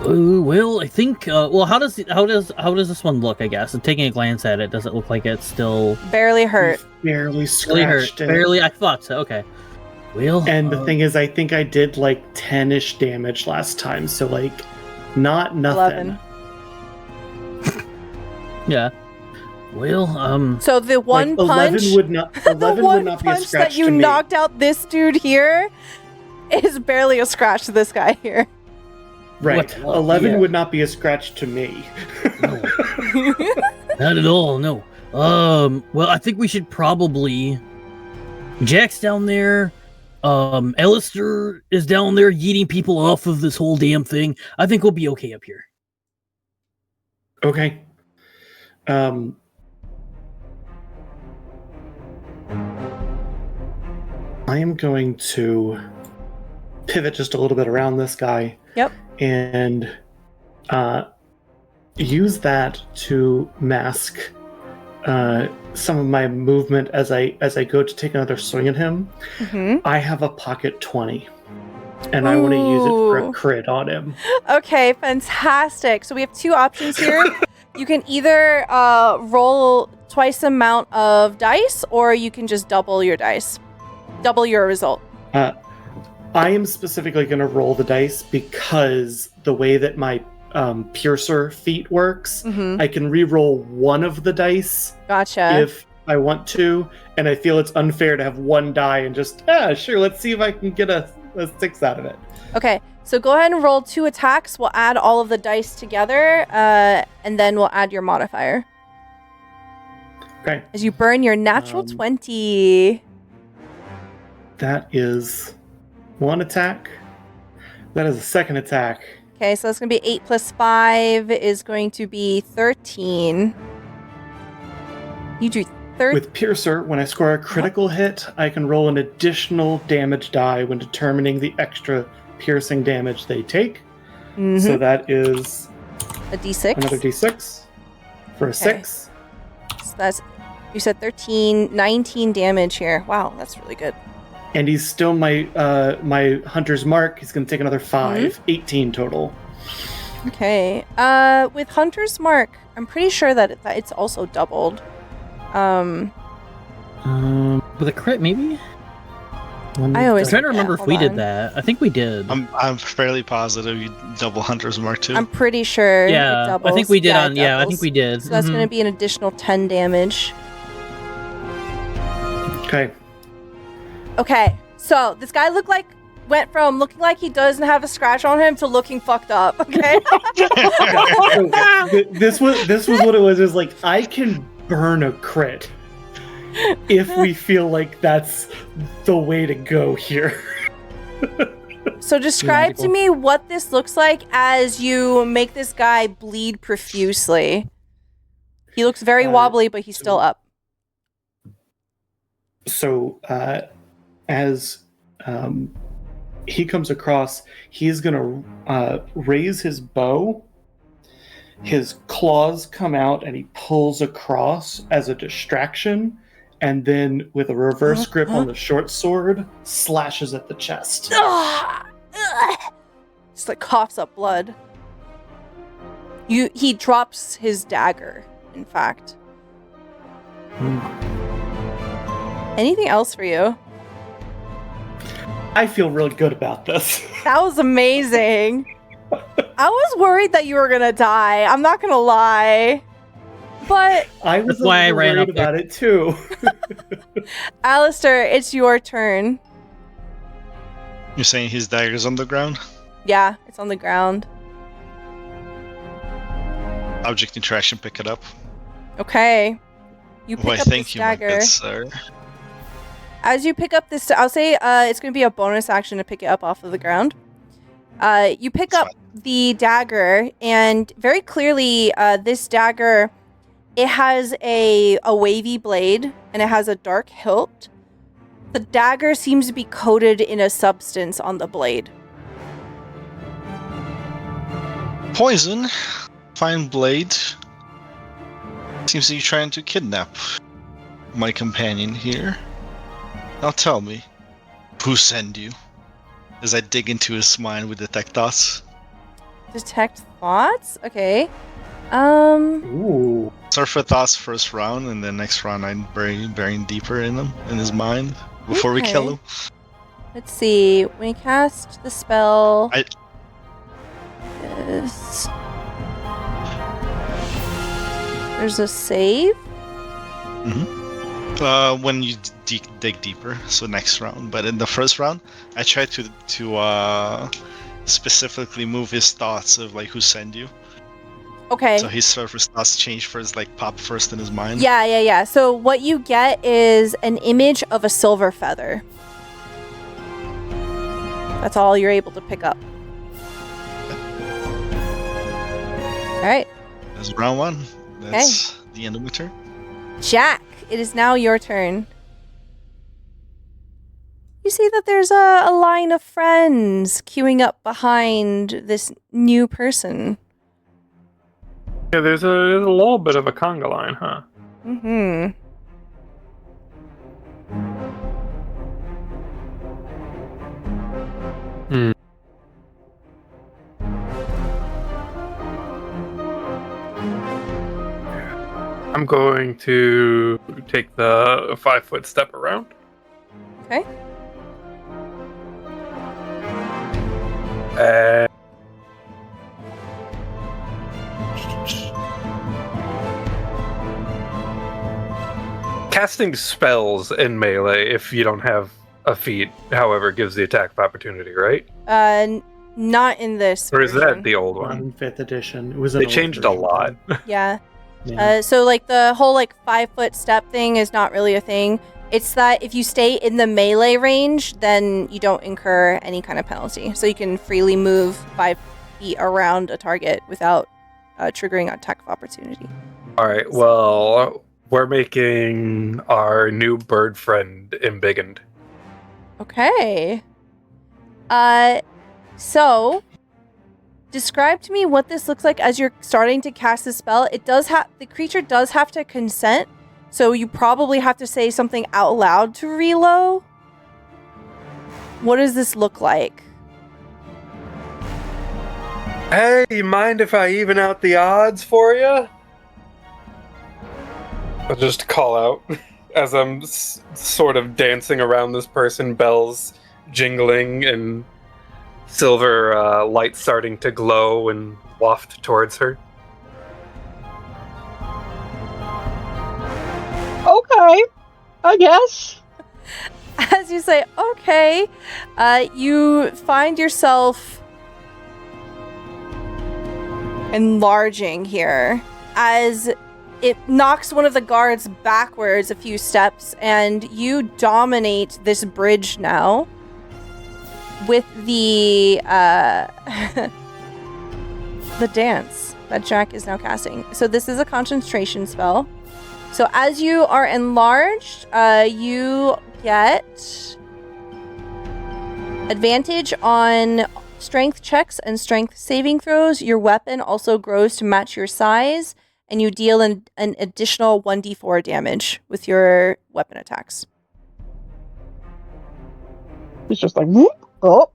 [SPEAKER 6] Well, I think. Well, how does this one look? I guess. And taking a glance at it, does it look like it's still
[SPEAKER 1] barely hurt?
[SPEAKER 2] Barely scratched.
[SPEAKER 6] Barely. I thought so. Okay. Well,
[SPEAKER 2] and the thing is, I think I did like 10-ish damage last time, so like, not nothing.
[SPEAKER 1] 11.
[SPEAKER 6] Yeah. Well,
[SPEAKER 1] So the one
[SPEAKER 2] like,
[SPEAKER 1] punch,
[SPEAKER 2] 11 would not. 11
[SPEAKER 1] the one
[SPEAKER 2] would not be a
[SPEAKER 1] punch
[SPEAKER 2] scratch
[SPEAKER 1] that you
[SPEAKER 2] to me.
[SPEAKER 1] knocked out this dude here is barely a scratch to this guy here.
[SPEAKER 2] Right. 11 would not be a scratch to me.
[SPEAKER 6] No. Not at all. No. Well, I think we should probably. Jack's down there. Alistair is down there yeeting people off of this whole damn thing. I think we'll be okay up here.
[SPEAKER 2] Okay. I am going to pivot just a little bit around this guy.
[SPEAKER 1] Yep.
[SPEAKER 2] And use that to mask some of my movement as I go to take another swing at him.
[SPEAKER 1] Mm-hmm.
[SPEAKER 2] I have a pocket 20, and I want to use it for a crit on him.
[SPEAKER 1] Okay, fantastic. So we have two options here. You can either roll twice the amount of dice, or you can just double your dice. Double your result.
[SPEAKER 2] I am specifically going to roll the dice because the way that my piercer feat works, I can re-roll one of the dice.
[SPEAKER 1] Gotcha.
[SPEAKER 2] If I want to, and I feel it's unfair to have one die and just, sure, let's see if I can get a 6 out of it.
[SPEAKER 1] Okay, so go ahead and roll 2 attacks. We'll add all of the dice together, and then we'll add your modifier.
[SPEAKER 2] Okay.
[SPEAKER 1] As you burn your natural 20.
[SPEAKER 2] That is 1 attack. That is a second attack.
[SPEAKER 1] Okay, so that's going to be 8 plus 5 is going to be 13. You do 13.
[SPEAKER 2] With Piercer, when I score a critical hit, I can roll an additional damage die when determining the extra piercing damage they take.
[SPEAKER 1] Mm-hmm.
[SPEAKER 2] So that is
[SPEAKER 1] a d6.
[SPEAKER 2] Another d6 for a 6.
[SPEAKER 1] So that's, you said 13, 19 damage here. Wow, that's really good.
[SPEAKER 2] And he's still my hunter's mark. He's going to take another 5. 18 total.
[SPEAKER 1] Okay. With Hunter's Mark, I'm pretty sure that it's also doubled.
[SPEAKER 6] With a crit, maybe?
[SPEAKER 1] I always
[SPEAKER 6] I'm trying to
[SPEAKER 1] forget.
[SPEAKER 6] remember if
[SPEAKER 1] Hold
[SPEAKER 6] we
[SPEAKER 1] on.
[SPEAKER 6] did that. I think we did.
[SPEAKER 4] I'm fairly positive you double Hunter's Mark too.
[SPEAKER 1] I'm pretty sure it
[SPEAKER 6] yeah,
[SPEAKER 1] doubles.
[SPEAKER 6] I think we did
[SPEAKER 1] Yeah,
[SPEAKER 6] on.
[SPEAKER 1] it
[SPEAKER 6] Yeah, I
[SPEAKER 1] doubles.
[SPEAKER 6] think we did.
[SPEAKER 1] So that's going to be an additional 10 damage.
[SPEAKER 2] Okay.
[SPEAKER 1] Okay, so this guy went from looking like he doesn't have a scratch on him to looking fucked up. Okay.
[SPEAKER 2] This was what it was. It was like, I can burn a crit if we feel like that's the way to go here.
[SPEAKER 1] So describe to me what this looks like as you make this guy bleed profusely. He looks very wobbly, but he's still up.
[SPEAKER 2] So as he comes across, he's going to raise his bow. His claws come out and he pulls across as a distraction. And then with a reverse grip on the short sword, slashes at the chest.
[SPEAKER 1] Just like coughs up blood. He drops his dagger, in fact. Anything else for you?
[SPEAKER 2] I feel really good about this.
[SPEAKER 1] That was amazing. I was worried that you were gonna die. I'm not gonna lie. But
[SPEAKER 2] I was
[SPEAKER 6] That's why I
[SPEAKER 2] a little
[SPEAKER 6] ran
[SPEAKER 2] worried
[SPEAKER 6] up there.
[SPEAKER 2] about it too.
[SPEAKER 1] Alistair, it's your turn.
[SPEAKER 4] You're saying his dagger's on the ground?
[SPEAKER 1] Yeah, it's on the ground.
[SPEAKER 4] Object interaction, pick it up.
[SPEAKER 1] Okay. You pick
[SPEAKER 4] Why,
[SPEAKER 1] up
[SPEAKER 4] thank
[SPEAKER 1] this
[SPEAKER 4] you, my
[SPEAKER 1] dagger.
[SPEAKER 4] good sir.
[SPEAKER 1] As you pick up this, I'll say it's going to be a bonus action to pick it up off of the ground. You pick
[SPEAKER 4] That's
[SPEAKER 1] up the dagger, and very clearly, this dagger, it has a wavy blade, and it has a dark hilt. The dagger seems to be coated in a substance on the blade.
[SPEAKER 4] Poison. Fine blade. Seems to be trying to kidnap my companion here. Now tell me, who sent you? As I dig into his mind with detect thoughts.
[SPEAKER 1] Detect thoughts? Okay.
[SPEAKER 2] Ooh.
[SPEAKER 4] Start with thoughts first round, and then next round I'm burying deeper in him, in his mind, before we kill him.
[SPEAKER 1] Let's see. When you cast the spell...
[SPEAKER 4] I-
[SPEAKER 1] Yes. There's a save?
[SPEAKER 4] When you dig deeper, so next round. But in the first round, I tried to specifically move his thoughts of like who sent you.
[SPEAKER 1] Okay.
[SPEAKER 4] So his surface thoughts change first, like pop first in his mind.
[SPEAKER 1] Yeah. So what you get is an image of a silver feather. That's all you're able to pick up. All right.
[SPEAKER 4] That's round one. That's the end of my turn.
[SPEAKER 1] Jack, it is now your turn. You see that there's a line of friends queuing up behind this new person.
[SPEAKER 5] Yeah, there's a little bit of a conga line, huh?
[SPEAKER 1] Mm-hmm.
[SPEAKER 5] I'm going to take the 5-foot step around.
[SPEAKER 1] Okay.
[SPEAKER 5] Casting spells in melee, if you don't have a feat, however, gives the attack of opportunity, right?
[SPEAKER 1] Not in this
[SPEAKER 5] Or is that
[SPEAKER 1] version.
[SPEAKER 5] the old
[SPEAKER 2] Not
[SPEAKER 5] one?
[SPEAKER 2] in 5th edition. It was
[SPEAKER 5] They changed a lot.
[SPEAKER 1] Yeah.
[SPEAKER 2] Yeah.
[SPEAKER 1] So like the whole like 5-foot step thing is not really a thing. It's that if you stay in the melee range, then you don't incur any kind of penalty. So you can freely move 5 feet around a target without triggering an attack of opportunity.
[SPEAKER 5] All right, well, we're making our new bird friend embiggened.
[SPEAKER 1] Okay. So describe to me what this looks like as you're starting to cast the spell. The creature does have to consent, so you probably have to say something out loud to reload. What does this look like?
[SPEAKER 5] Hey, you mind if I even out the odds for you? I'll just call out as I'm sort of dancing around this person, bells jingling and silver light starting to glow and waft towards her.
[SPEAKER 3] Okay, I guess.
[SPEAKER 1] As you say, okay, you find yourself enlarging here as it knocks one of the guards backwards a few steps, and you dominate this bridge now with the the dance that Jack is now casting. So this is a concentration spell. So as you are enlarged, you get advantage on strength checks and strength saving throws. Your weapon also grows to match your size, and you deal an additional 1d4 damage with your weapon attacks.
[SPEAKER 3] It's just like, whoop, oh.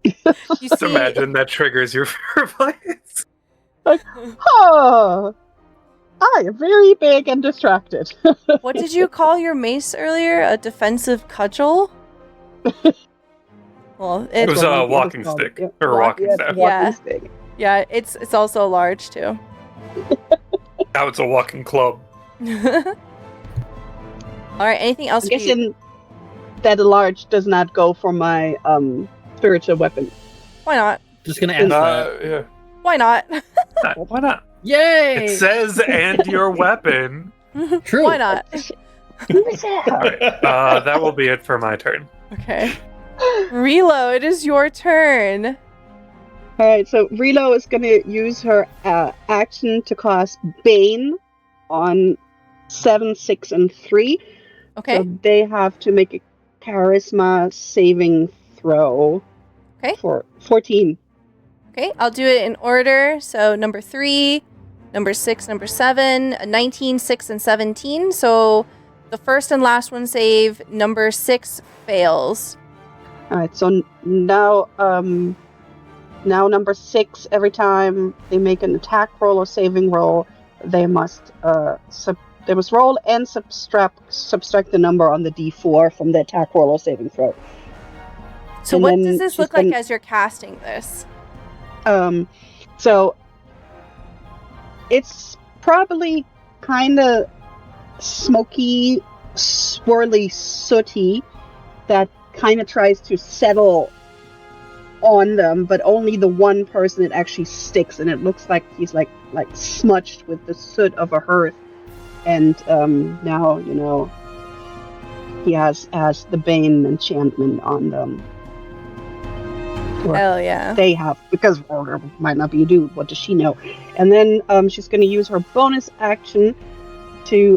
[SPEAKER 1] You
[SPEAKER 5] Just
[SPEAKER 1] see,
[SPEAKER 5] imagine that triggers your fear.
[SPEAKER 3] Like, oh, I am very big and distracted.
[SPEAKER 1] what did you call your mace earlier? A defensive cudgel? Well,
[SPEAKER 5] It was
[SPEAKER 3] what
[SPEAKER 5] a
[SPEAKER 3] it was
[SPEAKER 5] walking
[SPEAKER 3] called.
[SPEAKER 5] stick.
[SPEAKER 3] Yeah.
[SPEAKER 5] Or a walking staff.
[SPEAKER 3] Walking
[SPEAKER 1] Yeah.
[SPEAKER 3] stick.
[SPEAKER 1] yeah, it's also large too.
[SPEAKER 5] Now it's a walking club.
[SPEAKER 1] All right, anything else?
[SPEAKER 3] I'm
[SPEAKER 1] for you?
[SPEAKER 3] guessing that a large does not go for my spiritual weapon.
[SPEAKER 1] Why not?
[SPEAKER 6] Just gonna ask that.
[SPEAKER 5] Yeah.
[SPEAKER 1] Why not?
[SPEAKER 5] Why not?
[SPEAKER 6] Yay!
[SPEAKER 5] It says, and your weapon.
[SPEAKER 6] True.
[SPEAKER 1] Why not?
[SPEAKER 5] Alright, that will be it for my turn.
[SPEAKER 1] Okay. Relo, it is your turn.
[SPEAKER 3] Alright, so Relo is going to use her action to cast Bane on 7, 6, and 3.
[SPEAKER 1] Okay.
[SPEAKER 3] So they have to make a charisma saving throw.
[SPEAKER 1] Okay.
[SPEAKER 3] For 14.
[SPEAKER 1] Okay, I'll do it in order. So number 3, number 6, number 7, 19, 6, and 17. So the first and last one save. Number 6 fails.
[SPEAKER 3] Alright, so now number 6, every time they make an attack roll or saving roll, they must roll and subtract the number on the d4 from the attack roll or saving throw.
[SPEAKER 1] So
[SPEAKER 3] And
[SPEAKER 1] what
[SPEAKER 3] then
[SPEAKER 1] does this
[SPEAKER 3] she's
[SPEAKER 1] look like
[SPEAKER 3] gonna-
[SPEAKER 1] as you're casting this?
[SPEAKER 3] So it's probably kind of smoky, swirly, sooty that kind of tries to settle on them, but only the one person it actually sticks, and it looks like he's like smudged with the soot of a hearth, and now he has the Bane enchantment on them. Or
[SPEAKER 1] Hell yeah.
[SPEAKER 3] they have, because Order might not be a dude. What does she know? And then she's going to use her bonus action to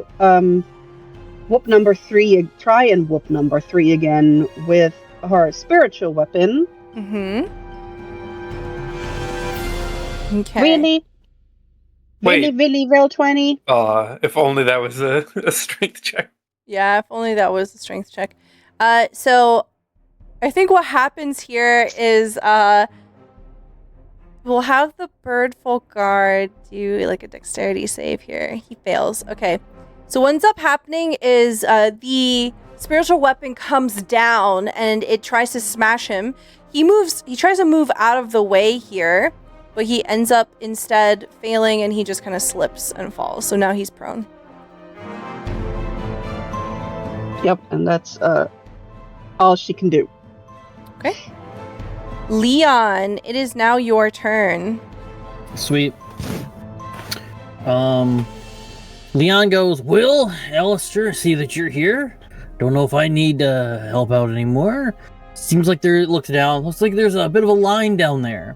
[SPEAKER 3] whoop number 3. Try and whoop number 3 again with her spiritual weapon.
[SPEAKER 1] Mm-hmm. Okay.
[SPEAKER 3] Really?
[SPEAKER 5] Wait.
[SPEAKER 3] Really, roll 20?
[SPEAKER 5] If only that was a strength check.
[SPEAKER 1] Yeah, if only that was a strength check. So I think what happens here is we'll have the birdfolk guard do like a dexterity save here. He fails. Okay. So what ends up happening is the spiritual weapon comes down and it tries to smash him. He tries to move out of the way here, but he ends up instead failing and he just kind of slips and falls. So now he's prone.
[SPEAKER 3] Yep, and that's all she can do.
[SPEAKER 1] Okay. Leon, it is now your turn.
[SPEAKER 6] Sweet. Leon goes, "Will, Alistair, see that you're here. Don't know if I need to help out anymore. Seems like looks like there's a bit of a line down there."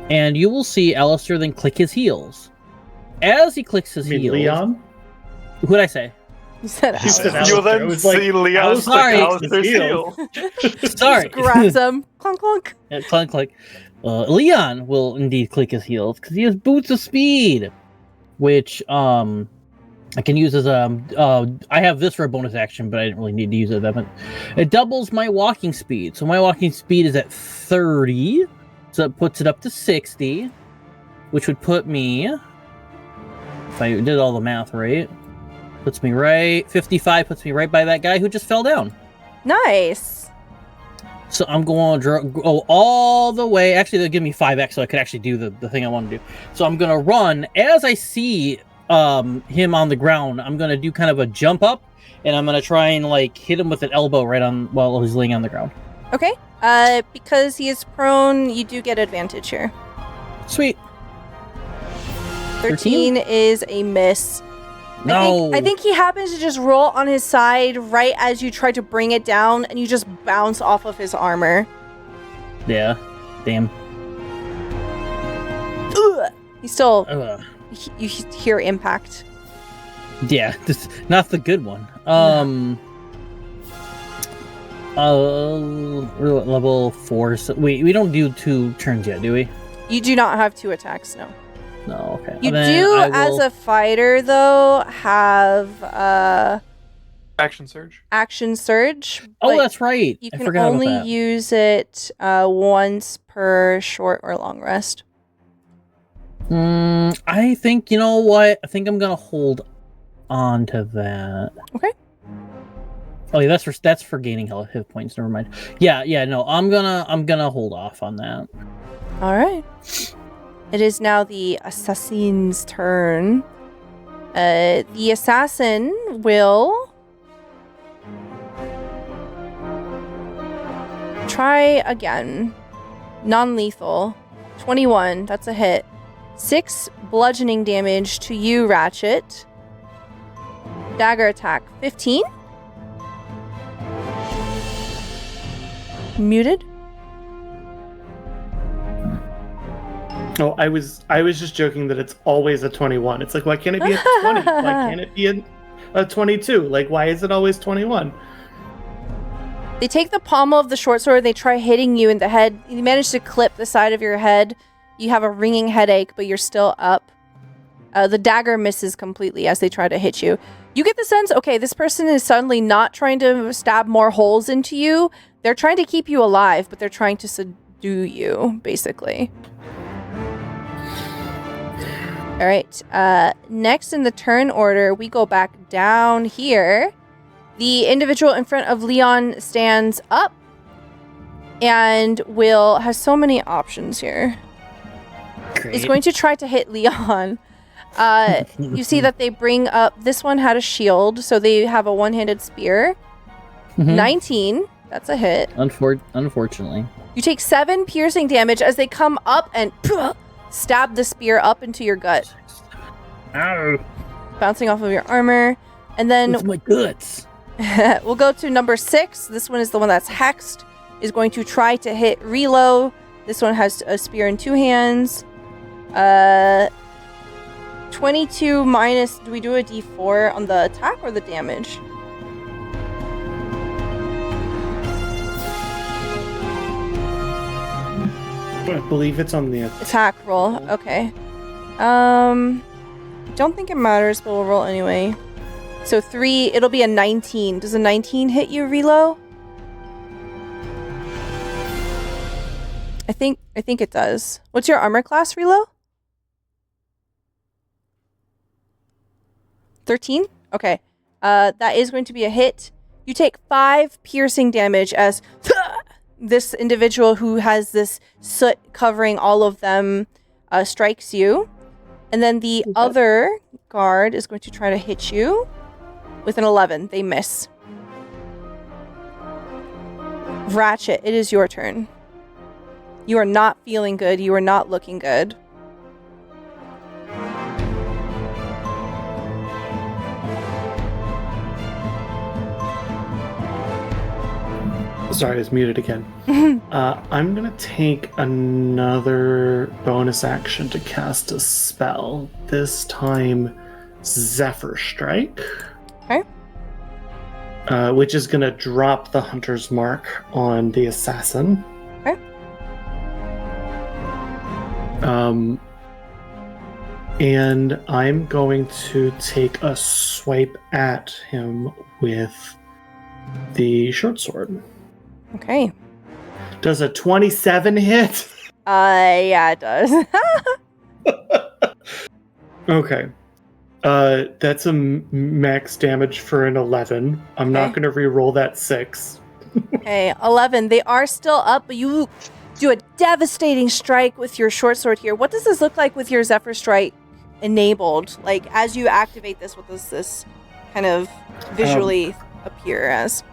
[SPEAKER 6] And you will see Alistair then click his heels. As he clicks his
[SPEAKER 2] You mean
[SPEAKER 6] heels...
[SPEAKER 2] Leon?
[SPEAKER 6] Who'd I say?
[SPEAKER 1] You said
[SPEAKER 2] You said
[SPEAKER 1] Alice.
[SPEAKER 5] You'll
[SPEAKER 2] Alistair. I
[SPEAKER 5] then
[SPEAKER 2] was like,
[SPEAKER 5] see Leon
[SPEAKER 2] Alistair
[SPEAKER 6] Sorry.
[SPEAKER 5] stick
[SPEAKER 2] clicks his
[SPEAKER 5] Alistair's heel.
[SPEAKER 6] Sorry.
[SPEAKER 1] Grabs him. Clunk, clunk.
[SPEAKER 6] Yeah, clunk, clunk. Leon will indeed click his heels because he has boots of speed, which I can use as I have this for a bonus action, but I didn't really need to use it. It doubles my walking speed. So my walking speed is at 30. So it puts it up to 60, which would put me, if I did all the math right, puts me right, 55 puts me right by that guy who just fell down.
[SPEAKER 1] Nice.
[SPEAKER 6] So I'm going to go all the way. Actually, they'll give me 5x so I could actually do the thing I want to do. So I'm going to run. As I see him on the ground, I'm going to do kind of a jump up, and I'm going to try and like hit him with an elbow right on while he's laying on the ground.
[SPEAKER 1] Okay. Because he is prone, you do get advantage here.
[SPEAKER 6] Sweet.
[SPEAKER 1] 13 is a miss.
[SPEAKER 6] No.
[SPEAKER 1] I think he happens to just roll on his side right as you try to bring it down, and you just bounce off of his armor.
[SPEAKER 6] Yeah. Damn.
[SPEAKER 1] Ugh. He's still...
[SPEAKER 6] Ugh.
[SPEAKER 1] You hear impact.
[SPEAKER 6] Yeah, this not the good one. We're at level 4. So we don't do 2 turns yet, do we?
[SPEAKER 1] You do not have 2 attacks, no.
[SPEAKER 6] No, okay.
[SPEAKER 1] You do, as a fighter, though, have
[SPEAKER 5] Action surge.
[SPEAKER 1] action surge.
[SPEAKER 6] Oh,
[SPEAKER 1] but
[SPEAKER 6] that's right.
[SPEAKER 1] You
[SPEAKER 6] I
[SPEAKER 1] can
[SPEAKER 6] forgot
[SPEAKER 1] only
[SPEAKER 6] about that.
[SPEAKER 1] use it once per short or long rest.
[SPEAKER 6] I think, you know what? I think I'm gonna hold on to that.
[SPEAKER 1] Okay.
[SPEAKER 6] Oh yeah, that's for gaining hit points. Never mind. Yeah. No, I'm gonna hold off on that.
[SPEAKER 1] All right. It is now the assassin's turn. The assassin will try again. Non-lethal. 21. That's a hit. 6 bludgeoning damage to you, Ratchet. Dagger attack. 15. Muted.
[SPEAKER 2] Oh, I was just joking that it's always a 21. It's like, why can't it be a 20? Why can't it be a 22? Like, why is it always 21?
[SPEAKER 1] They take the pommel of the short sword, they try hitting you in the head. You manage to clip the side of your head. You have a ringing headache, but you're still up. The dagger misses completely as they try to hit you. You get the sense, okay, this person is suddenly not trying to stab more holes into you. They're trying to keep you alive, but they're trying to subdue you, basically. All right. Next in the turn order, we go back down here. The individual in front of Leon stands up and has so many options here.
[SPEAKER 6] Great.
[SPEAKER 1] Is going to try to hit Leon. You see that they bring up... This one had a shield, so they have a one-handed spear. 19. That's a hit.
[SPEAKER 6] Unfortunately.
[SPEAKER 1] You take 7 piercing damage as they come up and stab the spear up into your gut.
[SPEAKER 6] Ow.
[SPEAKER 1] Bouncing off of your armor. And then...
[SPEAKER 6] It's my guts.
[SPEAKER 1] we'll go to number 6. This one is the one that's hexed. Is going to try to hit Relo. This one has a spear in 2 hands. 22 minus... Do we do a d4 on the attack or the damage?
[SPEAKER 2] I believe it's on the
[SPEAKER 1] Attack roll. Okay. Don't think it matters, but we'll roll anyway. So 3, it'll be a 19. Does a 19 hit you, Relo? I think it does. What's your armor class, Relo? 13? Okay. That is going to be a hit. You take 5 piercing damage as this individual who has this soot covering all of them strikes you. And then the other guard is going to try to hit you with an 11. They miss. Ratchet, it is your turn. You are not feeling good. You are not looking good.
[SPEAKER 2] Sorry, I was muted again. I'm going to take another bonus action to cast a spell. This time, Zephyr Strike.
[SPEAKER 1] Okay.
[SPEAKER 2] Which is going to drop the Hunter's Mark on the assassin.
[SPEAKER 1] Okay.
[SPEAKER 2] And I'm going to take a swipe at him with the short sword.
[SPEAKER 1] Okay.
[SPEAKER 2] Does a 27 hit?
[SPEAKER 1] Yeah, it does.
[SPEAKER 2] Okay. That's a max damage for an 11. I'm not going to re-roll that 6.
[SPEAKER 1] Okay, 11. They are still up, but you do a devastating strike with your short sword here. What does this look like with your Zephyr Strike enabled? Like, as you activate this, what does this kind of visually appear as?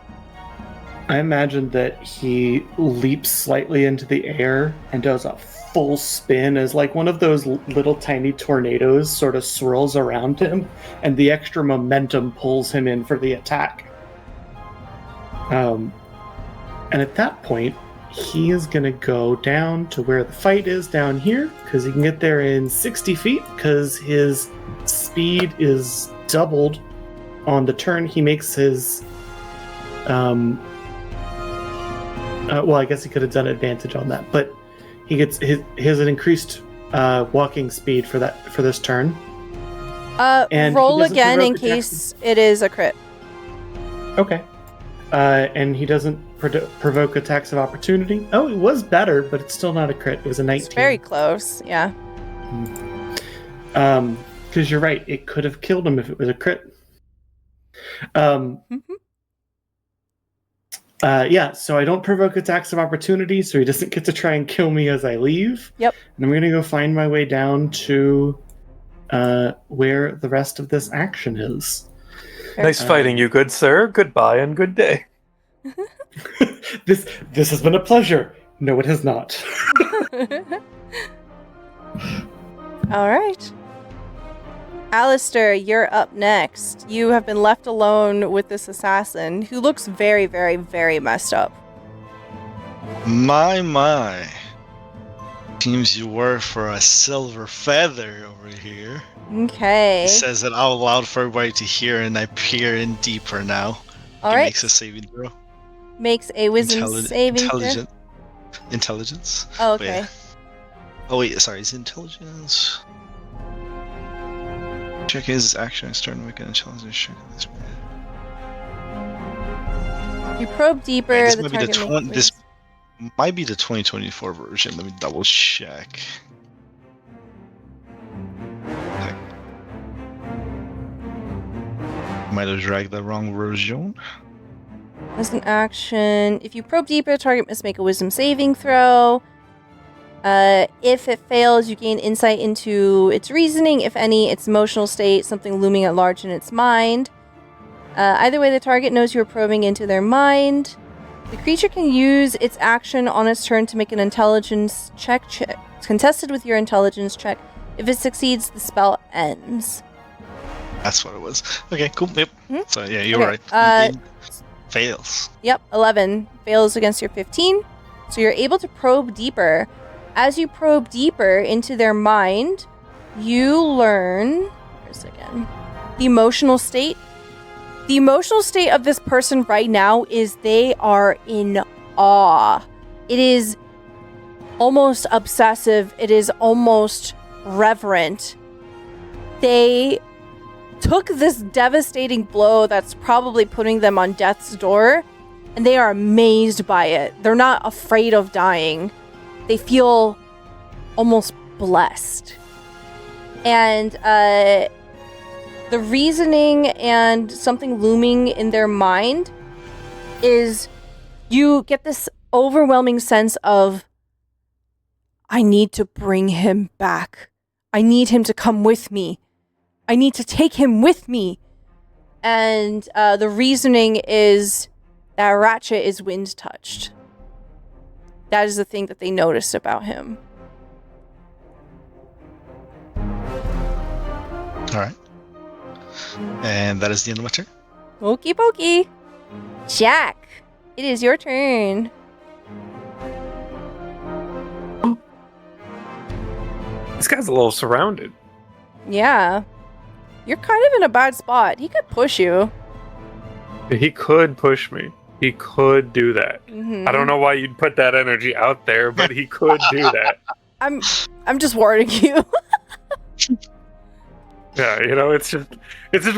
[SPEAKER 2] I imagine that he leaps slightly into the air and does a full spin as like one of those little tiny tornadoes sort of swirls around him, and the extra momentum pulls him in for the attack. And at that point, he is going to go down to where the fight is down here, because he can get there in 60 feet, because his speed is doubled on the turn he makes his... well, I guess he could have done advantage on that, but he gets his an increased walking speed for this turn. And
[SPEAKER 1] roll again in case it is a crit.
[SPEAKER 2] Okay. And he doesn't provoke attacks of opportunity. Oh, it was better, but it's still not a crit. It was a 19.
[SPEAKER 1] It's very close, yeah.
[SPEAKER 2] Because you're right, it could have killed him if it was a crit. Yeah, so I don't provoke attacks of opportunity, so he doesn't get to try and kill me as I leave.
[SPEAKER 1] Yep.
[SPEAKER 2] And I'm going to go find my way down to where the rest of this action is.
[SPEAKER 5] Nice fighting you, good sir. Goodbye and good day.
[SPEAKER 2] This has been a pleasure. No, it has not.
[SPEAKER 1] All right. Alistair, you're up next. You have been left alone with this assassin who looks very, very, very messed up.
[SPEAKER 4] My. Seems you were for a silver feather over here.
[SPEAKER 1] Okay.
[SPEAKER 4] He says it out loud for everybody to hear, and I peer in deeper now.
[SPEAKER 1] All
[SPEAKER 4] he
[SPEAKER 1] right.
[SPEAKER 4] makes a saving throw.
[SPEAKER 1] Makes a wisdom saving throw.
[SPEAKER 4] Intelligence.
[SPEAKER 1] Oh, okay.
[SPEAKER 4] Yeah. Oh wait, sorry, it's intelligence. Check his action and start making an intelligence check on this man.
[SPEAKER 1] You probe deeper.
[SPEAKER 4] Right, this
[SPEAKER 1] the
[SPEAKER 4] might be
[SPEAKER 1] target
[SPEAKER 4] this might be the 2024 version. Let me double check. Heck. Might have dragged the wrong version.
[SPEAKER 1] As an action, if you probe deeper, the target must make a wisdom saving throw. If it fails, you gain insight into its reasoning, if any, its emotional state, something looming at large in its mind. Either way, the target knows you are probing into their mind. The creature can use its action on its turn to make an intelligence check contested with your intelligence check. If it succeeds, the spell ends.
[SPEAKER 4] That's what it was. Okay, cool. Yep.
[SPEAKER 1] Hmm?
[SPEAKER 4] So yeah, you were right. It fails.
[SPEAKER 1] Yep, 11 fails against your 15. So you're able to probe deeper. As you probe deeper into their mind, you learn... Where's it again? The emotional state. The emotional state of this person right now is they are in awe. It is almost obsessive. It is almost reverent. They took this devastating blow that's probably putting them on death's door, and they are amazed by it. They're not afraid of dying. They feel almost blessed. And the reasoning and something looming in their mind is you get this overwhelming sense of, I need to bring him back. I need him to come with me. I need to take him with me. And the reasoning is that Ratchet is wind touched. That is the thing that they noticed about him.
[SPEAKER 4] Alright. And that is the end of my turn.
[SPEAKER 1] Okie pokey. Jack, it is your turn.
[SPEAKER 5] This guy's a little surrounded.
[SPEAKER 1] Yeah. You're kind of in a bad spot. He could push you.
[SPEAKER 5] He could push me. He could do that.
[SPEAKER 1] Mm-hmm.
[SPEAKER 5] I don't know why you'd put that energy out there, but he could do that.
[SPEAKER 1] I'm just warning you.
[SPEAKER 5] Yeah, it's just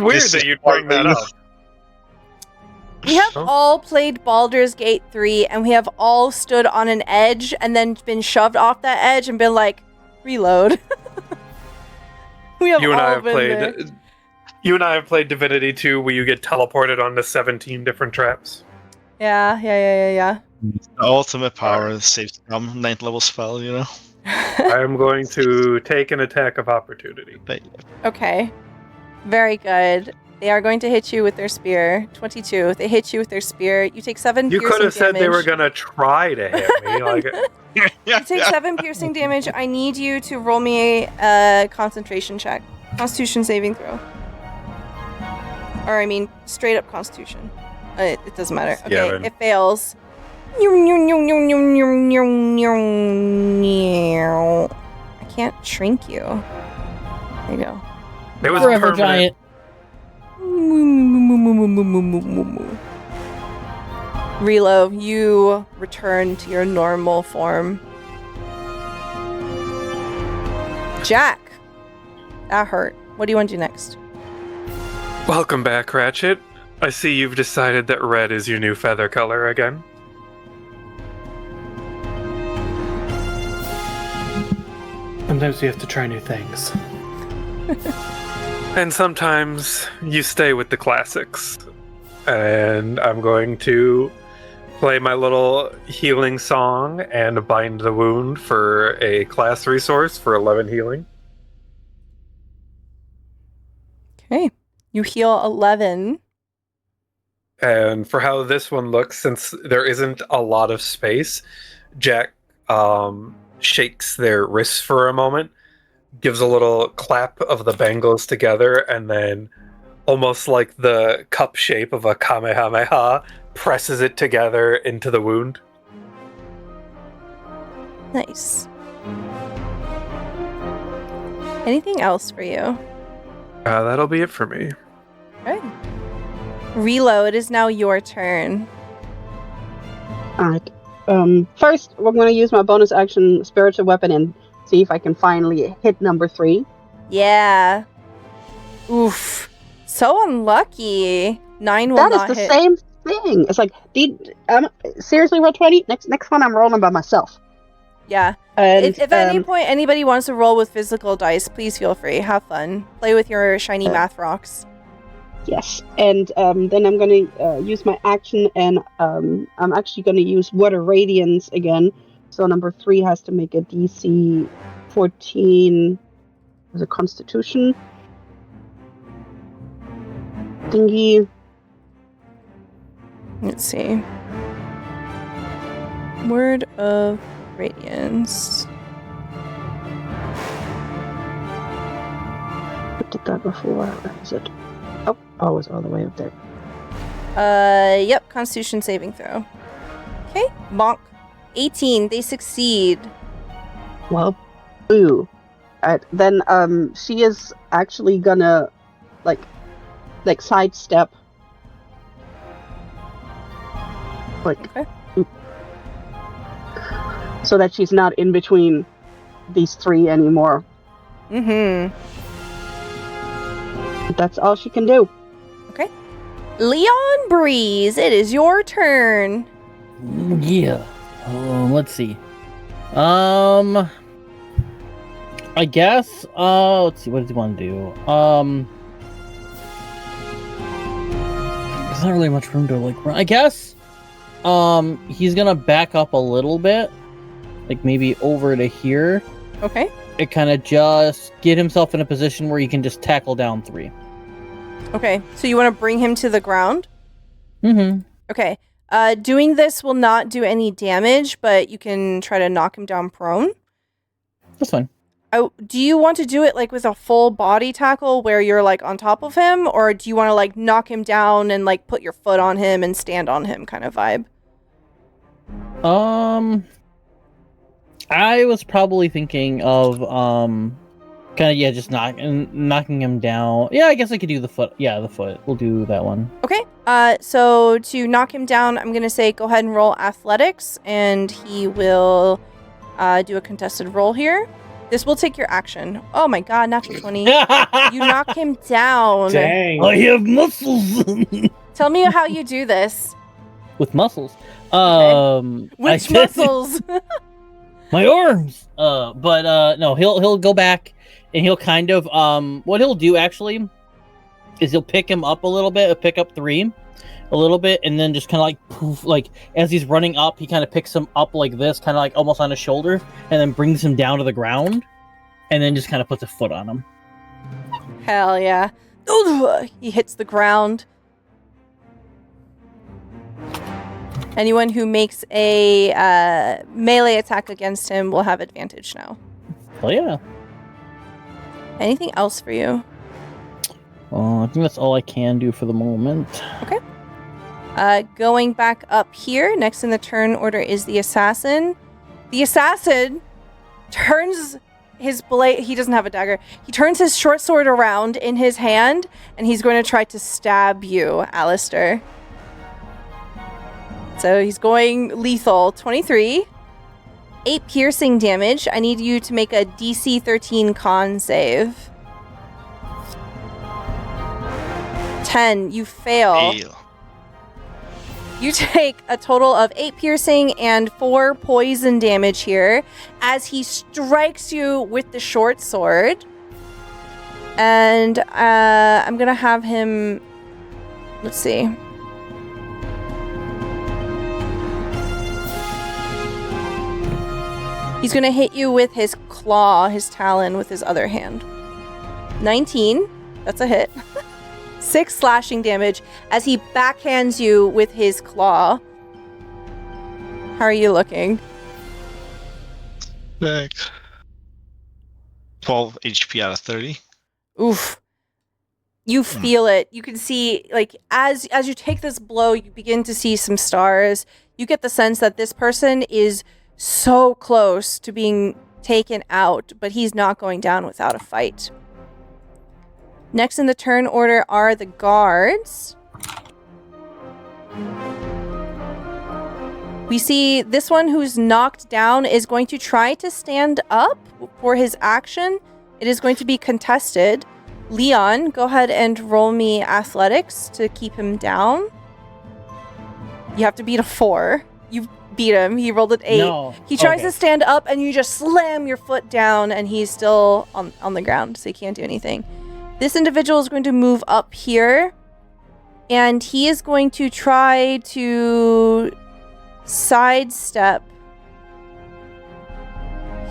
[SPEAKER 5] weird that you'd bring that up.
[SPEAKER 1] We have
[SPEAKER 5] Oh.
[SPEAKER 1] all played Baldur's Gate 3, and we have all stood on an edge and then been shoved off that edge and been like, reload. We have
[SPEAKER 5] You and I
[SPEAKER 1] all
[SPEAKER 5] have
[SPEAKER 1] been there.
[SPEAKER 5] played. You and I have played Divinity 2, where you get teleported onto 17 different traps.
[SPEAKER 1] Yeah.
[SPEAKER 4] The ultimate power saves some 9th level spell,
[SPEAKER 5] I am going to take an attack of opportunity.
[SPEAKER 4] But
[SPEAKER 1] Okay. Very good. They are going to hit you with their spear. 22. They hit you with their spear. You take 7
[SPEAKER 5] You
[SPEAKER 1] piercing
[SPEAKER 5] could have said
[SPEAKER 1] damage.
[SPEAKER 5] they were going to try to hit me. Like,
[SPEAKER 1] You take 7 piercing damage. I need you to roll me a concentration check. Constitution saving throw. Or, I mean, straight up Constitution. It doesn't matter. Okay,
[SPEAKER 5] Yeah,
[SPEAKER 1] it fails. I can't shrink you. There you go.
[SPEAKER 5] it was
[SPEAKER 6] Forever
[SPEAKER 5] permanent.
[SPEAKER 6] giant.
[SPEAKER 1] Relo, you return to your normal form. Jack. That hurt. What do you want to do next?
[SPEAKER 5] Welcome back, Ratchet. I see you've decided that red is your new feather color again.
[SPEAKER 2] Sometimes you have to try new things.
[SPEAKER 5] And sometimes you stay with the classics. And I'm going to play my little healing song and bind the wound for a class resource for 11 healing.
[SPEAKER 1] Okay. You heal 11.
[SPEAKER 5] And for how this one looks, since there isn't a lot of space, Jack shakes their wrists for a moment, gives a little clap of the bangles together, and then, almost like the cup shape of a Kamehameha, presses it together into the wound.
[SPEAKER 1] Nice. Anything else for you?
[SPEAKER 5] That'll be it for me.
[SPEAKER 1] Okay. Relo, it is now your turn.
[SPEAKER 3] Alright. First, we're going to use my bonus action spiritual weapon and see if I can finally hit number 3.
[SPEAKER 1] Yeah. Oof. So unlucky. 9 will
[SPEAKER 3] That is
[SPEAKER 1] not
[SPEAKER 3] the
[SPEAKER 1] hit.
[SPEAKER 3] same thing. It's like, seriously, roll 20? Next one I'm rolling by myself.
[SPEAKER 1] Yeah.
[SPEAKER 3] And,
[SPEAKER 1] If at any point anybody wants to roll with physical dice, please feel free. Have fun. Play with your shiny math rocks.
[SPEAKER 3] Yes, and then I'm going to use my action, and I'm actually going to use Water Radiance again. So number 3 has to make a DC 14 as a Constitution thingy.
[SPEAKER 1] Let's see. Word of Radiance.
[SPEAKER 3] I did that before. Where is it? Oh, it's all the way up there.
[SPEAKER 1] Yep, Constitution saving throw. Okay, bonk. 18, they succeed.
[SPEAKER 3] Well, boo. Then she is actually gonna like sidestep. Like,
[SPEAKER 1] Okay.
[SPEAKER 3] so that she's not in between these 3 anymore.
[SPEAKER 1] Mm-hmm.
[SPEAKER 3] That's all she can do.
[SPEAKER 1] Leon Breeze, it is your turn.
[SPEAKER 6] Yeah. Let's see. I guess. Let's see. What does he want to do? There's not really much room to run. I guess. He's gonna back up a little bit, like maybe over to here.
[SPEAKER 1] Okay.
[SPEAKER 6] It kind of just get himself in a position where he can just tackle down 3.
[SPEAKER 1] Okay, so you want to bring him to the ground?
[SPEAKER 6] Mm-hmm.
[SPEAKER 1] Okay. Doing this will not do any damage, but you can try to knock him down prone.
[SPEAKER 6] That's fine.
[SPEAKER 1] Do you want to do it like with a full body tackle where you're like on top of him, or do you want to like knock him down and like put your foot on him and stand on him kind of vibe?
[SPEAKER 6] I was probably thinking of kind of just knocking him down. Yeah, I guess I could do the foot. Yeah, the foot. We'll do that one.
[SPEAKER 1] Okay. So to knock him down, I'm gonna say go ahead and roll athletics, and he will do a contested roll here. This will take your action. Oh my god, natural 20. You knock him down.
[SPEAKER 2] Dang.
[SPEAKER 6] I have muscles.
[SPEAKER 1] Tell me how you do this.
[SPEAKER 6] With muscles.
[SPEAKER 1] Which muscles?
[SPEAKER 6] My arms. No, he'll go back and he'll kind of what he'll do actually is he'll pick him up a little bit, pick up 3 a little bit, and then just kind of like poof, like as he's running up, he kind of picks him up like this, kind of like almost on his shoulder, and then brings him down to the ground, and then just kind of puts a foot on him.
[SPEAKER 1] Hell yeah. He hits the ground. Anyone who makes a melee attack against him will have advantage now.
[SPEAKER 6] Oh yeah.
[SPEAKER 1] Anything else for you?
[SPEAKER 6] I think that's all I can do for the moment.
[SPEAKER 1] Okay. Going back up here, next in the turn order is the assassin. The assassin turns his blade. He doesn't have a dagger. He turns his short sword around in his hand, and he's going to try to stab you, Alistair. So he's going lethal. 23. 8 piercing damage. I need you to make a DC 13 con save. 10. You fail.
[SPEAKER 4] Ew.
[SPEAKER 1] You take a total of 8 piercing and 4 poison damage here as he strikes you with the short sword. And I'm going to have him... Let's see. He's going to hit you with his claw, his talon, with his other hand. 19. That's a hit. 6 slashing damage as he backhands you with his claw. How are you looking?
[SPEAKER 4] Back. 12 HP out of 30.
[SPEAKER 1] Oof. You feel it. You can see, like, as you take this blow, you begin to see some stars. You get the sense that this person is so close to being taken out, but he's not going down without a fight. Next in the turn order are the guards. We see this one who's knocked down is going to try to stand up for his action. It is going to be contested. Leon, go ahead and roll me athletics to keep him down. You have to beat a 4. You beat him. He rolled an 8.
[SPEAKER 6] No.
[SPEAKER 1] He tries to stand up and you just slam your foot down and he's still on the ground, so he can't do anything. This individual is going to move up here and he is going to try to sidestep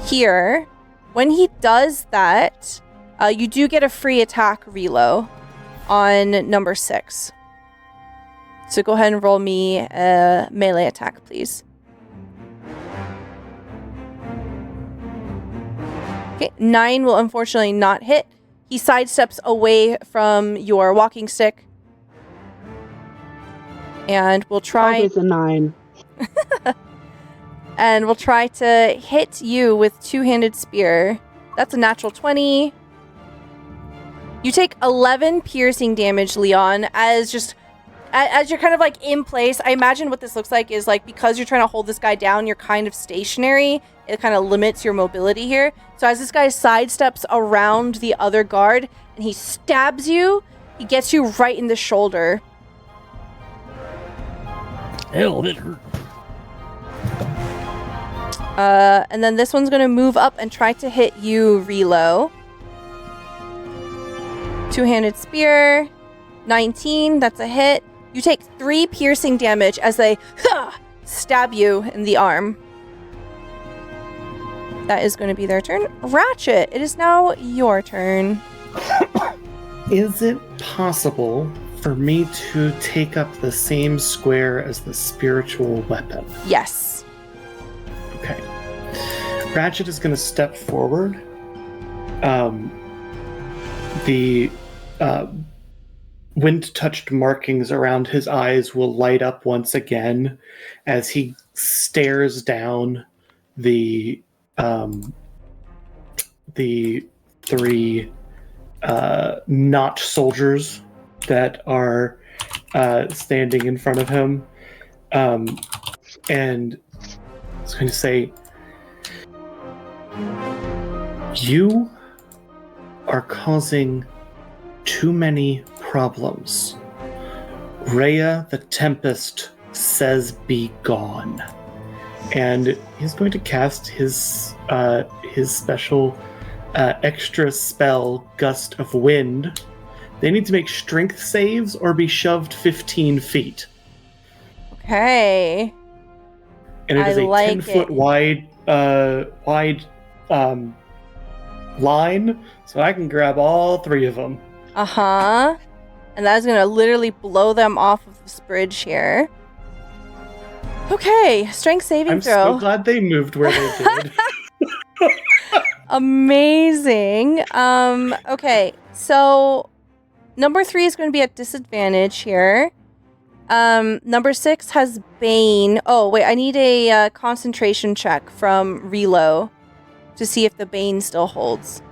[SPEAKER 1] here. When he does that, you do get a free attack reload on number 6. So go ahead and roll me a melee attack, please. Okay, 9 will unfortunately not hit. He sidesteps away from your walking stick. And we'll try...
[SPEAKER 3] Always a 9.
[SPEAKER 1] And we'll try to hit you with two-handed spear. That's a natural 20. You take 11 piercing damage, Leon, as you're kind of like in place. I imagine what this looks like is like because you're trying to hold this guy down, you're kind of stationary. It kind of limits your mobility here. So as this guy sidesteps around the other guard and he stabs you, he gets you right in the shoulder.
[SPEAKER 6] Hell, that hurt.
[SPEAKER 1] And then this one's going to move up and try to hit you, Relo. Two-handed spear. 19, that's a hit. You take 3 piercing damage as they stab you in the arm. That is going to be their turn. Ratchet, it is now your turn.
[SPEAKER 2] Is it possible for me to take up the same square as the spiritual weapon?
[SPEAKER 1] Yes.
[SPEAKER 2] Okay. Ratchet is going to step forward. The wind-touched markings around his eyes will light up once again as he stares down the 3 not soldiers that are standing in front of him, and I was going to say, You are causing too many problems. Rhea the Tempest says be gone. And he's going to cast his special extra spell, Gust of Wind. They need to make strength saves or be shoved 15 feet.
[SPEAKER 1] Okay.
[SPEAKER 2] And it is
[SPEAKER 1] I
[SPEAKER 2] a
[SPEAKER 1] like
[SPEAKER 2] 10-foot wide line, so I can grab all three of them.
[SPEAKER 1] Uh-huh. And that is going to literally blow them off of this bridge here. Okay, strength saving
[SPEAKER 2] I'm
[SPEAKER 1] throw.
[SPEAKER 2] so glad they moved where they did.
[SPEAKER 1] Amazing. Okay, so number 3 is going to be at disadvantage here. Number 6 has Bane. Oh, wait, I need a concentration check from Relo to see if the Bane still holds.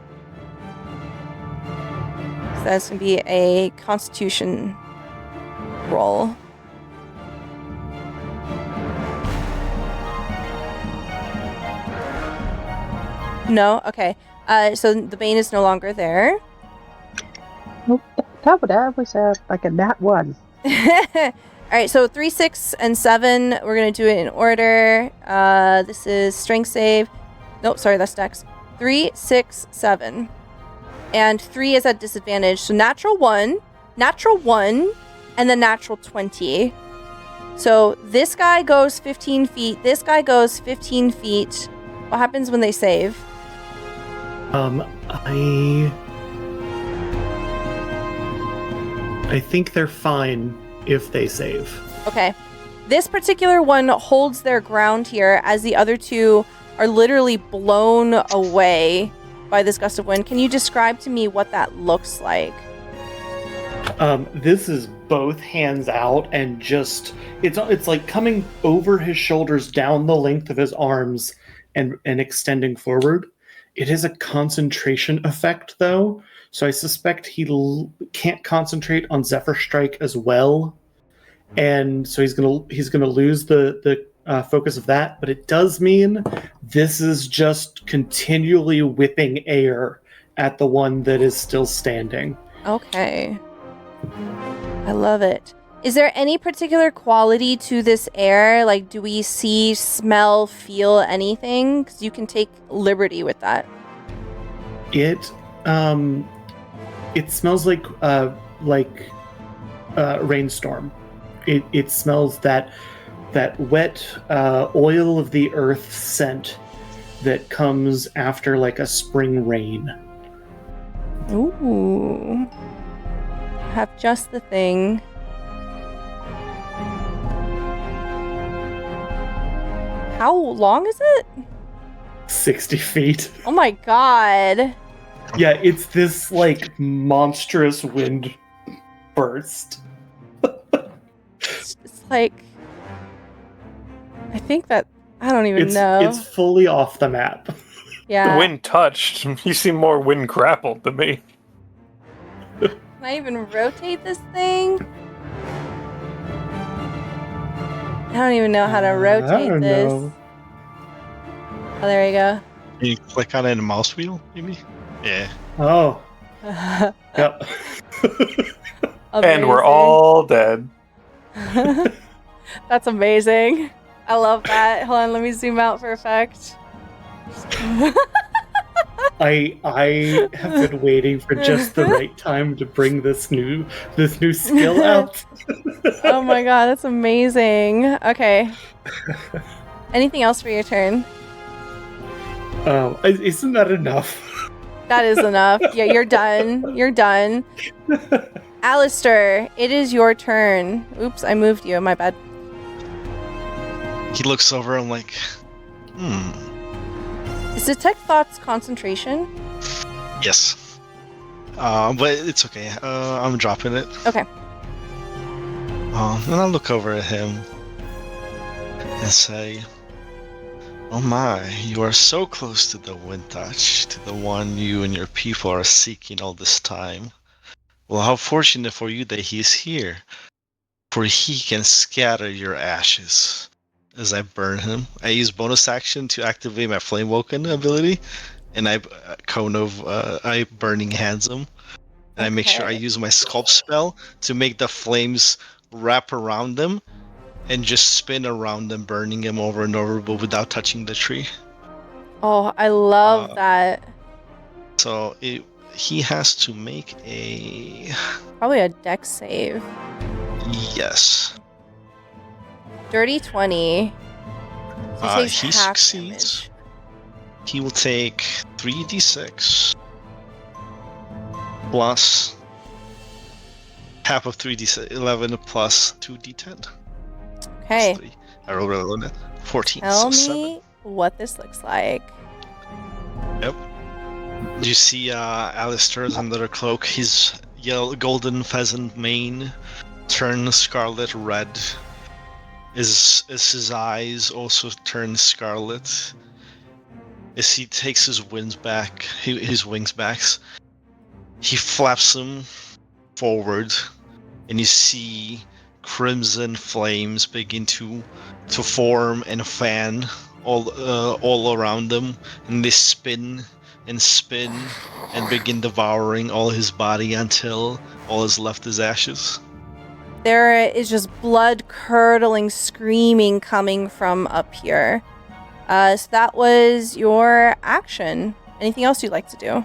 [SPEAKER 1] So that's going to be a Constitution roll. No? Okay. So the Bane is no longer there.
[SPEAKER 3] Nope, that was like a nat 1.
[SPEAKER 1] All right, so 3, 6, and 7. We're going to do it in order. This is strength save. Nope, sorry, that's dex. 3, 6, 7. And 3 is at disadvantage. So natural 1, and then natural 20. So this guy goes 15 feet. This guy goes 15 feet. What happens when they save?
[SPEAKER 2] I think they're fine if they save.
[SPEAKER 1] Okay. This particular one holds their ground here as the other two are literally blown away by this gust of wind. Can you describe to me what that looks like?
[SPEAKER 2] This is both hands out and just it's like coming over his shoulders down the length of his arms and extending forward. It is a concentration effect though, so I suspect he can't concentrate on Zephyr Strike as well, and so he's gonna lose the focus of that. But it does mean this is just continually whipping air at the one that is still standing.
[SPEAKER 1] Okay. I love it. Is there any particular quality to this air? Like, do we see, smell, feel anything? Because you can take liberty with that.
[SPEAKER 2] It smells like rainstorm. It smells that wet oil of the earth scent that comes after like a spring rain.
[SPEAKER 1] Ooh. Have just the thing. How long is it?
[SPEAKER 2] 60 feet.
[SPEAKER 1] Oh my god.
[SPEAKER 2] Yeah, it's this like monstrous wind burst.
[SPEAKER 1] It's like, I think that, I don't even know.
[SPEAKER 2] It's fully off the map.
[SPEAKER 1] Yeah.
[SPEAKER 5] The wind touched. You seem more wind grappled to me.
[SPEAKER 1] Can I even rotate this thing? I don't even know how to rotate this.
[SPEAKER 2] Know.
[SPEAKER 1] Oh, there we go.
[SPEAKER 4] Can you click on it in a mouse wheel, maybe? Yeah.
[SPEAKER 2] Oh. Yep.
[SPEAKER 5] And we're all dead.
[SPEAKER 1] That's amazing. I love that. Hold on, let me zoom out for effect.
[SPEAKER 2] I have been waiting for just the right time to bring this new skill out.
[SPEAKER 1] Oh my god, that's amazing. Okay. Anything else for your turn?
[SPEAKER 2] Isn't that enough?
[SPEAKER 1] That is enough. Yeah, you're done. You're done. Alistair, it is your turn. Oops, I moved you. My bad.
[SPEAKER 4] He looks over and like,
[SPEAKER 1] Is Detect Thoughts concentration?
[SPEAKER 4] Yes. But it's okay. I'm dropping it.
[SPEAKER 1] Okay.
[SPEAKER 4] And I'll look over at him and say, "Oh my, you are so close to the wind touch, to the one you and your people are seeking all this time. Well, how fortunate for you that he is here, for he can scatter your ashes." As I burn him, I use bonus action to activate my Flame Woken ability, and I I burning hands him, and I make sure I
[SPEAKER 1] Okay.
[SPEAKER 4] use my sculpt spell to make the flames wrap around them and just spin around them, burning them over and over, but without touching the tree.
[SPEAKER 1] Oh, I love that.
[SPEAKER 4] So he has to make a
[SPEAKER 1] Probably a dex save.
[SPEAKER 4] yes.
[SPEAKER 1] Dirty 20. So he takes
[SPEAKER 4] He
[SPEAKER 1] half
[SPEAKER 4] succeeds.
[SPEAKER 1] damage.
[SPEAKER 4] He will take 3d6 plus half of 3d6, 11 plus 2d10.
[SPEAKER 1] Okay.
[SPEAKER 4] I rolled really low. 14.
[SPEAKER 1] Tell
[SPEAKER 4] so
[SPEAKER 1] me
[SPEAKER 4] 7.
[SPEAKER 1] what this looks like.
[SPEAKER 4] Yep. You see Alistair's under the cloak. His yellow, golden pheasant mane turn scarlet red. His eyes also turn scarlet. As he takes his wings back, he flaps them forward, and you see crimson flames begin to form and fan all around them, and they spin and begin devouring all his body until all is left is ashes.
[SPEAKER 1] There is just blood-curdling screaming coming from up here. So that was your action. Anything else you'd like to do?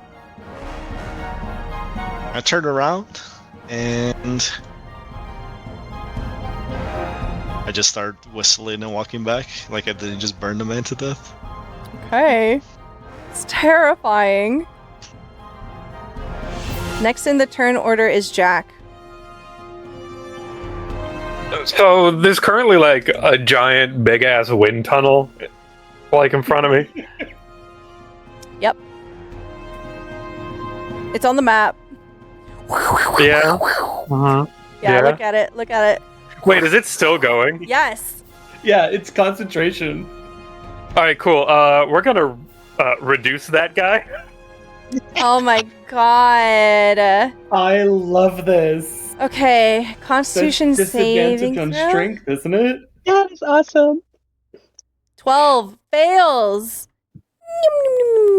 [SPEAKER 4] I turn around and I just start whistling and walking back, like I didn't just burn the man to death.
[SPEAKER 1] Okay. It's terrifying. Next in the turn order is Jack.
[SPEAKER 5] So there's currently like a giant, big ass wind tunnel, like in front of me.
[SPEAKER 1] Yep. It's on the map.
[SPEAKER 5] Yeah. Uh-huh.
[SPEAKER 1] Yeah,
[SPEAKER 5] Yeah.
[SPEAKER 1] look at it. Look at it.
[SPEAKER 5] Wait, is it still going?
[SPEAKER 1] Yes.
[SPEAKER 2] Yeah, it's concentration.
[SPEAKER 5] All right, cool. We're gonna reduce that guy.
[SPEAKER 1] Oh my god.
[SPEAKER 2] I love this.
[SPEAKER 1] Okay, Constitution
[SPEAKER 2] That's
[SPEAKER 1] saving
[SPEAKER 2] disadvantage on
[SPEAKER 1] throw.
[SPEAKER 2] strength, isn't it?
[SPEAKER 3] That is awesome.
[SPEAKER 1] 12 fails.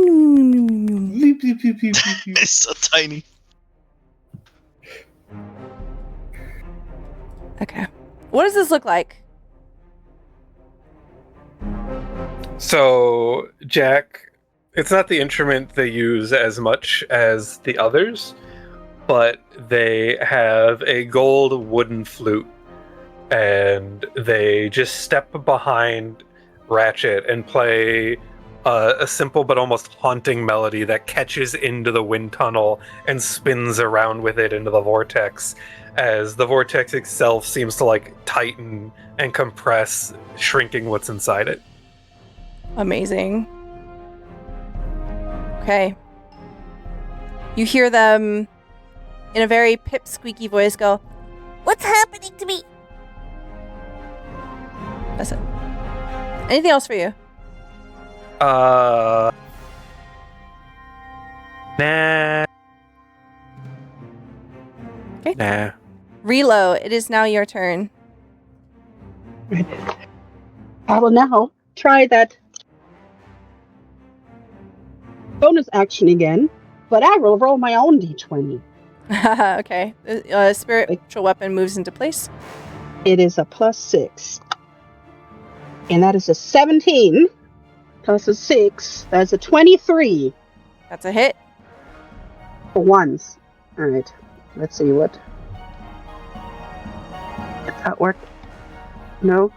[SPEAKER 2] Bleep, bleep, bleep, bleep, bleep, bleep.
[SPEAKER 4] It's so tiny.
[SPEAKER 1] Okay. What does this look like?
[SPEAKER 5] So, Jack, it's not the instrument they use as much as the others, but they have a gold wooden flute, and they just step behind Ratchet and play a simple but almost haunting melody that catches into the wind tunnel and spins around with it into the vortex, as the vortex itself seems to like tighten and compress, shrinking what's inside it.
[SPEAKER 1] Amazing. Okay. You hear them in a very pipsqueaky voice go, "What's happening to me?" That's it. Anything else for you?
[SPEAKER 5] Nah.
[SPEAKER 1] Okay.
[SPEAKER 5] Nah.
[SPEAKER 1] Relo, it is now your turn.
[SPEAKER 3] I will now try that bonus action again, but I will roll my own d20.
[SPEAKER 1] Okay. Spiritual weapon moves into place.
[SPEAKER 3] It is a +6. And that is a 17 plus a 6. That's a 23
[SPEAKER 1] That's a hit.
[SPEAKER 3] for once. Alright. Let's see what. Did that work? No?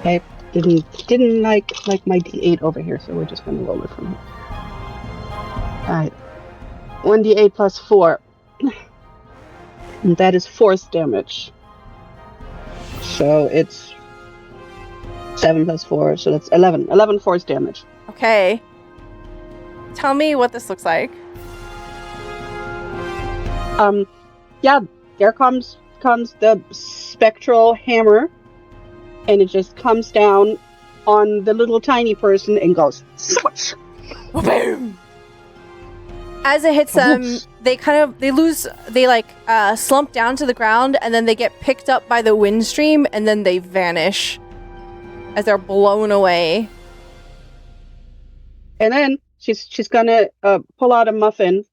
[SPEAKER 3] I didn't like my d8 over here, so we're just gonna roll it from here. Alright. 1d8 plus 4. And that is force damage. So it's 7 plus 4, so that's 11. 11 force damage.
[SPEAKER 1] Okay. Tell me what this looks like.
[SPEAKER 3] Yeah, there comes the spectral hammer, and it just comes down on the little tiny person and goes swoosh.
[SPEAKER 1] Boom! As it hits them, they slump down to the ground, and then they get picked up by the wind stream, and then they vanish as they're blown away.
[SPEAKER 3] And then she's gonna pull out a muffin,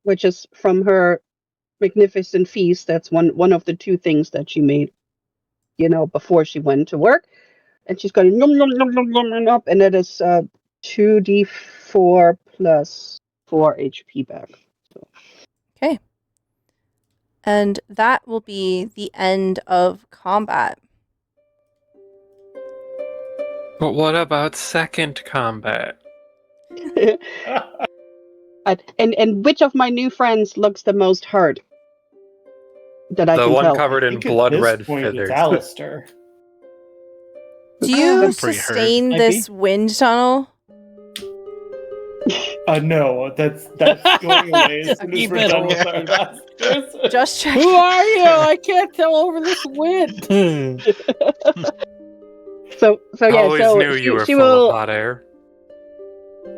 [SPEAKER 3] which is from her magnificent feast. That's one of the two things that she made, before she went to work. And she's going nom nom nom nom nom nom up, and it is 2d4 plus 4 HP back. So.
[SPEAKER 1] Okay. And that will be the end of combat.
[SPEAKER 5] But what about second combat?
[SPEAKER 3] And which of my new friends looks the most hurt? That I
[SPEAKER 5] The
[SPEAKER 3] can
[SPEAKER 5] one
[SPEAKER 3] tell.
[SPEAKER 5] covered
[SPEAKER 2] I
[SPEAKER 5] in
[SPEAKER 2] think at
[SPEAKER 5] blood
[SPEAKER 2] this
[SPEAKER 5] red
[SPEAKER 2] point
[SPEAKER 5] feathers.
[SPEAKER 2] It's Alistair.
[SPEAKER 1] Do you
[SPEAKER 4] I'm pretty hurt.
[SPEAKER 1] sustain
[SPEAKER 6] Might
[SPEAKER 1] this wind tunnel?
[SPEAKER 2] No, that's going away as soon as
[SPEAKER 6] Keep
[SPEAKER 2] we're
[SPEAKER 6] it
[SPEAKER 2] done with
[SPEAKER 6] away.
[SPEAKER 2] our last person.
[SPEAKER 1] Just checking.
[SPEAKER 6] Who are you? I can't tell over this wind.
[SPEAKER 3] So yeah,
[SPEAKER 5] Always
[SPEAKER 3] so
[SPEAKER 5] knew you were
[SPEAKER 3] she
[SPEAKER 5] full
[SPEAKER 3] will
[SPEAKER 5] of hot air.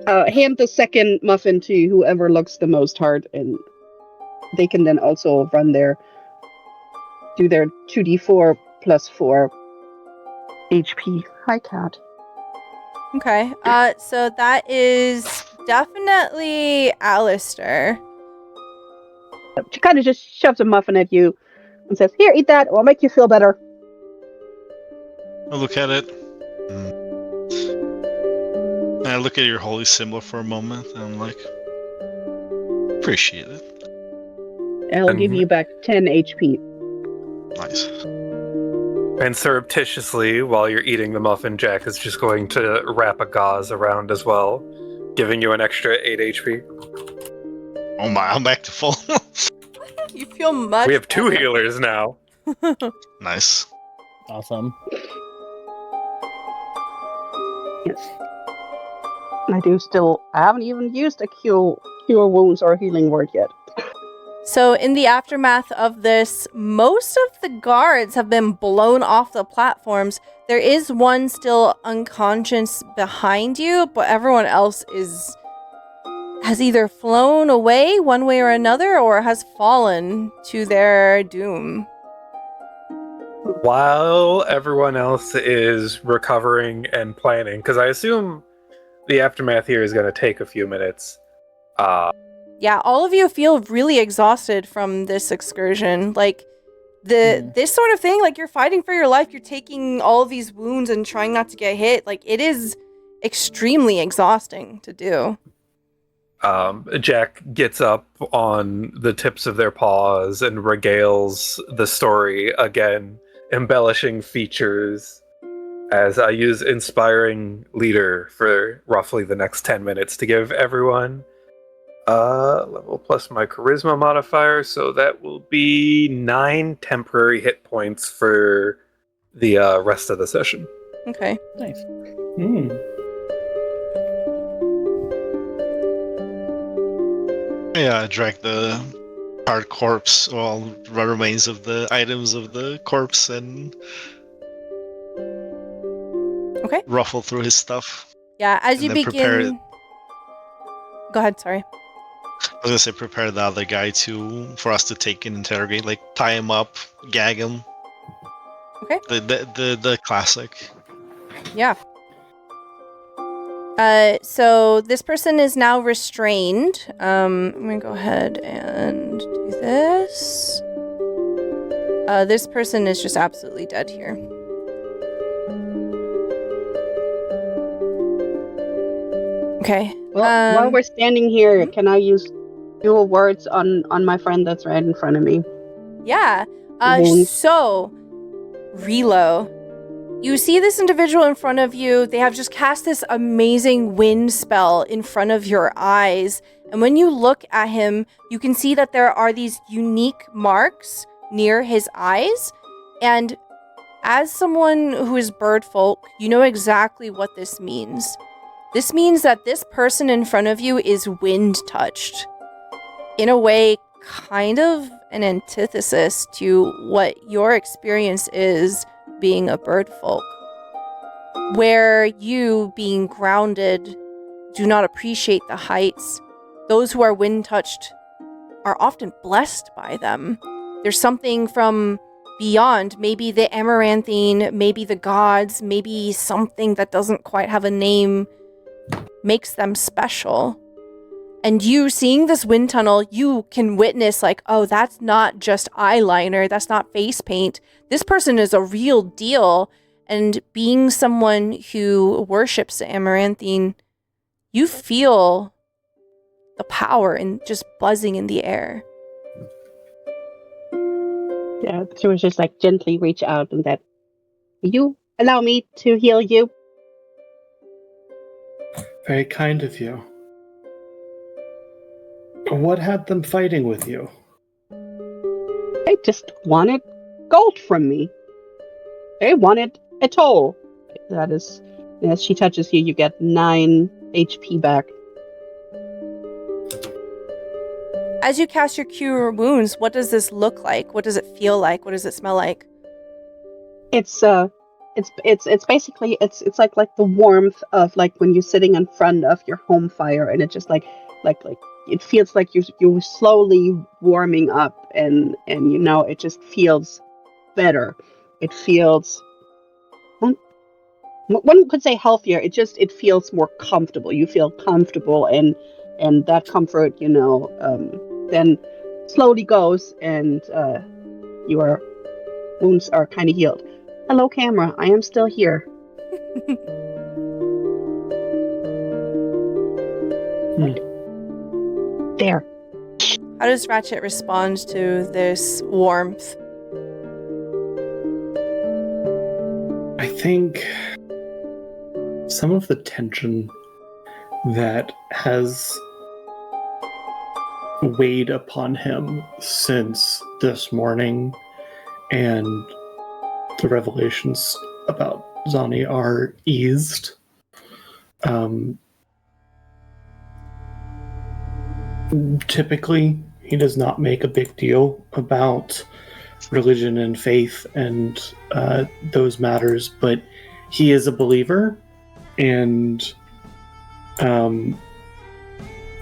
[SPEAKER 3] hand the second muffin to whoever looks the most hard, and they can then also do their 2d4 plus 4 HP. Hi, cat.
[SPEAKER 1] Okay. So that is definitely Alistair.
[SPEAKER 3] She kind of just shoves a muffin at you and says, "Here, eat that. It'll make you feel better."
[SPEAKER 4] I look at it. And I look at your holy symbol for a moment, and I'm like, appreciate it.
[SPEAKER 3] I'll give you back 10 HP.
[SPEAKER 4] Nice.
[SPEAKER 5] And surreptitiously, while you're eating the muffin, Jack is just going to wrap a gauze around as well, giving you an extra 8 HP.
[SPEAKER 4] Oh my, I'm back to full.
[SPEAKER 1] You feel much
[SPEAKER 5] We have 2
[SPEAKER 1] better.
[SPEAKER 5] healers now.
[SPEAKER 4] Nice.
[SPEAKER 6] Awesome.
[SPEAKER 3] Yes. I haven't even used a cure wounds or healing word yet.
[SPEAKER 1] So in the aftermath of this, most of the guards have been blown off the platforms. There is one still unconscious behind you, but everyone else has either flown away one way or another or has fallen to their doom.
[SPEAKER 5] While everyone else is recovering and planning, because I assume the aftermath here is going to take a few minutes.
[SPEAKER 1] Yeah, all of you feel really exhausted from this excursion. Like, this sort of thing, like, you're fighting for your life, you're taking all of these wounds and trying not to get hit. Like, it is extremely exhausting to do.
[SPEAKER 5] Jack gets up on the tips of their paws and regales the story again, embellishing features as I use Inspiring Leader for roughly the next 10 minutes to give everyone level plus my charisma modifier, so that will be 9 temporary hit points for the rest of the session.
[SPEAKER 1] Okay.
[SPEAKER 6] Nice.
[SPEAKER 4] Yeah, I drag the hard corpse, all the remains of the items of the corpse, and ruffle through his stuff.
[SPEAKER 1] Yeah, as
[SPEAKER 4] And
[SPEAKER 1] you
[SPEAKER 4] then prepare
[SPEAKER 1] begin... Go ahead, sorry.
[SPEAKER 4] I was gonna say prepare the other guy for us to take and interrogate, like tie him up, gag him.
[SPEAKER 1] Okay.
[SPEAKER 4] The classic.
[SPEAKER 1] Yeah. So this person is now restrained. I'm gonna go ahead and do this. This person is just absolutely dead here. Okay.
[SPEAKER 3] Well, while we're standing here, can I use dual words on my friend that's right in front of me?
[SPEAKER 1] Yeah.
[SPEAKER 3] Wounds.
[SPEAKER 1] So, Relo, you see this individual in front of you. They have just cast this amazing wind spell in front of your eyes. And when you look at him, you can see that there are these unique marks near his eyes. And as someone who is birdfolk, you know exactly what this means. This means that this person in front of you is wind touched. In a way, kind of an antithesis to what your experience is being a birdfolk. Where you, being grounded, do not appreciate the heights. Those who are wind touched are often blessed by them. There's something from beyond, maybe the amaranthine, maybe the gods, maybe something that doesn't quite have a name makes them special. And you seeing this wind tunnel, you can witness like, oh, that's not just eyeliner. That's not face paint. This person is a real deal. And being someone who worships the Amaranthine, you feel the power and just buzzing in the air.
[SPEAKER 3] Yeah, she was just like gently reach out and that, will you allow me to heal you?
[SPEAKER 2] Very kind of you. What had them fighting with you?
[SPEAKER 3] They just wanted gold from me. They wanted a toll. That is, as she touches you, you get 9 HP back.
[SPEAKER 1] As you cast your Cure Wounds, what does this look like? What does it feel like? What does it smell like?
[SPEAKER 3] It's basically it's like the warmth of like when you're sitting in front of your home fire, and it just like it feels like you're slowly warming up, and you know it just feels better. It feels, one could say healthier. It feels more comfortable. You feel comfortable, and that comfort, you know, then slowly goes, and your wounds are kind of healed. Hello, camera. I am still here. There.
[SPEAKER 1] How does Ratchet respond to this warmth?
[SPEAKER 2] I think some of the tension that has weighed upon him since this morning and the revelations about Zani are eased. Typically, he does not make a big deal about religion and faith and those matters, but he is a believer, and I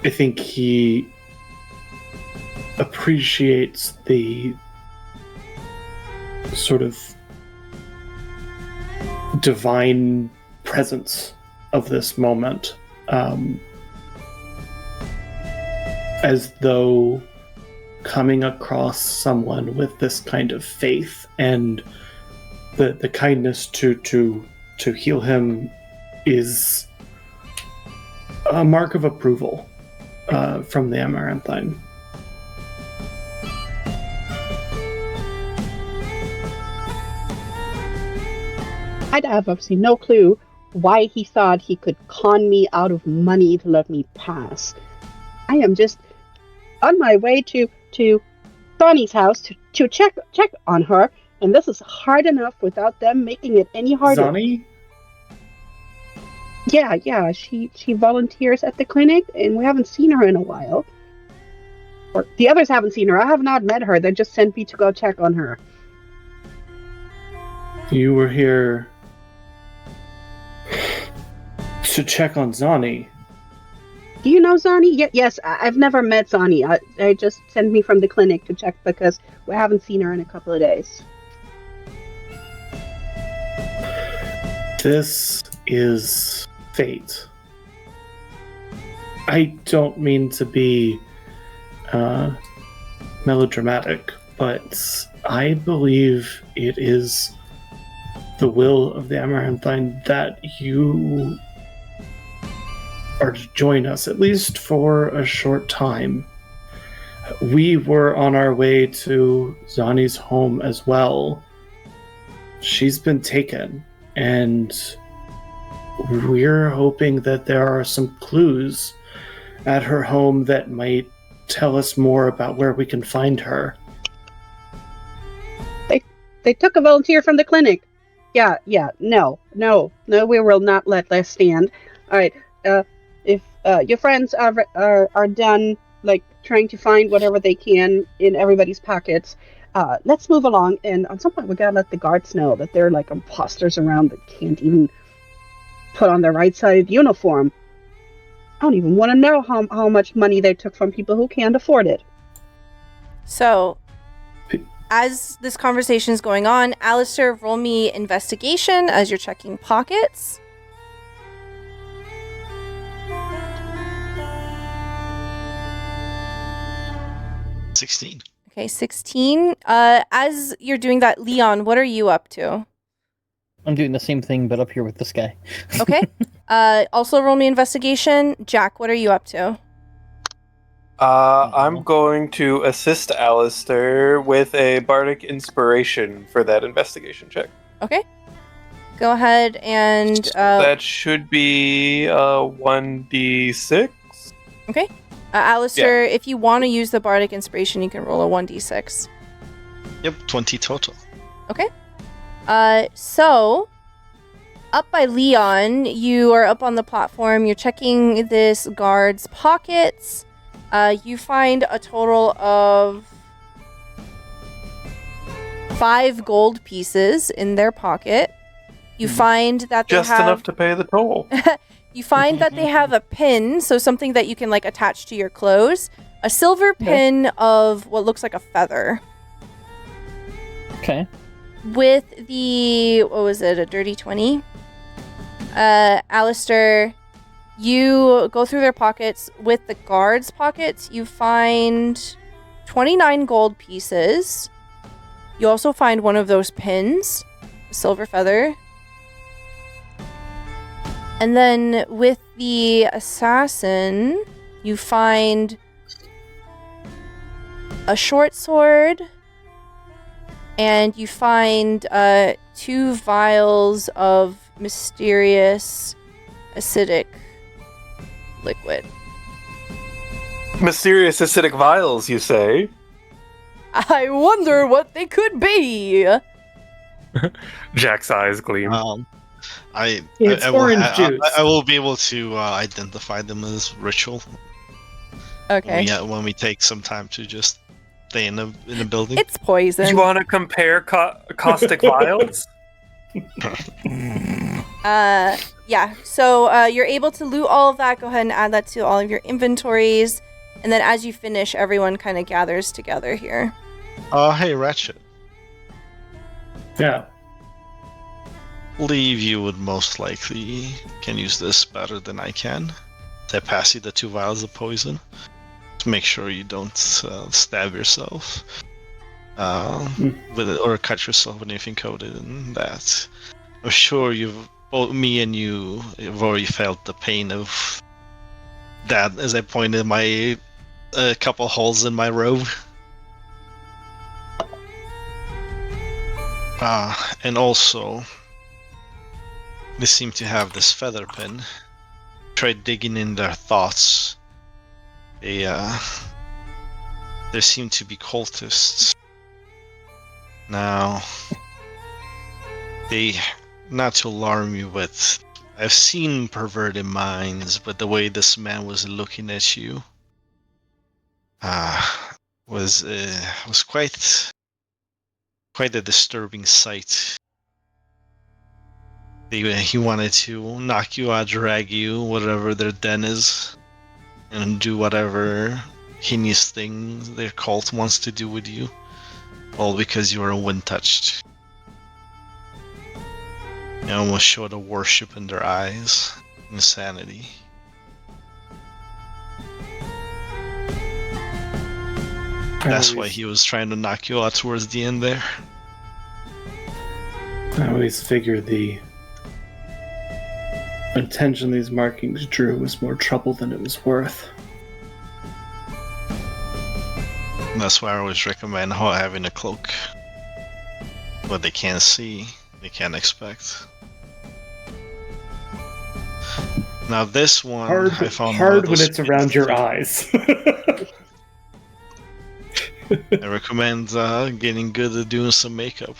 [SPEAKER 2] think he appreciates the sort of divine presence of this moment, as though coming across someone with this kind of faith and the kindness to heal him is a mark of approval from the Amaranthine.
[SPEAKER 3] I'd have obviously no clue why he thought he could con me out of money to let me pass. I am just on my way to Donnie's house to check on her, and this is hard enough without them making it any harder.
[SPEAKER 2] Zani?
[SPEAKER 3] Yeah, she volunteers at the clinic, and we haven't seen her in a while. Or the others haven't seen her. I have not met her. They just sent me to go check on her.
[SPEAKER 2] You were here to check on Zani.
[SPEAKER 3] Do you know Zani? Yes, I've never met Zani. They just sent me from the clinic to check because we haven't seen her in a couple of days.
[SPEAKER 2] This is fate. I don't mean to be melodramatic, but I believe it is the will of the Amaranthine that you are to join us, at least for a short time. We were on our way to Zani's home as well. She's been taken, and we're hoping that there are some clues at her home that might tell us more about where we can find her.
[SPEAKER 3] They took a volunteer from the clinic. Yeah, no, we will not let this stand. All right, if your friends are done, like, trying to find whatever they can in everybody's pockets, let's move along, and at some point we gotta let the guards know that they're, like, imposters around that can't even put on the right side of the uniform. I don't even want to know how much money they took from people who can't afford it.
[SPEAKER 1] So, as this conversation is going on, Alistair, roll me investigation as you're checking pockets.
[SPEAKER 4] 16.
[SPEAKER 1] Okay, 16. As you're doing that, Leon, what are you up to?
[SPEAKER 6] I'm doing the same thing, but up here with this guy.
[SPEAKER 1] Okay. Also roll me investigation. Jack, what are you up to?
[SPEAKER 5] I'm going to assist Alistair with a bardic inspiration for that investigation check.
[SPEAKER 1] Okay. Go ahead and...
[SPEAKER 5] that should be 1d6.
[SPEAKER 1] Okay. Alistair, if you want to use the bardic inspiration, you can roll a 1d6.
[SPEAKER 4] Yep, 20 total.
[SPEAKER 1] Okay. So, up by Leon, you are up on the platform. You're checking this guard's pockets. You find a total of 5 gold pieces in their pocket. You find that they
[SPEAKER 5] Just
[SPEAKER 1] have...
[SPEAKER 5] enough to pay the toll.
[SPEAKER 1] You find that they have a pin, so something that you can like attach to your clothes. A silver pin of what looks like a feather.
[SPEAKER 6] Okay.
[SPEAKER 1] With the, what was it, a dirty 20? Alistair, you go through their pockets. With the guards' pockets, you find 29 gold pieces. You also find one of those pins, a silver feather. And then with the assassin, you find a short sword, and you find 2 vials of mysterious acidic liquid.
[SPEAKER 5] Mysterious acidic vials, you say?
[SPEAKER 1] I wonder what they could be.
[SPEAKER 5] Jack's eyes gleam.
[SPEAKER 2] It's orange juice.
[SPEAKER 4] I will be able to identify them as ritual.
[SPEAKER 1] Okay.
[SPEAKER 4] When we take some time to just stay in the building.
[SPEAKER 1] It's poison.
[SPEAKER 5] You want to compare caustic vials?
[SPEAKER 1] Yeah. So you're able to loot all of that. Go ahead and add that to all of your inventories. And then as you finish, everyone kind of gathers together here.
[SPEAKER 4] Hey, Ratchet.
[SPEAKER 2] Yeah.
[SPEAKER 4] Believe you would most likely can use this better than I can. I pass you the 2 vials of poison to make sure you don't stab yourself with it, or cut yourself with anything coated in that. I'm sure both me and you have already felt the pain of that as I pointed my couple holes in my robe. And also, they seem to have this feather pin. Try digging in their thoughts. There seem to be cultists. Now, not to alarm you, but I've seen perverted minds, but the way this man was looking at you was quite a disturbing sight. He wanted to knock you out, drag you, whatever their den is, and do whatever heinous thing their cult wants to do with you, all because you were wind-touched. You almost showed a worship in their eyes, insanity. That's why he was trying to knock you out towards the end there.
[SPEAKER 2] I always figured the attention these markings drew was more trouble than it was worth.
[SPEAKER 4] That's why I always recommend having a cloak. What they can't see, they can't expect. Now this one, I found
[SPEAKER 2] hard when it's around your eyes.
[SPEAKER 4] I recommend getting good at doing some makeup.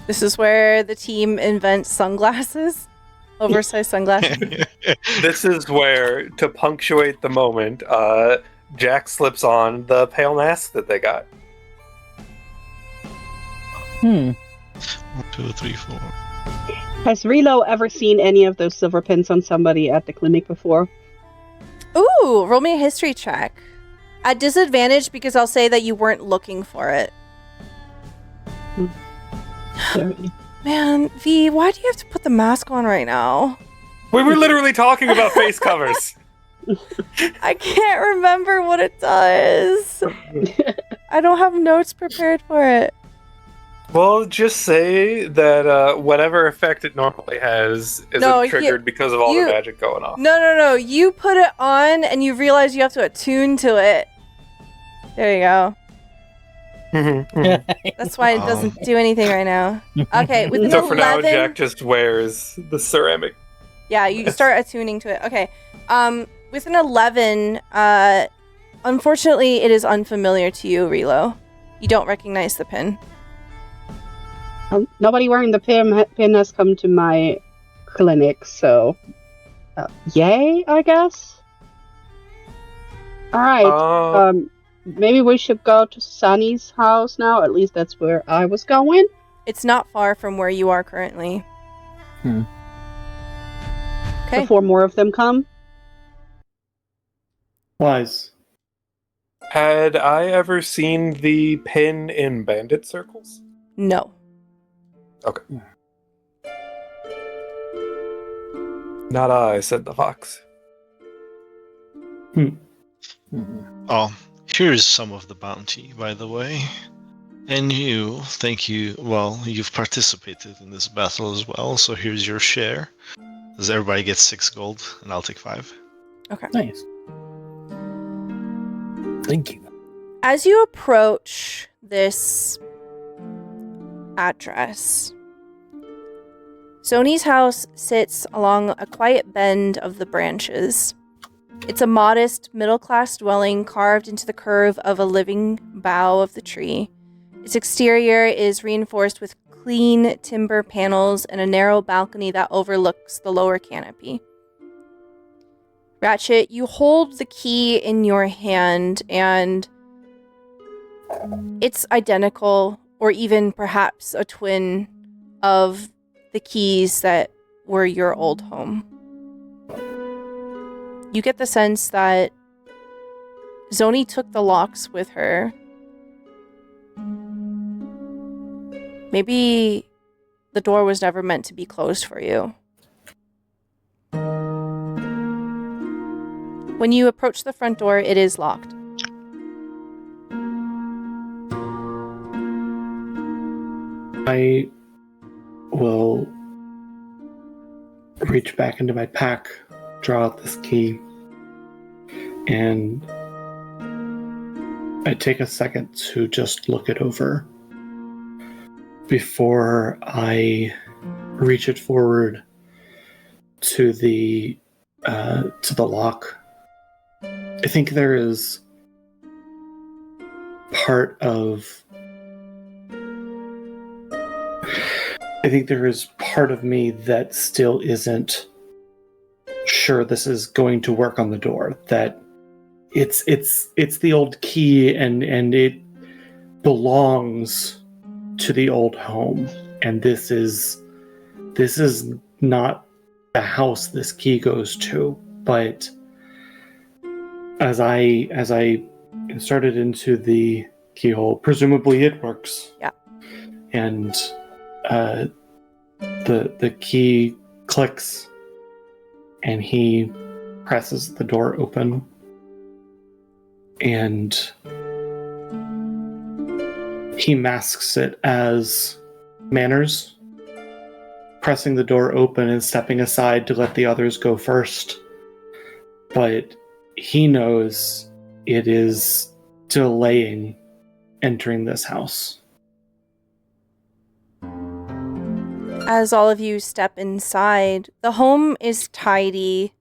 [SPEAKER 1] This is where the team invents sunglasses. Oversized sunglasses.
[SPEAKER 5] This is where, to punctuate the moment, Jack slips on the pale mask that they got.
[SPEAKER 4] 1, 2, 3, 4.
[SPEAKER 3] Has Relo ever seen any of those silver pins on somebody at the clinic before?
[SPEAKER 1] Ooh, roll me a history check. At disadvantage because I'll say that you weren't looking for it. Man, V, why do you have to put the mask on right now?
[SPEAKER 5] We were literally talking about face covers.
[SPEAKER 1] I can't remember what it does. I don't have notes prepared for it.
[SPEAKER 5] Well, just say that whatever effect it normally has isn't triggered because of all the magic going off.
[SPEAKER 1] No. You put it on and you realize you have to attune to it. There you go. That's why it doesn't do anything right now. Okay, with an 11...
[SPEAKER 5] So for now, Jack just wears the ceramic.
[SPEAKER 1] Yeah, you start attuning to it. Okay. With an 11, unfortunately, it is unfamiliar to you, Relo. You don't recognize the pin.
[SPEAKER 3] Nobody wearing the pin has come to my clinic, so yay, I guess. All right. Maybe we should go to Sunny's house now. At least that's where I was going.
[SPEAKER 1] It's not far from where you are currently. Okay.
[SPEAKER 3] Before more of them come.
[SPEAKER 2] Wise.
[SPEAKER 5] Had I ever seen the pin in bandit circles?
[SPEAKER 1] No.
[SPEAKER 5] Okay. Not I, said the fox.
[SPEAKER 4] Oh, here's some of the bounty, by the way. And you, thank you. Well, you've participated in this battle as well, so here's your share. Does everybody get 6 gold, and I'll take 5.
[SPEAKER 1] Okay.
[SPEAKER 6] Nice. Thank you.
[SPEAKER 1] As you approach this address, Sony's house sits along a quiet bend of the branches. It's a modest, middle-class dwelling carved into the curve of a living bough of the tree. Its exterior is reinforced with clean timber panels and a narrow balcony that overlooks the lower canopy. Ratchet, you hold the key in your hand, and it's identical, or even perhaps a twin of the keys that were your old home. You get the sense that Zoni took the locks with her. Maybe the door was never meant to be closed for you. When you approach the front door, it is locked.
[SPEAKER 2] I will reach back into my pack, draw out this key, and I take a second to just look it over before I reach it forward to the lock. I think there is part of me that still isn't sure this is going to work on the door. That it's the old key and it belongs to the old home, and this is not the house this key goes to. But as I started into the keyhole, presumably it works.
[SPEAKER 1] Yeah.
[SPEAKER 2] And the key clicks, and he presses the door open, and he masks it as manners, pressing the door open and stepping aside to let the others go first. But he knows it is delaying entering this house.
[SPEAKER 1] As all of you step inside, the home is tidy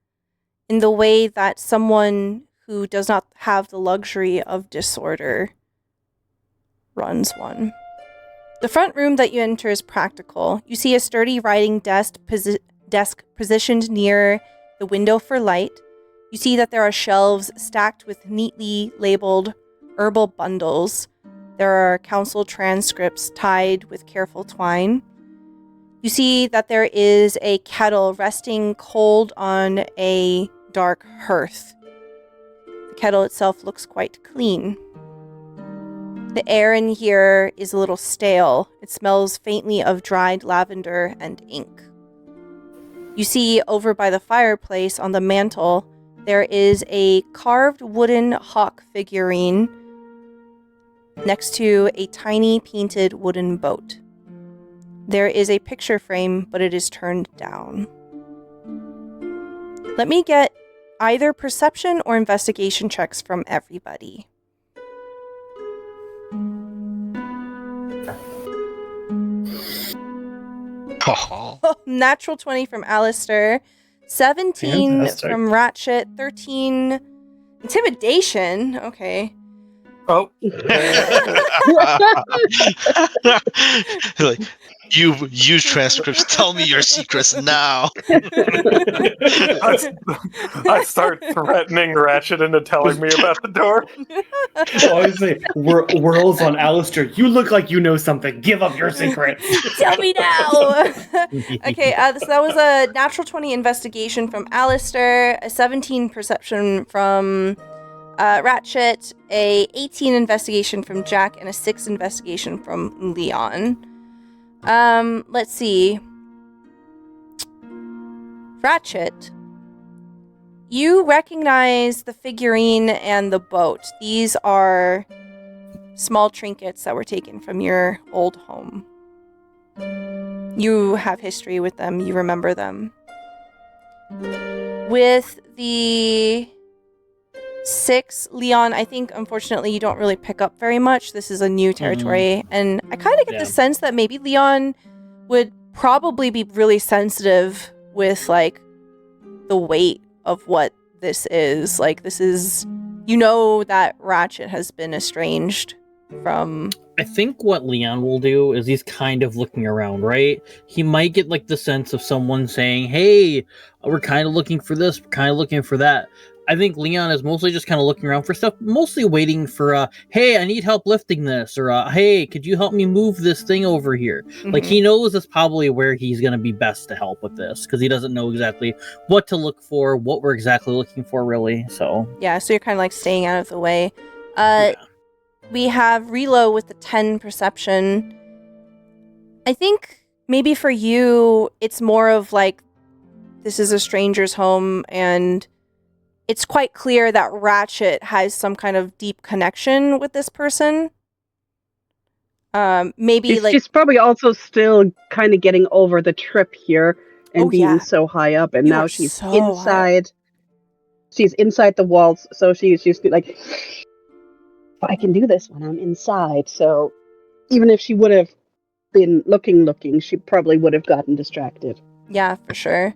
[SPEAKER 1] in the way that someone who does not have the luxury of disorder runs one. The front room that you enter is practical. You see a sturdy writing desk positioned near the window for light. You see that there are shelves stacked with neatly labeled herbal bundles. There are council transcripts tied with careful twine. You see that there is a kettle resting cold on a dark hearth. The kettle itself looks quite clean. The air in here is a little stale. It smells faintly of dried lavender and ink. You see over by the fireplace on the mantle, there is a carved wooden hawk figurine next to a tiny painted wooden boat. There is a picture frame, but it is turned down. Let me get either perception or investigation checks from everybody.
[SPEAKER 4] Oh.
[SPEAKER 1] Natural 20 from Alistair, 17
[SPEAKER 2] Fantastic.
[SPEAKER 1] from Ratchet, 13 intimidation. Okay.
[SPEAKER 5] Oh,
[SPEAKER 4] Like, you use transcripts. Tell me your secrets now.
[SPEAKER 5] I start threatening Ratchet into telling me about the door.
[SPEAKER 2] So I would say, whirls on Alistair. You look like you know something. Give up your secrets.
[SPEAKER 1] Tell me now. Okay, so that was a natural 20 investigation from Alistair, a 17 perception from Ratchet, a 18 investigation from Jack, and a 6 investigation from Leon. Let's see. Ratchet, you recognize the figurine and the boat. These are small trinkets that were taken from your old home. You have history with them. You remember them. With the 6, Leon, I think, unfortunately, you don't really pick up very much. This is a new territory. And I kind of get the sense that maybe Leon would probably be really sensitive with, like, the weight of what this is. Like, this is... You know that Ratchet has been estranged from...
[SPEAKER 6] I think what Leon will do is he's kind of looking around, right? He might get like the sense of someone saying, hey, we're kind of looking for this, we're kind of looking for that. I think Leon is mostly just kind of looking around for stuff, mostly waiting for, hey, I need help lifting this, or, hey, could you help me move this thing over here?
[SPEAKER 1] Mm-hmm.
[SPEAKER 6] Like, he knows that's probably where he's going to be best to help with this, because he doesn't know exactly what to look for, what we're exactly looking for, really, so.
[SPEAKER 1] Yeah, so you're kind of like staying out of the way.
[SPEAKER 6] Yeah.
[SPEAKER 1] We have Relo with the 10 perception. I think maybe for you, it's more of like, this is a stranger's home, and it's quite clear that Ratchet has some kind of deep connection with this person. Maybe like...
[SPEAKER 3] She's probably also still kind of getting over the trip here and being so high up, and now she's
[SPEAKER 1] so
[SPEAKER 3] inside. She's inside the walls, so she's like... I can do this when I'm inside, so even if she would have been looking, she probably would have gotten distracted.
[SPEAKER 1] Yeah, for sure.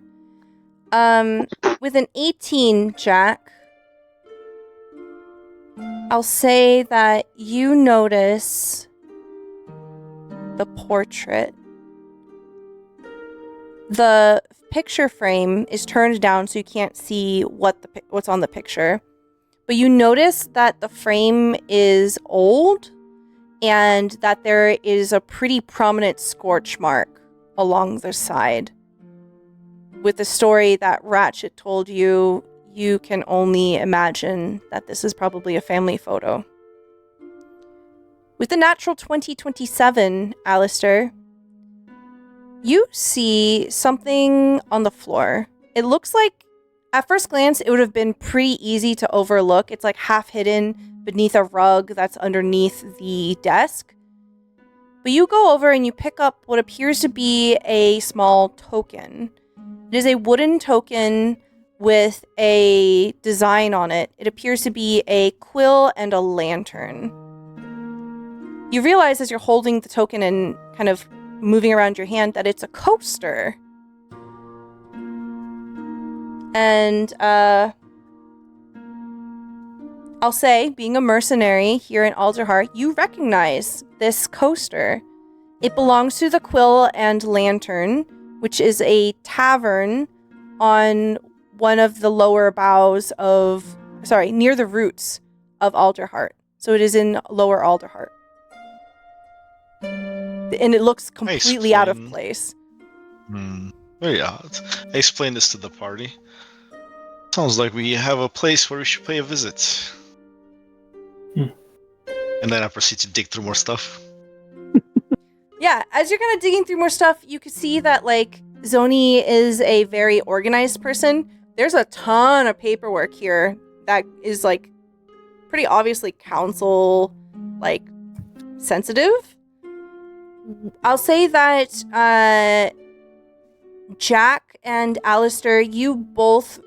[SPEAKER 1] With an 18, Jack, I'll say that you notice the portrait. The picture frame is turned down so you can't see what's on the picture. But you notice that the frame is old and that there is a pretty prominent scorch mark along the side. With the story that Ratchet told you, you can only imagine that this is probably a family photo. With the natural 2027, Alistair, you see something on the floor. It looks like, at first glance, it would have been pretty easy to overlook. It's like half hidden beneath a rug that's underneath the desk. But you go over and you pick up what appears to be a small token. It is a wooden token with a design on it. It appears to be a quill and a lantern. You realize as you're holding the token and kind of moving around your hand that it's a coaster. And I'll say, being a mercenary here in Alderheart, you recognize this coaster. It belongs to the Quill and Lantern, which is a tavern on one of the lower boughs of... Sorry, near the roots of Alderheart. So it is in Lower Alderheart. And it looks completely out of place.
[SPEAKER 4] Very odd. I explained this to the party. Sounds like we have a place where we should pay a visit. And then I proceed to dig through more stuff.
[SPEAKER 1] Yeah, as you're kind of digging through more stuff, you can see that, like, Zoni is a very organized person. there's a ton of paperwork here that is like pretty obviously council like sensitive. I'll say that Jack and Alistair, you both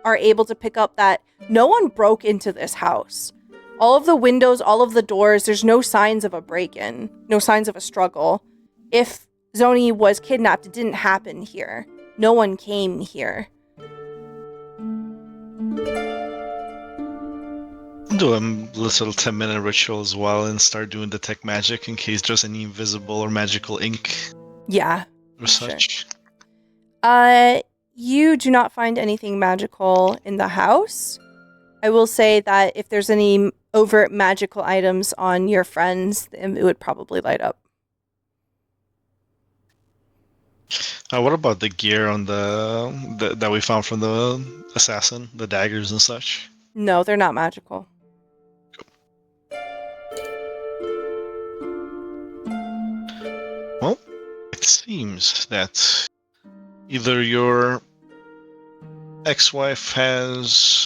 [SPEAKER 1] are able to pick up that no one broke into this house. All of the windows, all of the doors, there's no signs of a break-in, no signs of a struggle. If Zoni was kidnapped, it didn't happen here. No one came here.
[SPEAKER 4] Do a little 10-minute ritual as well and start doing detect magic in case there's any invisible or magical ink
[SPEAKER 1] Yeah.
[SPEAKER 4] or such.
[SPEAKER 1] You do not find anything magical in the house. I will say that if there's any overt magical items on your friends, it would probably light up.
[SPEAKER 4] What about the gear on the that we found from the assassin, the daggers and such?
[SPEAKER 1] No, they're not magical.
[SPEAKER 4] Well, it seems that either your ex-wife has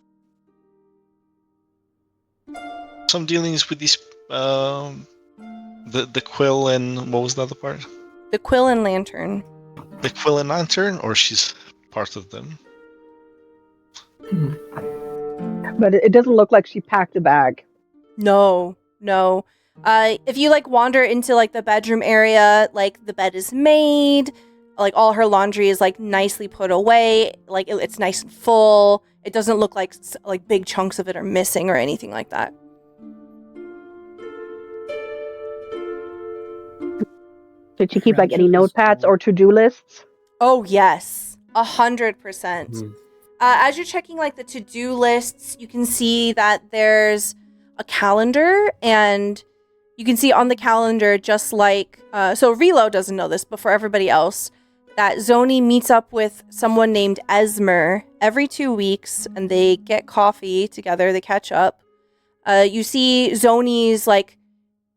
[SPEAKER 4] some dealings with these, the quill and what was the other part?
[SPEAKER 1] The quill and lantern.
[SPEAKER 4] The quill and lantern, or she's part of them.
[SPEAKER 3] But it doesn't look like she packed a bag.
[SPEAKER 1] No. If you like wander into like the bedroom area, like the bed is made, like all her laundry is like nicely put away, like it's nice and full. It doesn't look like big chunks of it are missing or anything like that.
[SPEAKER 3] Did she keep like any notepads or to-do lists?
[SPEAKER 1] Oh yes, 100%. As you're checking like the to-do lists, you can see that there's a calendar, and you can see on the calendar, just like so Relo doesn't know this, but for everybody else, that Zoni meets up with someone named Esmer every 2 weeks, and they get coffee together. They catch up. You see Zoni's like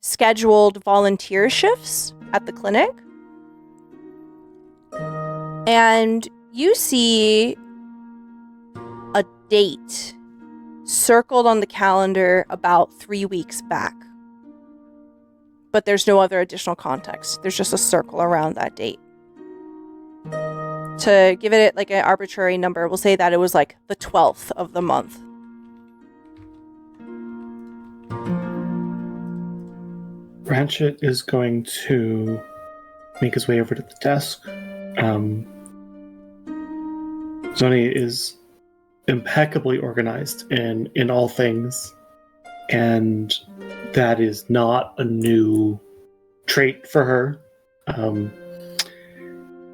[SPEAKER 1] scheduled volunteer shifts at the clinic, and you see a date circled on the calendar about 3 weeks back. But there's no other additional context. There's just a circle around that date. To give it like an arbitrary number, we'll say that it was like the 12th of the month.
[SPEAKER 2] Ratchet is going to make his way over to the desk. Zoni is impeccably organized in all things, and that is not a new trait for her.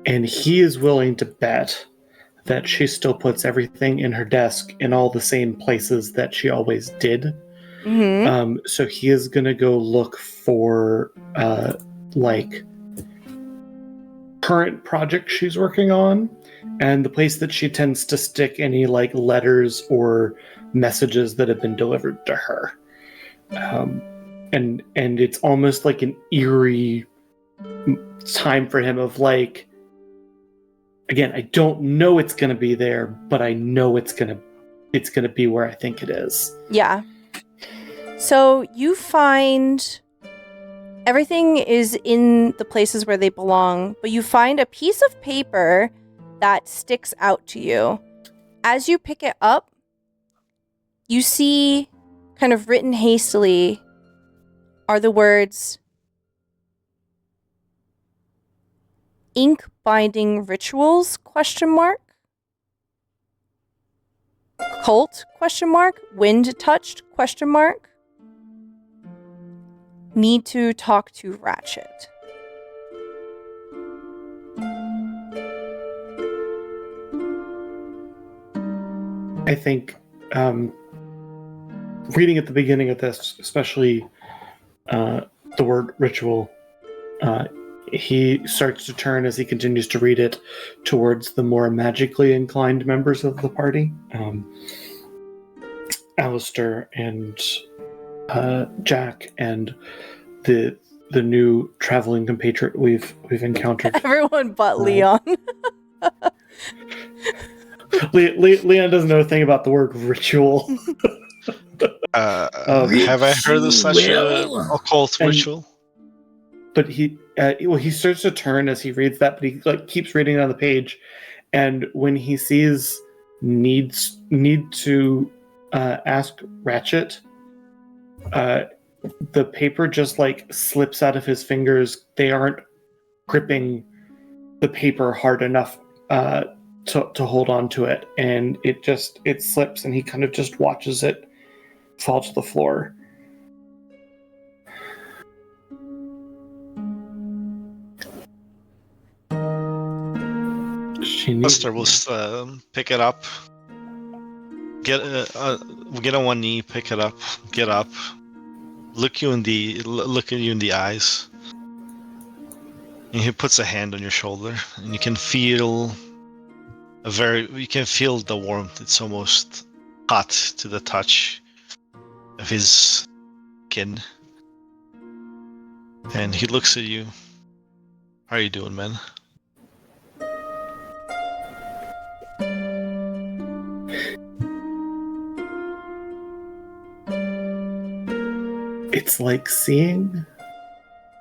[SPEAKER 2] And he is willing to bet that she still puts everything in her desk in all the same places that she always did.
[SPEAKER 1] Mm-hmm.
[SPEAKER 2] So he is going to go look for like current projects she's working on, and the place that she tends to stick any like letters or messages that have been delivered to her. And it's almost like an eerie time for him of like, again, I don't know it's going to be there, but I know it's going to be where I think it is.
[SPEAKER 1] Yeah. So you find everything is in the places where they belong, but you find a piece of paper that sticks out to you. As you pick it up, you see, kind of written hastily, are the words ink binding rituals, ? Cult, ? Wind touched, ? Need to talk to Ratchet.
[SPEAKER 2] I think reading at the beginning of this, especially the word ritual, he starts to turn as he continues to read it towards the more magically inclined members of the party. Alistair and Jack and the new traveling compatriot we've encountered.
[SPEAKER 1] Everyone but Leon.
[SPEAKER 2] Leon doesn't know a thing about the word ritual.
[SPEAKER 4] Have I heard of such a
[SPEAKER 6] Ritual.
[SPEAKER 4] occult
[SPEAKER 2] And-
[SPEAKER 4] ritual?
[SPEAKER 2] But he starts to turn as he reads that, but he keeps reading it on the page, and when he sees need to ask Ratchet, the paper just slips out of his fingers. They aren't gripping the paper hard enough to hold on to it, and it slips, and he kind of just watches it fall to the floor.
[SPEAKER 4] Buster will pick it up. Get on one knee, pick it up, get up, look at you in the eyes, and he puts a hand on your shoulder, and you can feel the warmth. It's almost hot to the touch of his skin, and he looks at you. How are you doing, man?
[SPEAKER 2] It's like seeing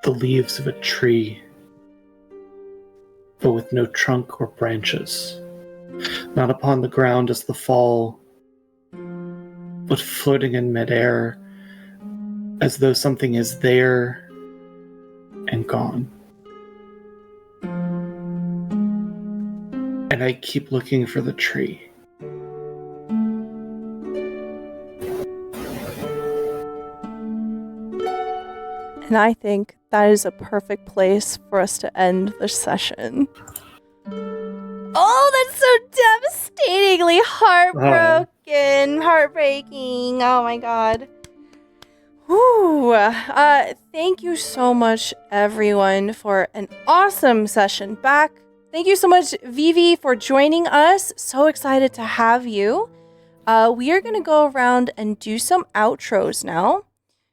[SPEAKER 2] the leaves of a tree, but with no trunk or branches. Not upon the ground as the fall, but floating in midair, as though something is there and gone. And I keep looking for the tree.
[SPEAKER 1] And I think that is a perfect place for us to end the session. Oh, that's so devastatingly heartbreaking. Oh my god. Whew. Thank you so much, everyone, for an awesome session back. Thank you so much, Vivi, for joining us. So excited to have you. We are going to go around and do some outros now.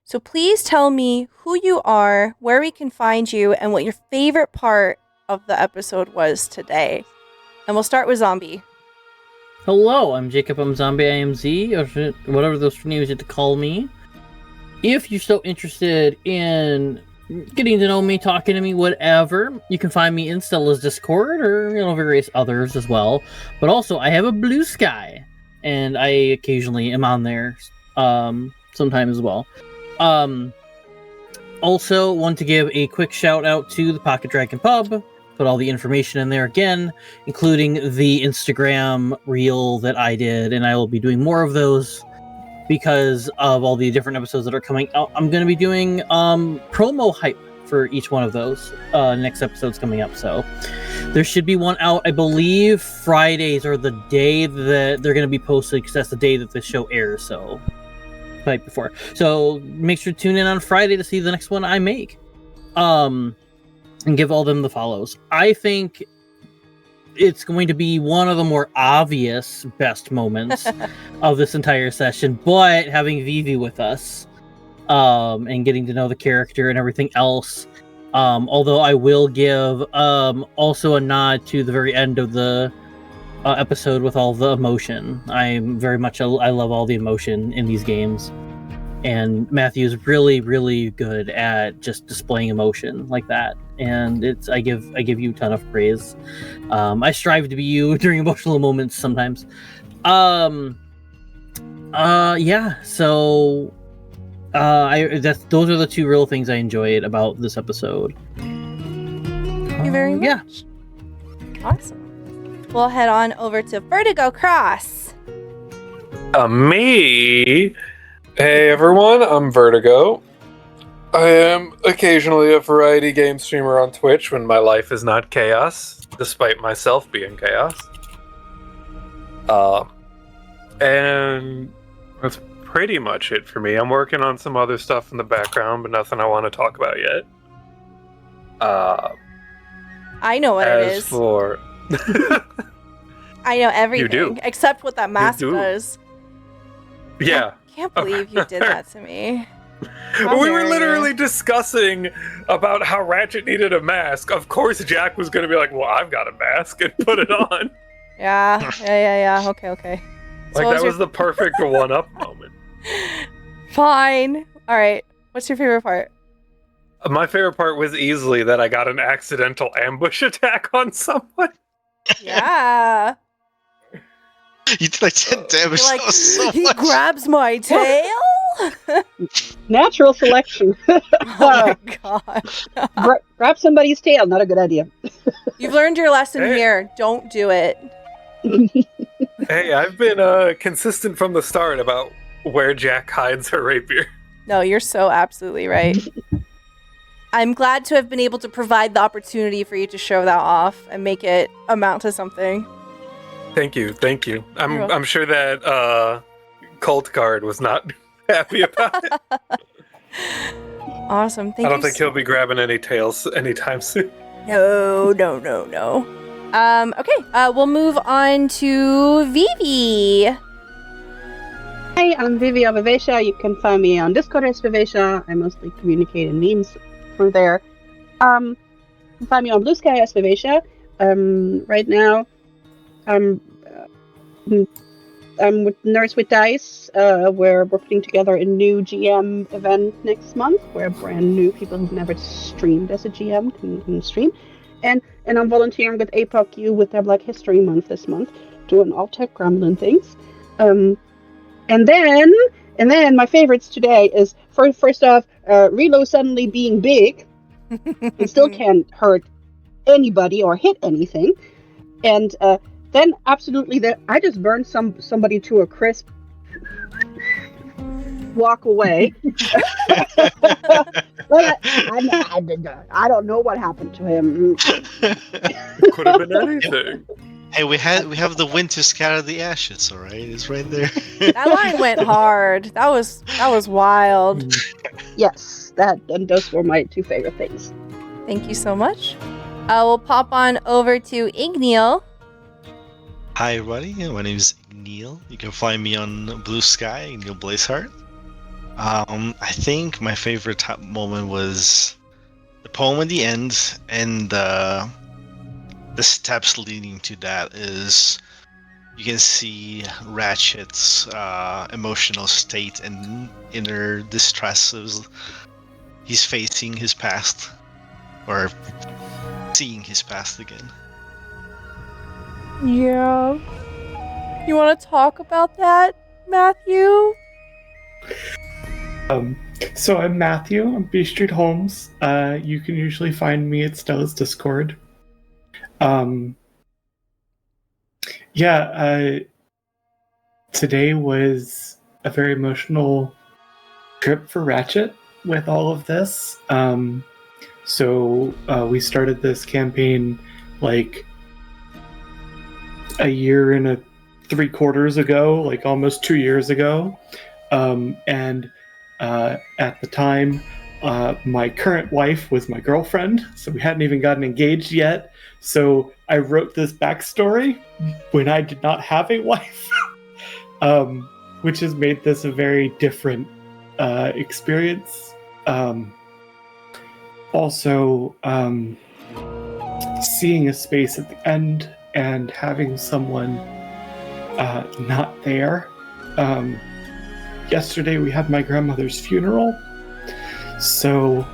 [SPEAKER 1] So please tell me who you are, where we can find you, and what your favorite part of the episode was today. And we'll start with Zombie.
[SPEAKER 6] Hello, I'm Jacob. I'm Zombie IMZ, or whatever those names you have to call me. If you're so interested in getting to know me, talking to me, whatever, you can find me in Stella's Discord or various others as well. But also, I have a Blue Sky, and I occasionally am on there sometime as well. Also want to give a quick shout out to the Pocket Dragon Pub. Put all the information in there again, including the Instagram reel that I did, and I will be doing more of those because of all the different episodes that are coming out. I'm going to be doing promo hype for each one of those next episodes coming up, so there should be one out. I believe Fridays are the day that they're going to be posted, because that's the day that the show airs, so right before. So make sure to tune in on Friday to see the next one I make. And give all them the follows. I think it's going to be one of the more obvious best moments of this entire session, but having Vivi with us and getting to know the character and everything else, although I will give also a nod to the very end of the episode with all the emotion. I'm very much I love all the emotion in these games, and Matthew's really, really good at just displaying emotion like that. And I give you a ton of praise. I strive to be you during emotional moments sometimes. Yeah. So those are the two real things I enjoyed about this episode.
[SPEAKER 1] Thank you very much.
[SPEAKER 6] Yeah.
[SPEAKER 1] Awesome. We'll head on over to VertigoCross.
[SPEAKER 5] Me? Hey everyone, I'm Vertigo. I am occasionally a variety game streamer on Twitch when my life is not chaos, despite myself being chaos. And that's pretty much it for me. I'm working on some other stuff in the background, but nothing I want to talk about yet.
[SPEAKER 1] I know what it is.
[SPEAKER 5] For
[SPEAKER 1] I know everything.
[SPEAKER 5] You do.
[SPEAKER 1] Except what that mask
[SPEAKER 5] do.
[SPEAKER 1] does.
[SPEAKER 5] yeah.
[SPEAKER 1] I can't believe you did that to me.
[SPEAKER 5] We were literally discussing about how Ratchet needed a mask. Of course, Jack was going to be like, well, I've got a mask, and put it on.
[SPEAKER 1] Yeah. Okay. So
[SPEAKER 5] Like,
[SPEAKER 1] what
[SPEAKER 5] that
[SPEAKER 1] your-
[SPEAKER 5] was the perfect one-up moment.
[SPEAKER 1] Fine. All right. What's your favorite part?
[SPEAKER 5] My favorite part was easily that I got an accidental ambush attack on someone.
[SPEAKER 1] Yeah.
[SPEAKER 4] You did like 10 damage.
[SPEAKER 1] You're like,
[SPEAKER 4] That was so
[SPEAKER 1] he
[SPEAKER 4] much.
[SPEAKER 1] grabs my tail?
[SPEAKER 3] Natural selection.
[SPEAKER 1] Oh my god.
[SPEAKER 3] Grab somebody's tail. Not a good idea.
[SPEAKER 1] You've learned your lesson
[SPEAKER 5] Hey.
[SPEAKER 1] here. Don't do it.
[SPEAKER 5] Hey, I've been consistent from the start about where Jack hides her rapier.
[SPEAKER 1] No, you're so absolutely right. I'm glad to have been able to provide the opportunity for you to show that off and make it amount to something.
[SPEAKER 5] Thank you.
[SPEAKER 1] You're
[SPEAKER 5] I'm
[SPEAKER 1] welcome.
[SPEAKER 5] sure that Colt Guard was not happy about it.
[SPEAKER 1] Awesome. Thank
[SPEAKER 5] I
[SPEAKER 1] you.
[SPEAKER 5] don't think he'll be grabbing any tails anytime soon.
[SPEAKER 1] No. Okay, we'll move on to Vivi.
[SPEAKER 3] Hi, I'm Vivi of Vivacia. You can find me on Discord as Vivacia. I mostly communicate in memes through there. You can find me on Blue Sky as Vivacia. Right now, I'm with Nerds with Dice, where we're putting together a new GM event next month, where brand new people who've never streamed as a GM can stream. And I'm volunteering with APOCU with their Black History Month this month, doing all tech gremlin things. And then my favorites today is first off, Relo suddenly being big and still can't hurt anybody or hit anything, and then absolutely I just burned somebody to a crisp. Walk away. I don't know what happened to him.
[SPEAKER 5] Could have been anything.
[SPEAKER 4] Hey, we have the wind to scatter the ashes. All right, it's right there.
[SPEAKER 1] That line went hard. That was wild.
[SPEAKER 3] Yes, and those were my two favorite things.
[SPEAKER 1] Thank you so much. We'll pop on over to Igneal.
[SPEAKER 4] Hi, everybody. My name is Neil. You can find me on Blue Sky, Neil Blazeheart. I think my favorite moment was the poem at the end, and the steps leading to that is you can see Ratchet's emotional state and inner distress. He's facing his past, or seeing his past again.
[SPEAKER 1] Yeah. You want to talk about that, Matthew?
[SPEAKER 2] So I'm Matthew. I'm B Street Holmes. You can usually find me at Stella's Discord. Today was a very emotional trip for Ratchet with all of this. So we started this campaign like a year and 3/4 ago, like almost 2 years ago. And at the time, my current wife was my girlfriend, so we hadn't even gotten engaged yet. So I wrote this backstory when I did not have a wife, which has made this a very different experience. Also, seeing a space at the end and having someone not there. Yesterday we had my grandmother's funeral, so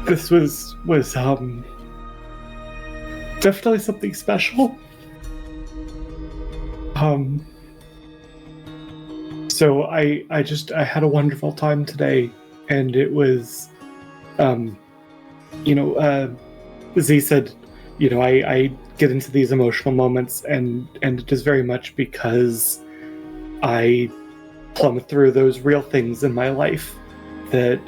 [SPEAKER 2] this was definitely something special. So I had a wonderful time today, and it was, Z said, I get into these emotional moments, and it is very much because I plumb through those real things in my life that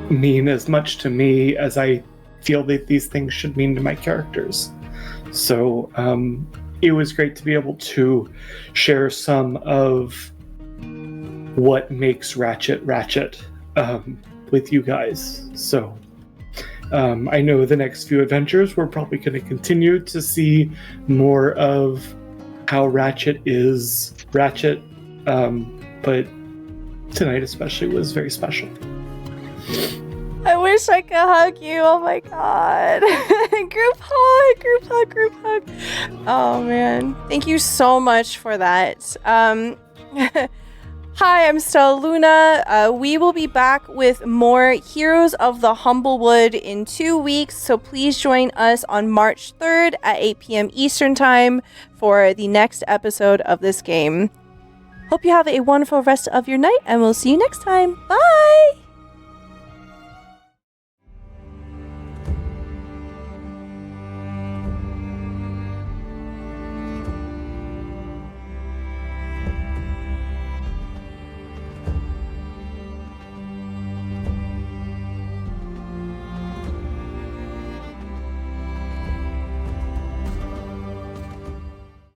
[SPEAKER 2] mean as much to me as I feel that these things should mean to my characters. So it was great to be able to share some of what makes Ratchet with you guys. So I know the next few adventures we're probably going to continue to see more of how Ratchet is Ratchet, but tonight especially was very special.
[SPEAKER 1] I wish I could hug you. Oh my god. Group hug. Oh man. Thank you so much for that. Hi, I'm Stella Luna. We will be back with more Heroes of the Humblewood in 2 weeks, so please join us on March 3rd at 8 p.m. Eastern Time for the next episode of this game. Hope you have a wonderful rest of your night, and we'll see you next time. Bye!